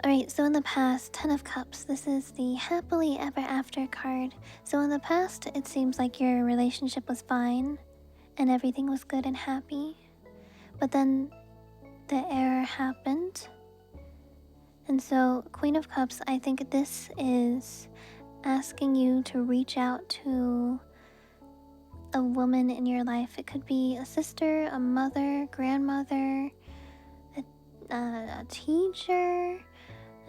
Alright, so in the past, 10 of Cups. This is the happily ever after card. So in the past, it seems like your relationship was fine and everything was good and happy. But then the error happened. And so, Queen of Cups, I think this is asking you to reach out to a woman in your life. It could be a sister, a mother, grandmother, a teacher,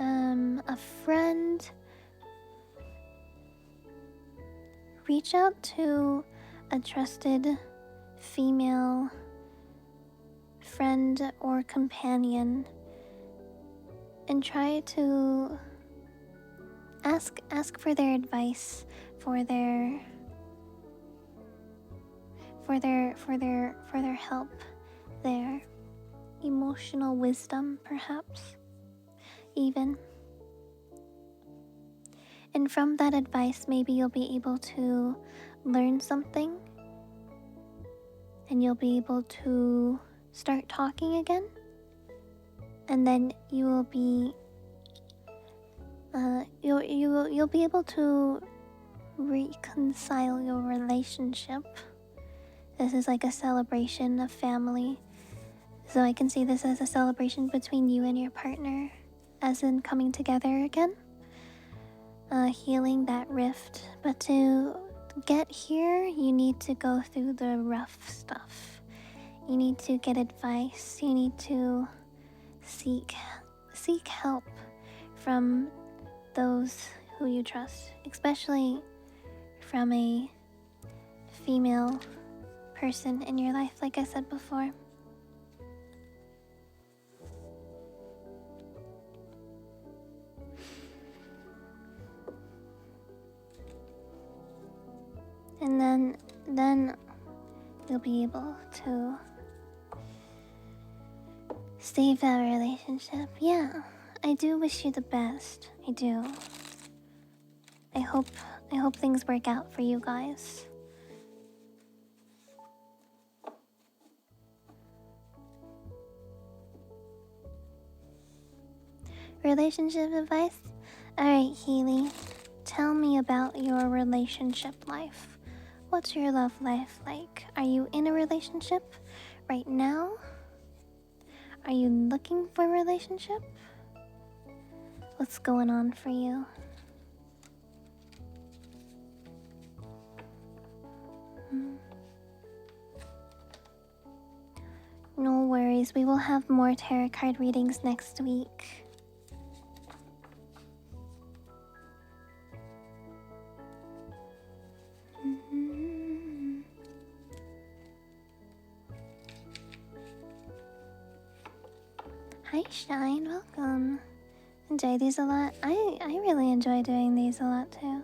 a friend. Reach out to a trusted female friend or companion and try to ask for their advice, for their help, their emotional wisdom, perhaps, even. And from that advice, maybe you'll be able to learn something and you'll be able to start talking again. and then you will be you'll be able to reconcile your relationship. This is like a celebration of family. So I can see this as a celebration between you and your partner, as in coming together again, healing that rift. But to get here, you need to go through the rough stuff. You need to get advice. You need to seek help from those who you trust, especially from a female person in your life, like I said before. And then you'll be able to save that relationship. Yeah, I do wish you the best. I do. I hope things work out for you guys. Relationship advice? Alright, Healy. Tell me about your relationship life. What's your love life like? Are you in a relationship right now? Are you looking for a relationship? What's going on for you? No worries, we will have more tarot card readings next week. Hi Shine, welcome. Enjoy these a lot. I really enjoy doing these a lot too.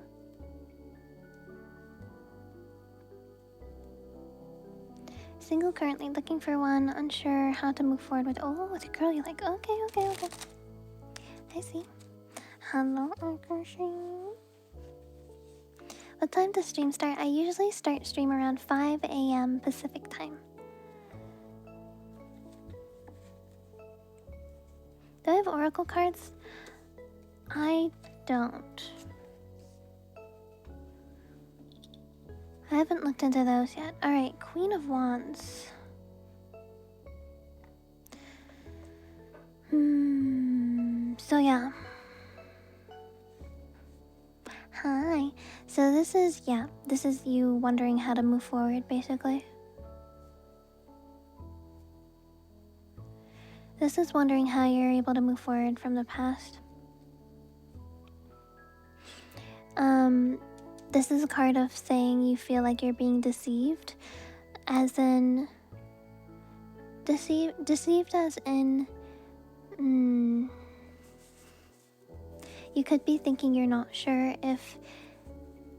Single, currently looking for one, unsure how to move forward with. Oh, with a girl you like. Okay. I see. Hello, Akashi. What time does stream start? I usually start stream around 5 a.m. Pacific time. Do I have oracle cards? I don't. I haven't looked into those yet. Alright, Queen of Wands. So yeah. Hi. So this is you wondering how to move forward, basically. This is wondering how you're able to move forward from the past. This is a card of saying you feel like you're being deceived, as in deceived as in you could be thinking you're not sure if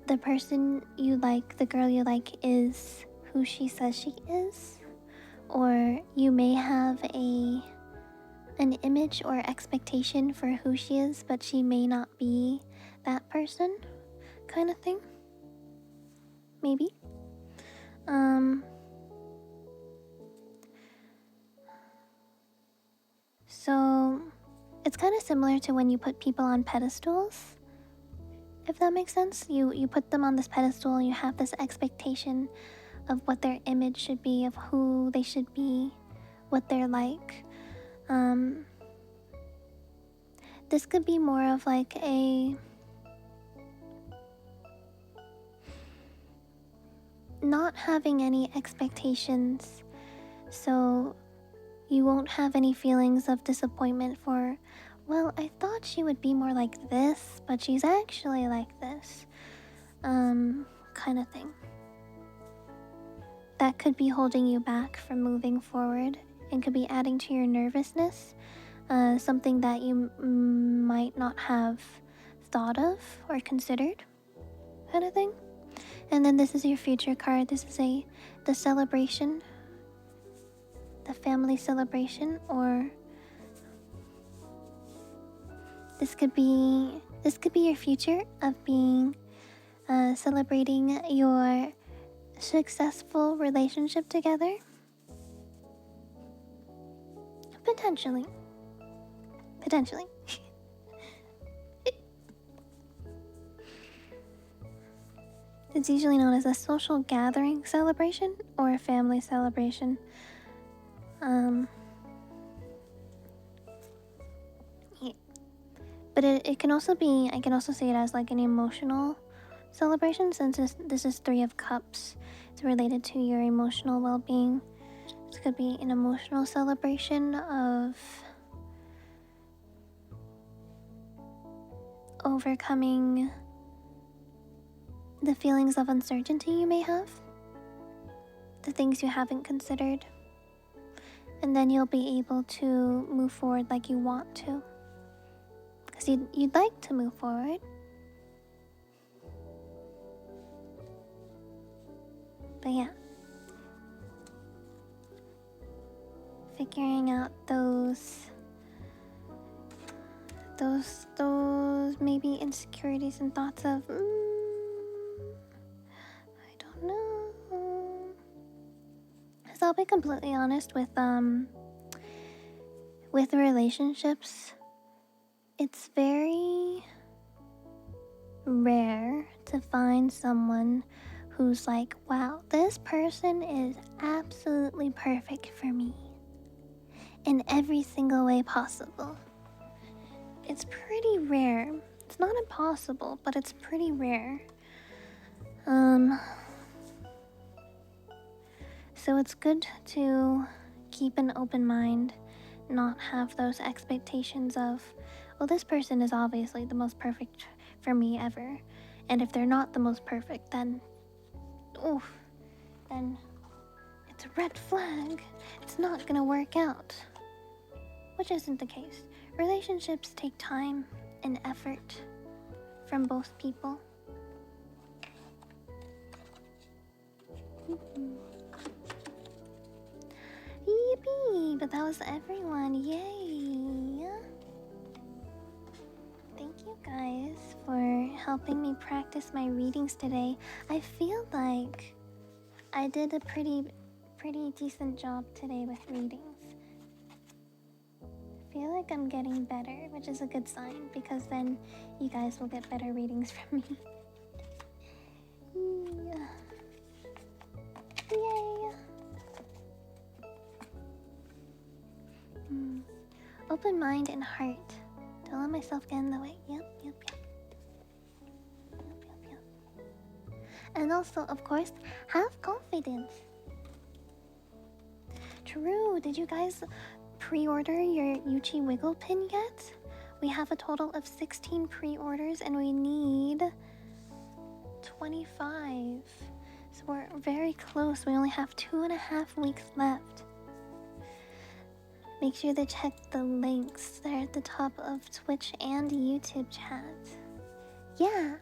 the person you like, the girl you like, is who she says she is, or you may have an image or expectation for who she is, but she may not be that person, kind of thing. Maybe. So it's kind of similar to when you put people on pedestals, if that makes sense. You put them on this pedestal and you have this expectation of what their image should be, of who they should be, what they're like. This could be more of like a not having any expectations, so you won't have any feelings of disappointment for, well, I thought she would be more like this, but she's actually like this, kind of thing. That could be holding you back from moving forward and could be adding to your nervousness, something that you might not have thought of or considered, kind of thing. And then this is your future card. This is the celebration, the family celebration, or this could be your future of being celebrating your successful relationship together, potentially. Potentially. It's usually known as a social gathering celebration or a family celebration. Yeah. But it can also be, I can also say it as like an emotional celebration, since this is Three of Cups. It's related to your emotional well-being. This could be an emotional celebration of overcoming the feelings of uncertainty you may have, the things you haven't considered, and then you'll be able to move forward like you want to. Because you'd like to move forward. But yeah. Figuring out those maybe insecurities and thoughts of, I don't know. Because I'll be completely honest with relationships, it's very rare to find someone who's like, wow, this person is absolutely perfect for me in every single way possible. It's pretty rare. It's not impossible, but it's pretty rare. So it's good to keep an open mind, not have those expectations of, well, this person is obviously the most perfect for me ever. And if they're not the most perfect, then, then it's a red flag. It's not gonna work out. Which isn't the case. Relationships take time and effort from both people. Yippee! But that was everyone. Yay! Thank you guys for helping me practice my readings today. I feel like I did a pretty decent job today with readings. I feel like I'm getting better, which is a good sign, because then you guys will get better readings from me. Yeah. Yay! Open mind and heart. Don't let myself get in the way. Yep. And also, of course, have confidence. True. Did you guys pre-order your Yuchi wiggle pin yet? We have a total of 16 pre-orders and we need 25. So we're very close. We only have 2.5 weeks left. Make sure to check the links. They're at the top of Twitch and YouTube chat. Yeah.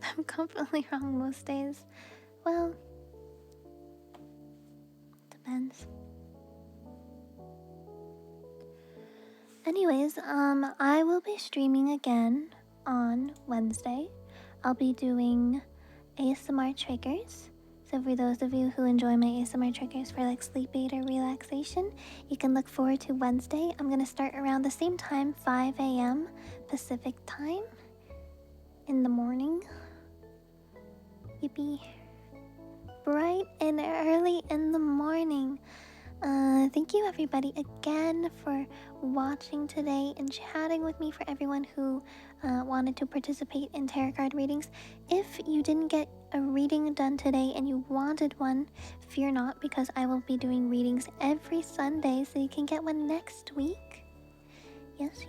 I'm completely wrong most days. Well, depends. Anyways, I will be streaming again on Wednesday. I'll be doing ASMR triggers. So for those of you who enjoy my ASMR triggers for like sleep aid or relaxation, you can look forward to Wednesday. I'm gonna start around the same time, 5 a.m. Pacific time in the morning. Yippee. Bright and early in the morning. Thank you everybody again for watching today and chatting with me, for everyone who wanted to participate in tarot card readings. If you didn't get a reading done today and you wanted one, fear not, because I will be doing readings every Sunday, so you can get one next week. Yes.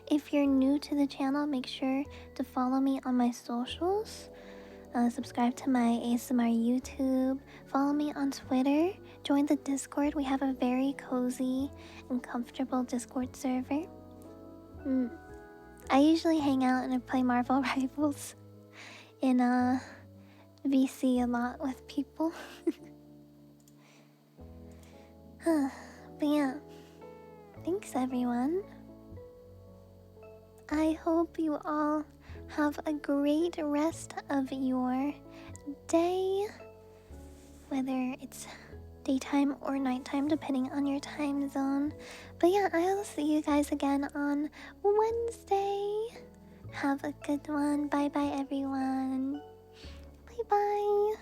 If you're new to the channel, make sure to follow me on my socials. Subscribe to my ASMR YouTube, follow me on Twitter, join the Discord. We have a very cozy and comfortable Discord server. I usually hang out and I play Marvel Rivals in VC a lot with people. But yeah, thanks everyone. I hope you all have a great rest of your day, whether it's daytime or nighttime, depending on your time zone. But yeah, I'll see you guys again on Wednesday. Have a good one. Bye bye, everyone. Bye bye.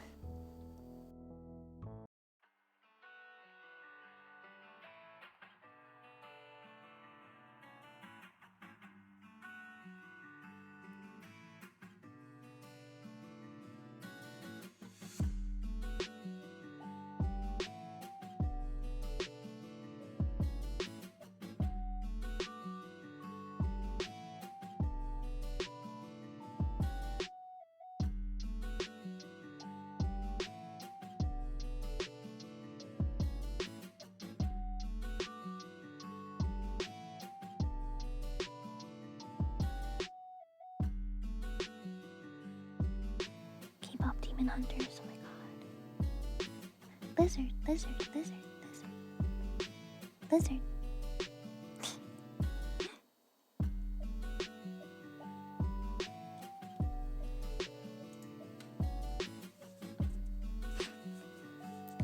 K-pop Demon Hunters, oh my god. Lizard, lizard, lizard, lizard. Lizard.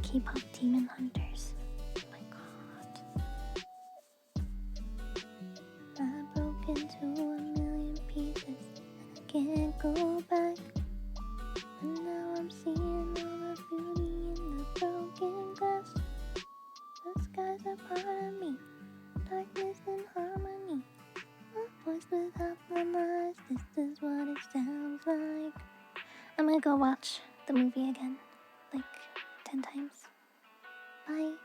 K-pop Demon Hunters. Oh my god. I broke into a million pieces and I can't go back. And now I'm seeing all the beauty in the broken glass. The skies are part of me, darkness and harmony. A voice without the lies, this is what it sounds like. I'm gonna go watch the movie again, like 10 times. Bye.